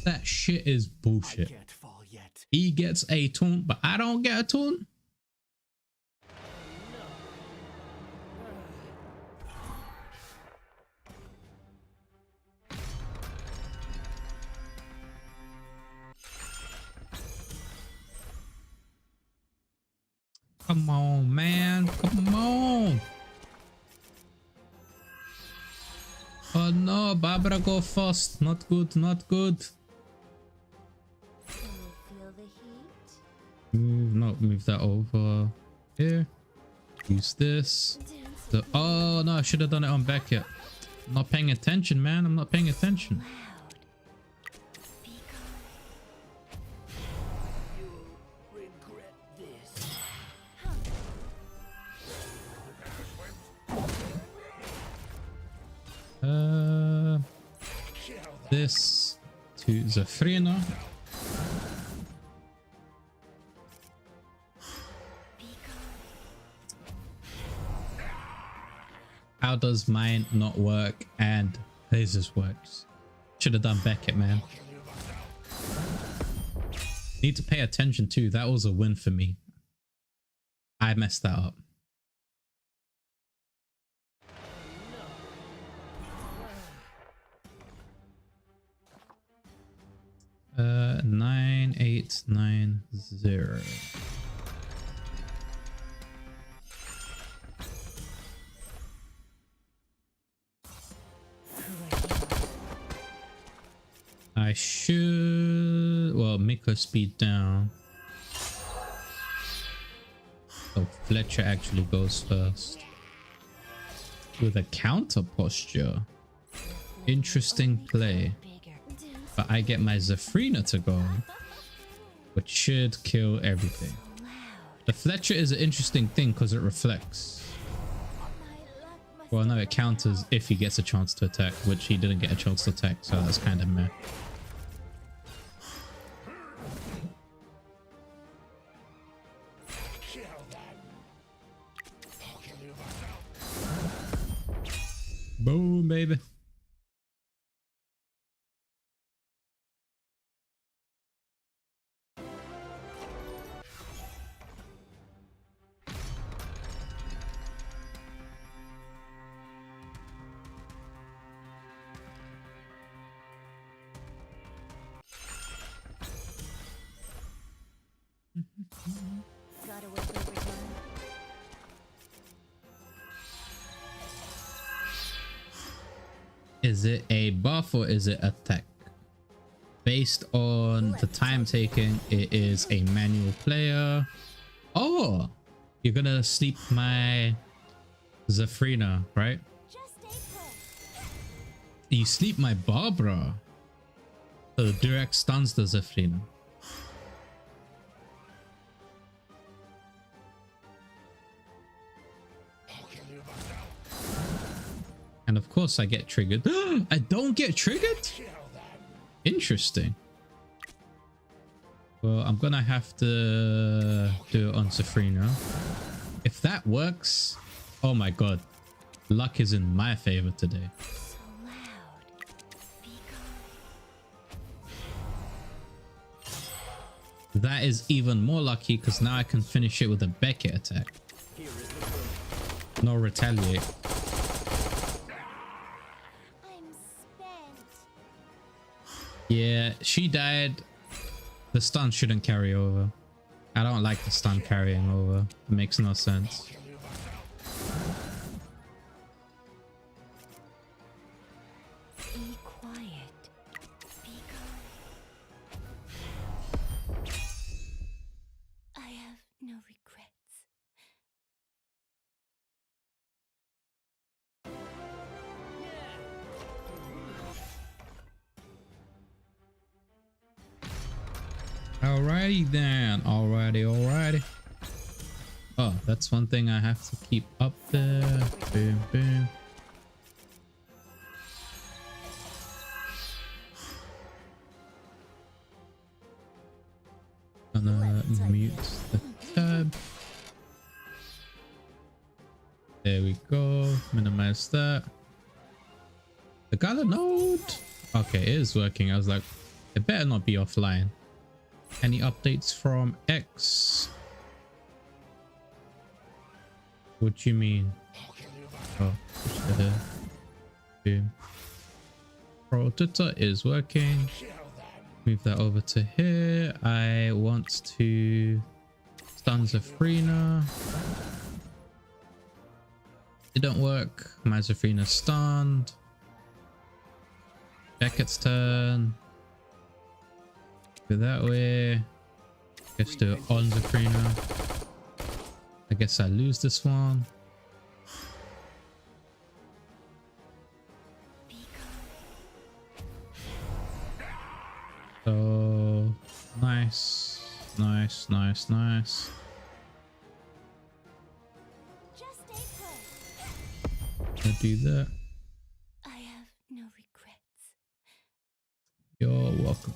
That shit is bullshit. I can't fall yet. He gets a taunt, but I don't get a taunt. Come on, man. Come on. Oh no, Barbara go first. Not good, not good. Can you feel the heat? Move that over here. Use this. Oh no, I should have done it on back yet. I'm not paying attention, man. I'm not paying attention. This to Zafrina. How does mine not work and his works? Should have done Beckett, man. Need to pay attention too. That was a win for me. I messed that up. 9890. I should, well, make her speed down. So Fletcher actually goes first with a counter posture. Interesting play. But I get my Zafrina to go, which should kill everything. The Fletcher is an interesting thing because it reflects. Well, no, it counters if he gets a chance to attack, which he didn't get a chance to attack, so that's kind of meh. Boom, baby. Gotta work overtime. Is it a buff or is it attack? Based on the time taken, it is a manual player. Oh, you're gonna sleep my Zafrina, right? Just stay put. You sleep my Barbara. So direct stuns the Zafrina. And of course I get triggered. I don't get triggered? Interesting. Well, I'm gonna have to do it on Zafrina. If that works, oh my god. Luck is in my favor today. So loud. Be gone. That is even more lucky because now I can finish it with a Beckett attack. No retaliate. Yeah, she died. The stun shouldn't carry over. I don't like the stun carrying over. It makes no sense. Be quiet. Be gone. I have no regrets. Alrighty then. Alrighty. Oh, that's one thing I have to keep up there. Boom, boom. Gonna mute the tab. There we go. Minimize that. The Gala node. Okay, it is working. I was like, it better not be offline. Any updates from X? What do you mean? Oh, push the boom. Protector is working. Move that over to here. I want to stun Zafrina. Didn't work. My Zafrina stunned. Beckett's turn. Go that way. Let's do it on Zafrina. I guess I lose this one. So nice. Just stay put. I'll do that. I have no regrets. You're welcome.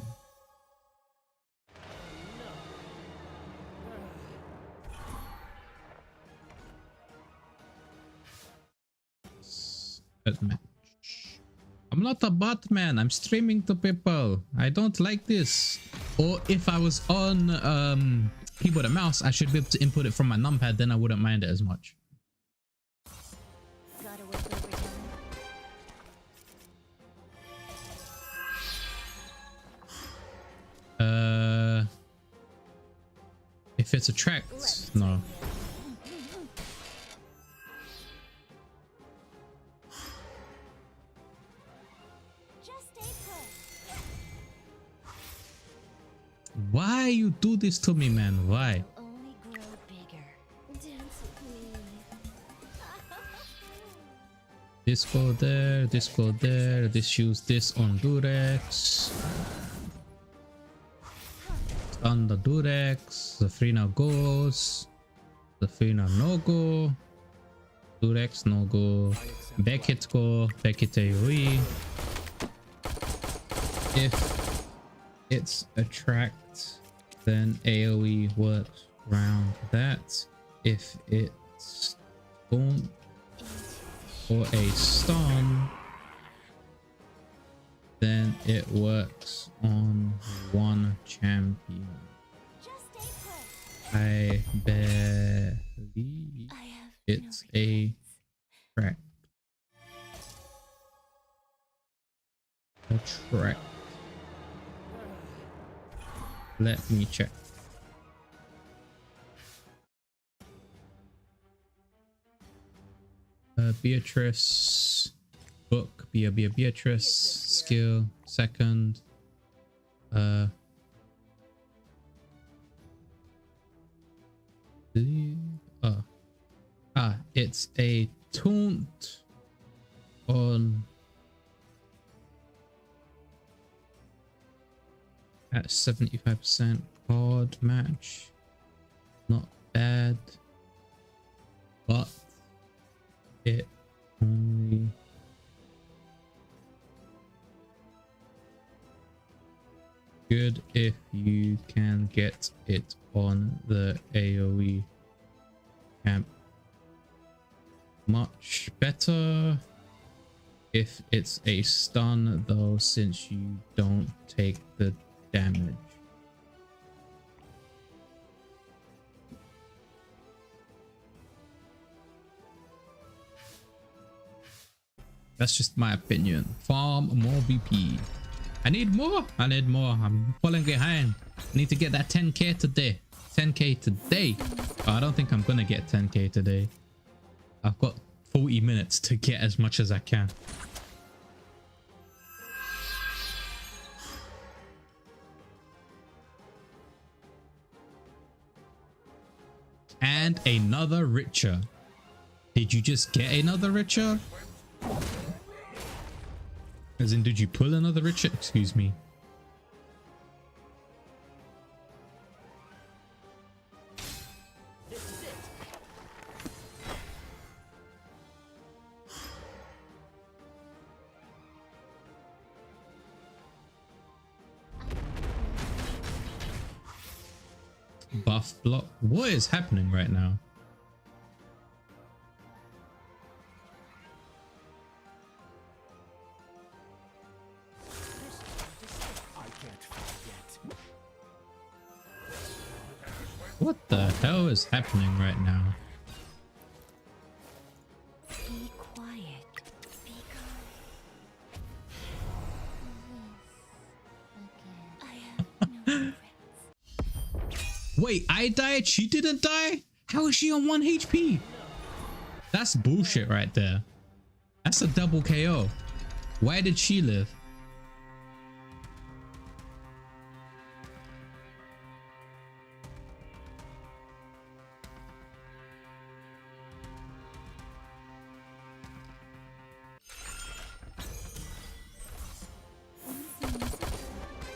Match. I'm not a bot, man. I'm streaming to people. I don't like this. Or if I was on keyboard and mouse, I should be able to input it from my numpad, then I wouldn't mind it as much. Gotta work overtime. If it's attract, no. Just stay put. Why you do this to me, man? Why? Only grow bigger. Dance with me. This go there, this go there, this use this on Durex. On the Durex, the Frina goes, the Frina no go, Durex no go, Beckett go, Beckett AoE. If it's attract, then AoE works around that. If it's don't or a stun, then it works on one champion. Just stay put. I believe I have it's no a track. A track. Let me check. Beatrice. Book. Beatrice. Skill. Second. It's a taunt on at 75% card match. Not bad, but it only good if you can get it on the AoE camp. Much better if it's a stun though, since you don't take the damage. That's just my opinion. Farm more BP. I need more. I'm falling behind. I need to get that 10k today. 10k today. Oh, I don't think I'm gonna get 10k today. I've got 40 minutes to get as much as I can. And another richer. Did you just get another richer? As in, did you pull another richer? Excuse me. Buff block. What is happening right now? What the hell is happening right now? Be quiet. Be calm. I have no regrets. Wait, I died? She didn't die? How is she on 1 HP? That's bullshit right there. That's a double KO. Why did she live?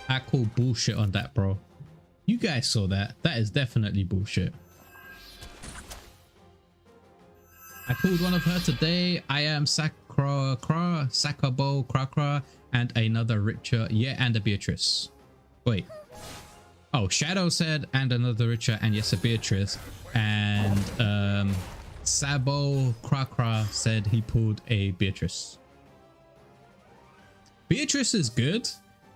I call bullshit on that, bro. You guys saw that. That is definitely bullshit. I called one of her today. I am Sakabo Krakra, and another richer. Yeah, and a Beatrice. Wait. Oh, Shadow said and another richer, and yes, a Beatrice. And Sabo Krakra said he pulled a Beatrice. Beatrice is good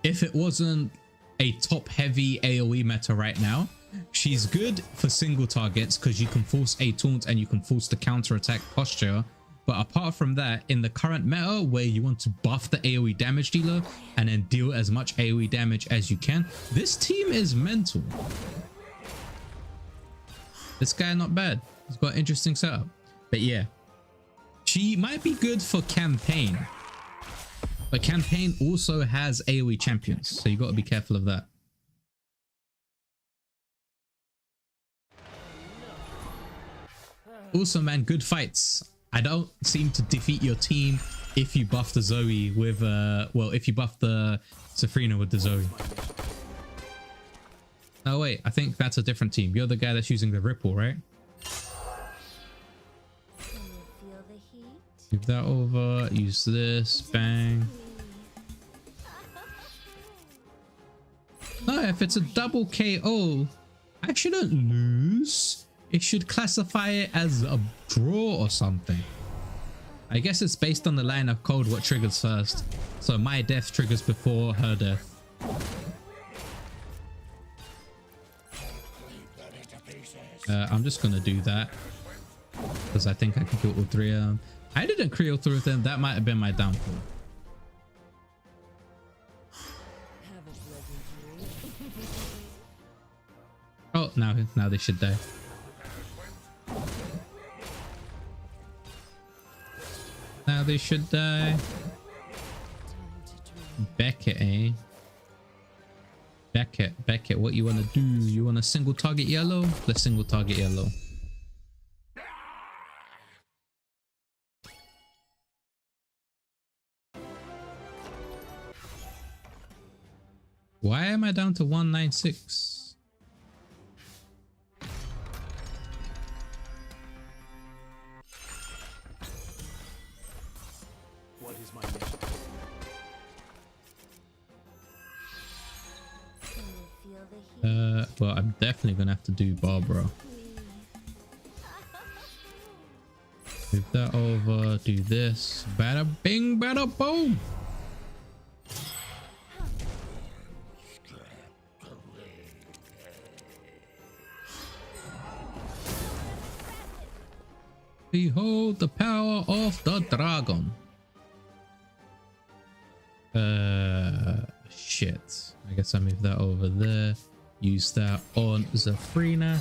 if it wasn't a top heavy AoE meta right now. She's good for single targets because you can force a taunt and you can force the counter attack posture. But apart from that, in the current meta where you want to buff the AoE damage dealer and then deal as much AoE damage as you can, this team is mental. This guy not bad. He's got an interesting setup. But yeah, she might be good for campaign. But campaign also has AoE champions, so you got to be careful of that. Also, man, good fights. I don't seem to defeat your team if you buff the Zoe with, well, if you buff the Safrina with the Zoe. Oh, wait, I think that's a different team. You're the guy that's using the Ripple, right? Can you feel the heat? Move that over, use this, bang. No, if it's a double KO, I shouldn't lose. It should classify it as a draw or something. I guess it's based on the line of code what triggers first. So my death triggers before her death. I'm just gonna do that because I think I can kill all three of them. I didn't kill three of them. That might have been my downfall. Oh, now they should die. Now they should die. Beckett, eh? Beckett, what you want to do? You want to single target yellow? Let's single target yellow. Why am I down to 196? What is my mission? Can you feel the heat? Well, I'm definitely gonna have to do Barbara. Move that over, do this. Bada bing, bada boom. Behold the power of the dragon. Shit. I guess I move that over there. Use that on Safrina.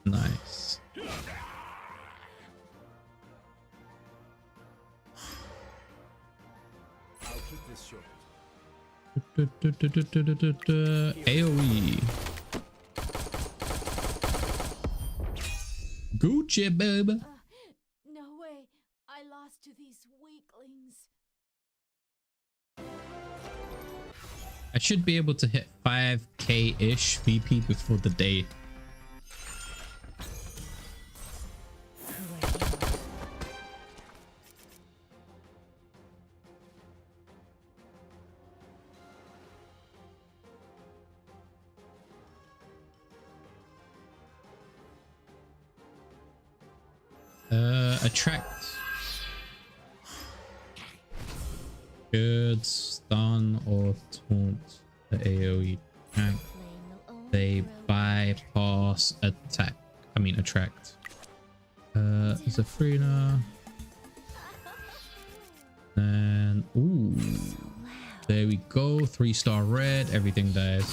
Nice. I'll keep this short. AoE. Gucci, baby. No way. I lost to these weaklings. I should be able to hit 5k-ish VP before the day. Attract. Should stun or taunt the AoE tank. They bypass attack. I mean attract. Safrina. And ooh. There we go. 3-star red. Everything dies.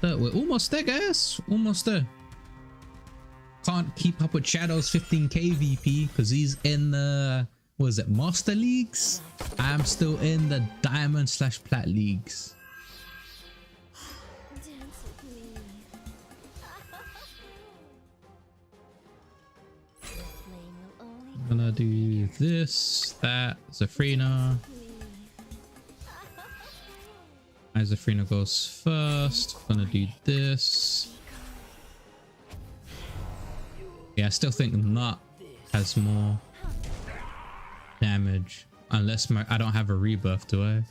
We're almost there, guys. Almost there. Can't keep up with Shadow's 15k VP because he's in the, what is it, Master Leagues? I'm still in the Diamond/Plat Leagues. Dance with me. The flame will only I'm gonna do this, that, Safrina. Zafrina goes first. Gonna do this. Yeah, I still think Nut has more damage. Unless I don't have a rebirth, do I?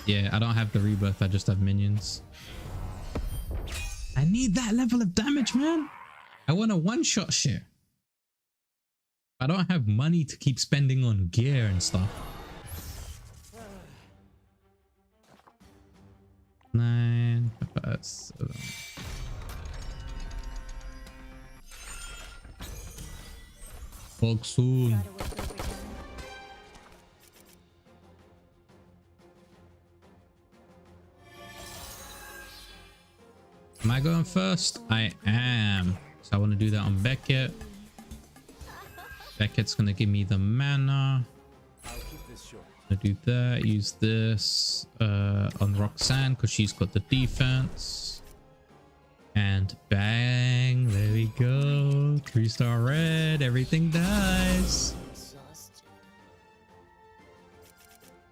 Yeah, I don't have the rebirth. I just have minions. I need that level of damage, man. I want a one-shot shit. I don't have money to keep spending on gear and stuff. 9. That's, Fog soon. Gotta work overtime. Am I going first? I am. So I want to do that on Beckett. Beckett's gonna give me the mana. I'll keep this short. Gonna do that. Use this on Roxanne because she's got the defense. And bang! There we go. 3-star red. Everything dies. Exhausted.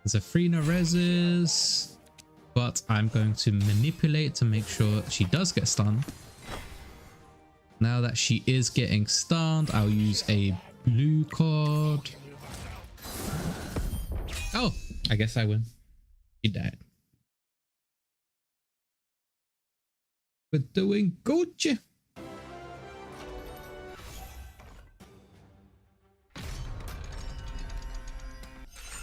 Zafrina reses, but I'm going to manipulate to make sure she does get stunned. Now that she is getting stunned, I'll use a blue card. Oh, I guess I win. She died. We're doing Gucci.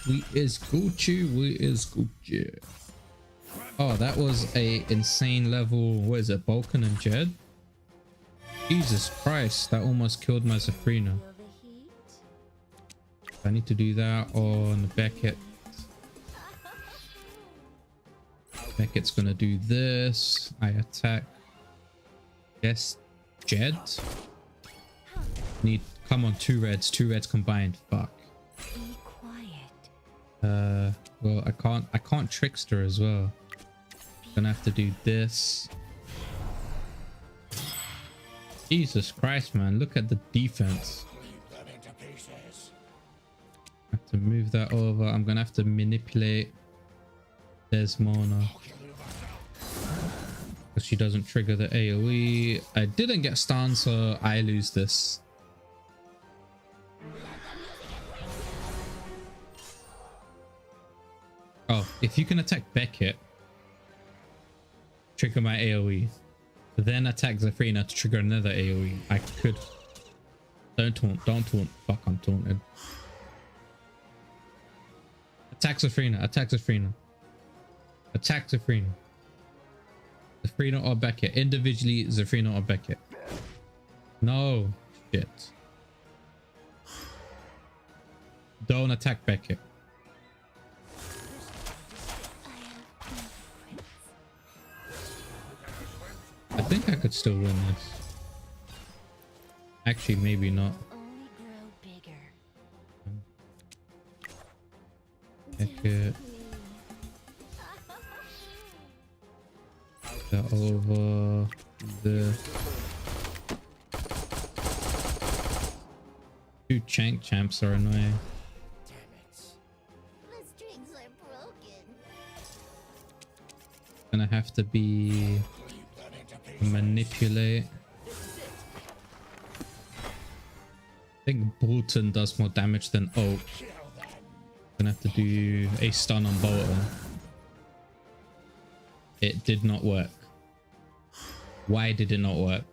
We is Gucci. We is Gucci. Oh, that was a insane level. What is it? Balkan and Jed? Jesus Christ, that almost killed my Zafrina. Feel the heat? I need to do that on Beckett. Beckett's gonna do this. I attack. Yes, Jed. Need come on, two reds combined. Fuck. Be quiet. Well, I can't trickster as well. Gonna have to do this. Jesus Christ, man, look at the defense. I have to move that over. I'm gonna have to manipulate Desmona because she doesn't trigger the AoE. I didn't get stunned, so I lose this. Oh, if you can attack Beckett, trigger my AoE, then attack Zafrina to trigger another AoE, I could. Don't taunt, don't taunt. Fuck, I'm taunted. Attack Zafrina, attack Zafrina. Attack Zafrina. Zafrina or Beckett. Individually, Zafrina or Beckett. No. Shit. Don't attack Beckett. I think I could still win this. Actually, maybe not. Only grow bigger. Beckett. That over the two champs are annoying. Damn it. The strings are broken. Gonna have to be manipulate. I think Bolton does more damage than Oak. Gonna have to do a stun on Bolton. It did not work. Why did it not work?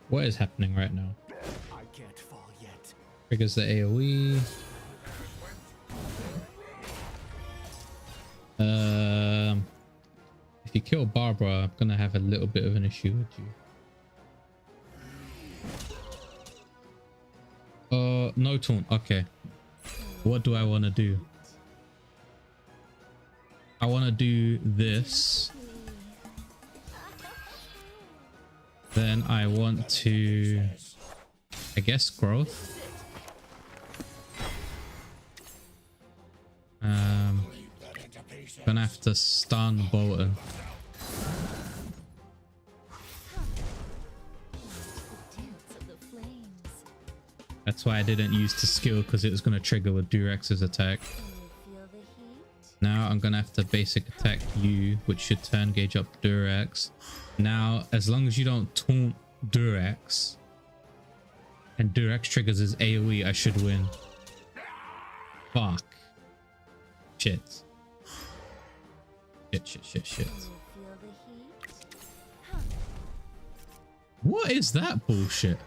What is happening right now? I can't fall yet. Triggers the AoE. If you kill Barbara, I'm gonna have a little bit of an issue with you. No taunt. Okay. What do I want to do? I want to do this. Then I want to, I guess, growth. Gonna have to stun Bolton. Dance of the flames. That's why I didn't use the skill, because it was gonna trigger with Durex's attack. Can you feel the heat? Now I'm gonna have to basic attack you, which should turn gauge up Durex. Now, as long as you don't taunt Durex and Durex triggers his AoE, I should win. Fuck. Shit. Shit. Can you feel the heat? What is that bullshit?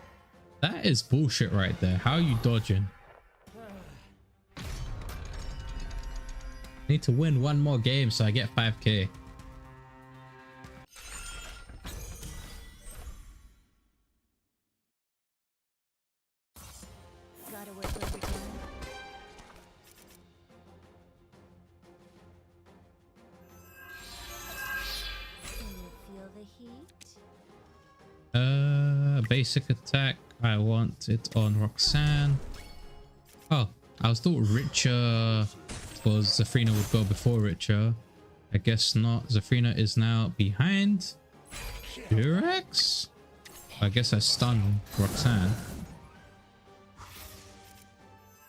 That is bullshit right there. How are you dodging? Need to win one more game so I get 5k. Gotta work overtime. Can you feel the heat? Basic attack. I want it on Roxanne. Oh, I was thought Richer was Zafrina would go before Richer. I guess not. Zafrina is now behind Durex. I guess I stun Roxanne.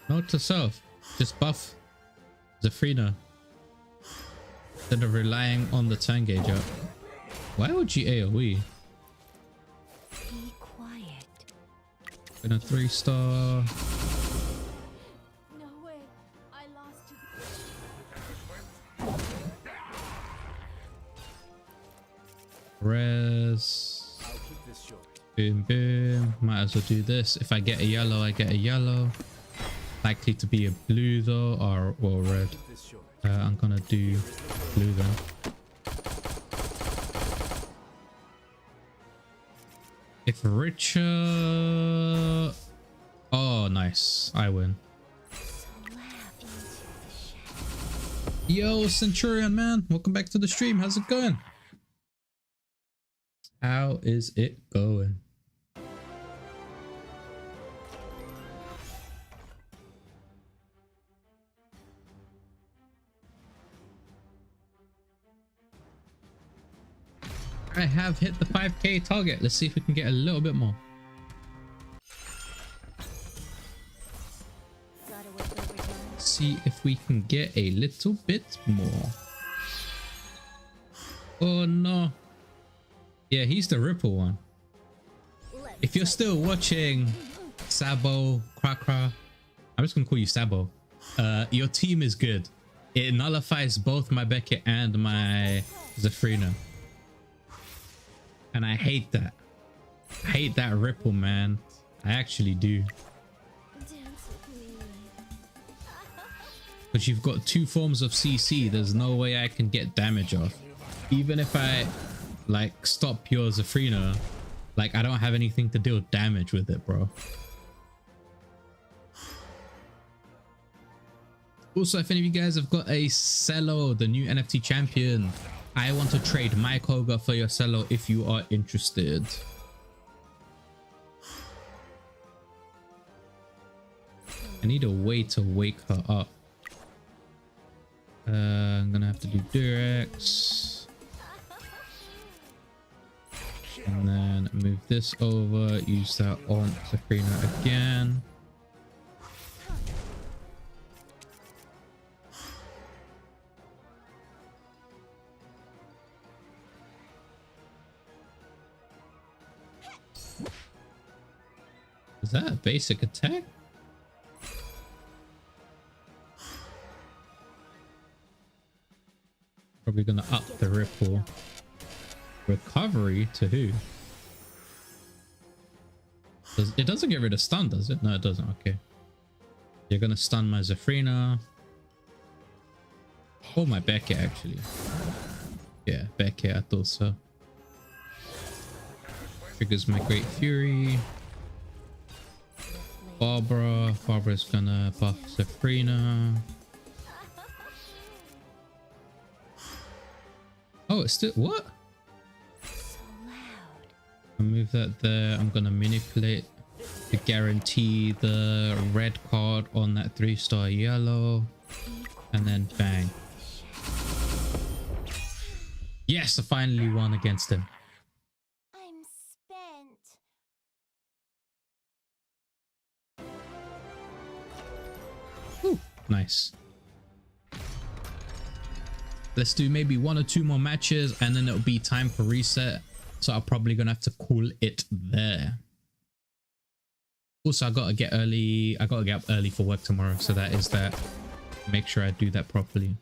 Note to self, just buff Zafrina instead of relying on the turn gauge up. Why would you AoE? Be quiet. In a 3-star. No way. I lost you. Res. I'll keep this short. Boom, boom. Might as well do this. If I get a yellow, I get a yellow. Likely to be a blue though, or well, red. Keep this short. I'm gonna do blue then. If Richer... Oh, nice. I win. Slap into the shadow. Yo, Centurion man. Welcome back to the stream. How's it going? How is it going? I have hit the 5k target. Let's see if we can get a little bit more. Gotta work overtime. See if we can get a little bit more. Oh no. Yeah, he's the Ripple one. If you're still watching Sabo, Krakra, I'm just gonna call you Sabo. Your team is good. It nullifies both my Beckett and my Zafrina. And I hate that. I hate that Ripple, man. I actually do. Dance with me. But you've got 2 forms of CC. There's no way I can get damage off. Even if I like stop your Zafrina, like I don't have anything to deal damage with it, bro. Also, if any of you guys have got a Cello, the new NFT champion, I want to trade my Koga for your Cello if you are interested. I need a way to wake her up. I'm gonna have to do Durex. And then move this over, use that on Zafrina again. Is that a basic attack? Probably gonna up the Ripple. Recovery to who? It doesn't get rid of stun, does it? No, it doesn't. Okay. You're gonna stun my Zafrina. Or my Beckett, actually. Yeah, Beckett, I thought so. Triggers my Great Fury. Barbara's gonna buff Zafrina. Oh, it's still what? So loud. I'll move that there. I'm gonna manipulate to guarantee the red card on that 3-star yellow, and then bang. Yes, I finally won against him. I'm spent. Ooh, nice. Let's do maybe 1 or 2 more matches and then it'll be time for reset. So I'm probably gonna have to call it there. Also, I gotta get early. I gotta get up early for work tomorrow. So that is that. make sure I do that properly.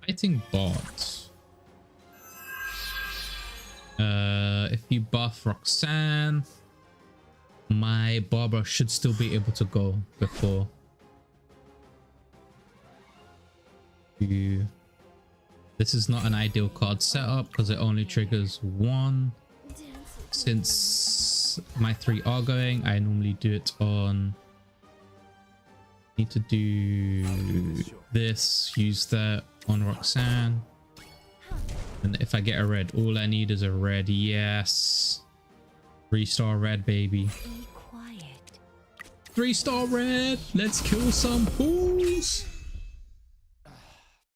Fighting bots. If you buff Roxanne, my Barbara should still be able to go before you. This is not an ideal card setup because it only triggers one. Since my 3 are going, I normally do it on. Need to do this, use that on Roxanne. And if I get a red, all I need is a red. Yes. 3-star red, baby. Be quiet. 3-star red. Let's kill some fools.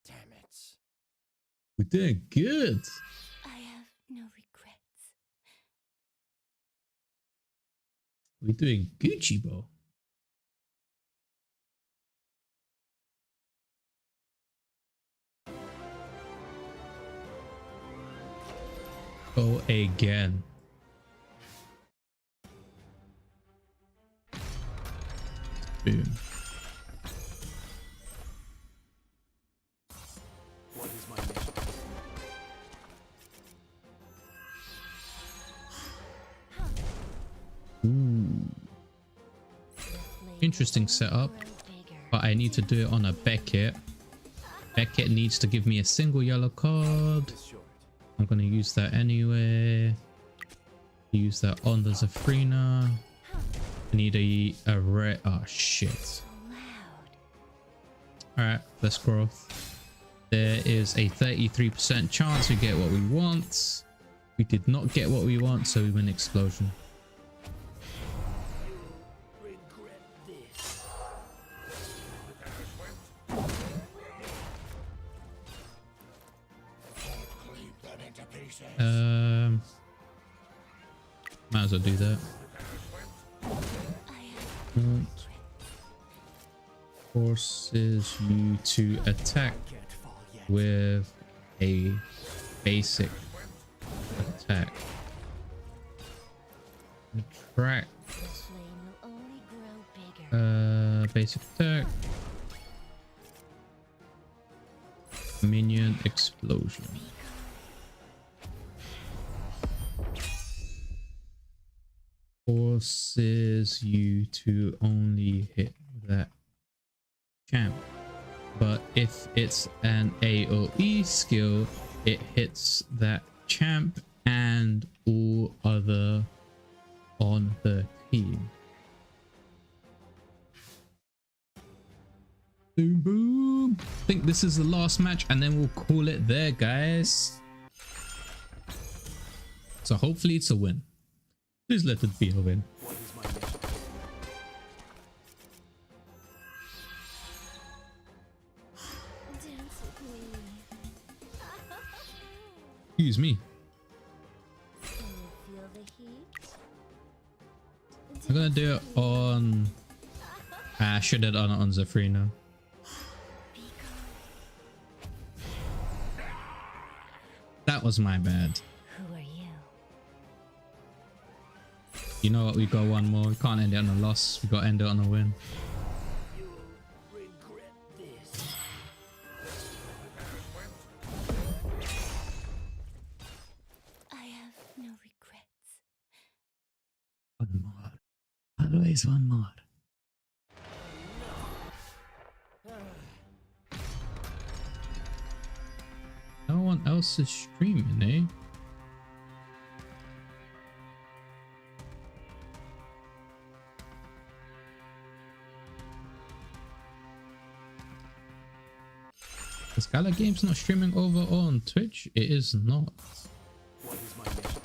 Damn it. We're doing good. I have no regrets. We're doing Gucci, bro. Go again. Boom. What is my mission? Ooh. Interesting setup, but I need to do it on a Beckett. Beckett needs to give me a single yellow card. This short. I'm gonna use that anyway. Use that on the Zafrina. I need a red. Oh shit. Alright, let's growth. There is a 33% chance we get what we want. We did not get what we want, so we win explosion. Regret this. Might as well do that. Forces you to attack Can't fall yet. with a basic attack. Attract. The flame will only grow bigger. Basic attack. Minion explosion. Forces you to only hit that champ, but if it's an AoE skill, it hits that champ and all other on the team. Boom boom. I think this is the last match and then we'll call it there, guys. So hopefully it's a win. Please let it be a win. What is my mission? Dance with me. Excuse me. Can you feel the heat? I'm gonna do it on. I should have done it on Zafrina. That was my bad. Who are you? You know what? We got one more. We can't end it on a loss. We got to end it on a win. You'll regret this. I have no regrets. One more. Always one more. No one else is streaming, eh? Is Gala Games not streaming over on Twitch? It is not. What is my mission?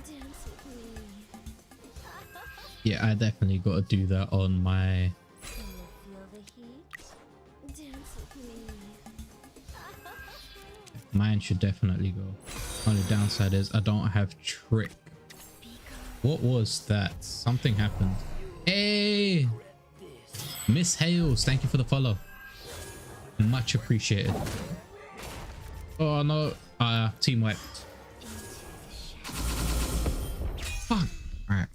Dance with me. Yeah, I definitely got to do that on my. Can you feel the heat? Dance with me. Mine should definitely go. Only downside is I don't have trick. What was that? Something happened. Hey! Miss Hales, thank you for the follow. Much appreciated. Oh no. Team wiped. Fuck. Alright.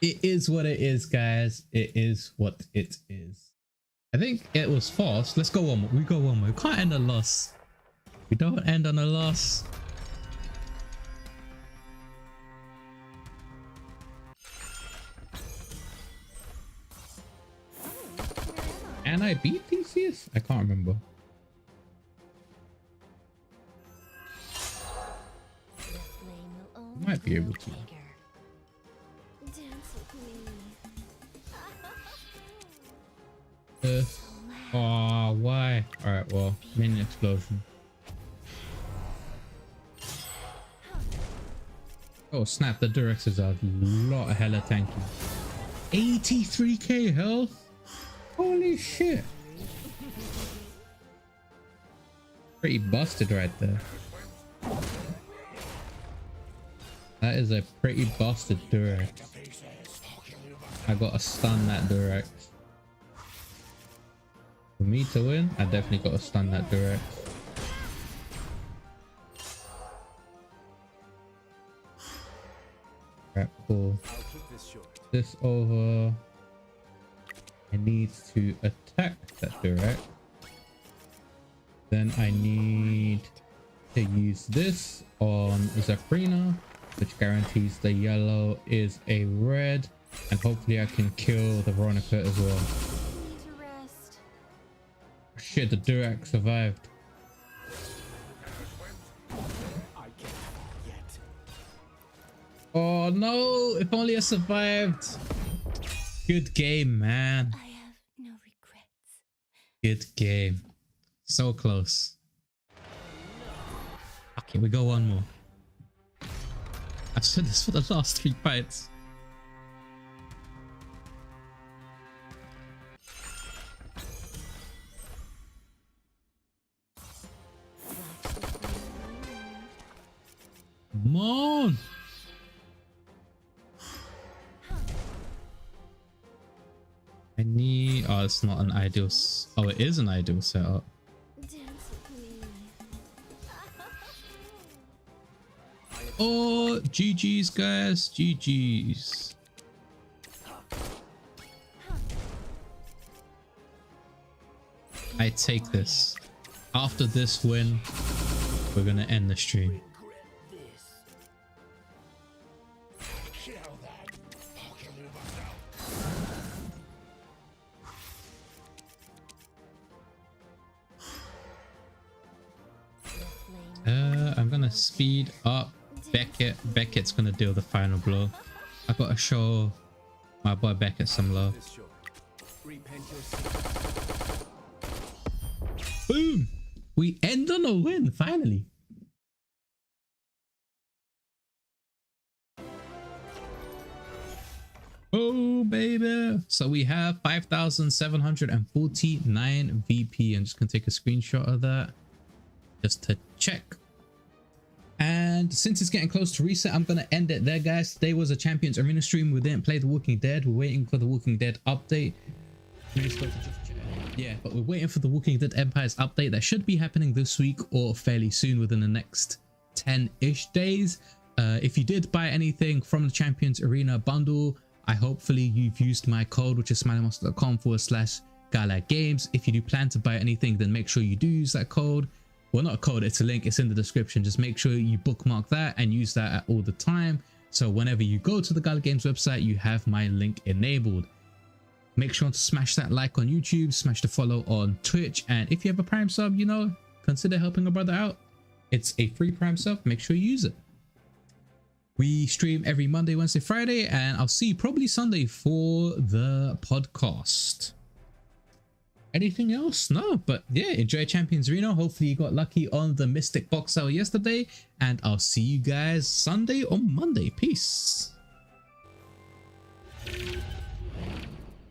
It is what it is, guys. It is what it is. I think it was fast. Let's go one more. We go one more. We can't end a loss. We don't end on a loss. And I beat Theseus? I can't remember. Might be able to. Oh, why? Alright, well, minion explosion. Oh, snap, the Durex is a lot of hella tanky. 83k health? Holy shit. Pretty busted right there. That is a pretty busted Durex. I gotta stun that Durex. For me to win, I definitely gotta stun that Durex. Right, cool. This over. I need to attack that Durex. Then I need to use this on Zafrina, which guarantees the yellow is a red, and hopefully I can kill the Veronica as well. Shit, the Durex survived. Oh no, if only I survived. Good game, man. I have no regrets. Good game. So close. Okay, we go one more. I've said this for the last 3 fights. Come on! I need... Oh, it's not an ideal... Oh, it is an ideal setup. Oh, GG's, guys. GG's. I take this. After this win, we're gonna end the stream. I'm gonna speed up Beckett. Beckett's gonna deal the final blow. I gotta show my boy Beckett some love. Boom! We end on a win, finally. Oh, baby. So we have 5,749 VP. I'm just gonna take a screenshot of that just to check. And since it's getting close to reset, I'm gonna end it there, guys. Today was a Champions Arena stream. We didn't play The Walking Dead. We're waiting for The Walking Dead update. Yeah, but we're waiting for The Walking Dead Empire's update. That should be happening this week or fairly soon, within the next 10-ish days. If you did buy anything from the Champions Arena bundle, hopefully you've used my code, which is smilinmonster.com/galagames. If you do plan to buy anything, then make sure you do use that code. Well, not a code, it's a link. It's in the description. Just make sure you bookmark that and use that at all the time. So whenever you go to the Gala Games website, you have my link enabled. Make sure to smash that like on YouTube, smash the follow on Twitch. And if you have a Prime sub, you know, consider helping a brother out. It's a free Prime sub. Make sure you use it. We stream every Monday, Wednesday, Friday, and I'll see you probably Sunday for the podcast. Anything else? No, but yeah, enjoy Champions Arena. Hopefully you got lucky on the Mystic box sale yesterday, and I'll see you guys Sunday or Monday. Peace.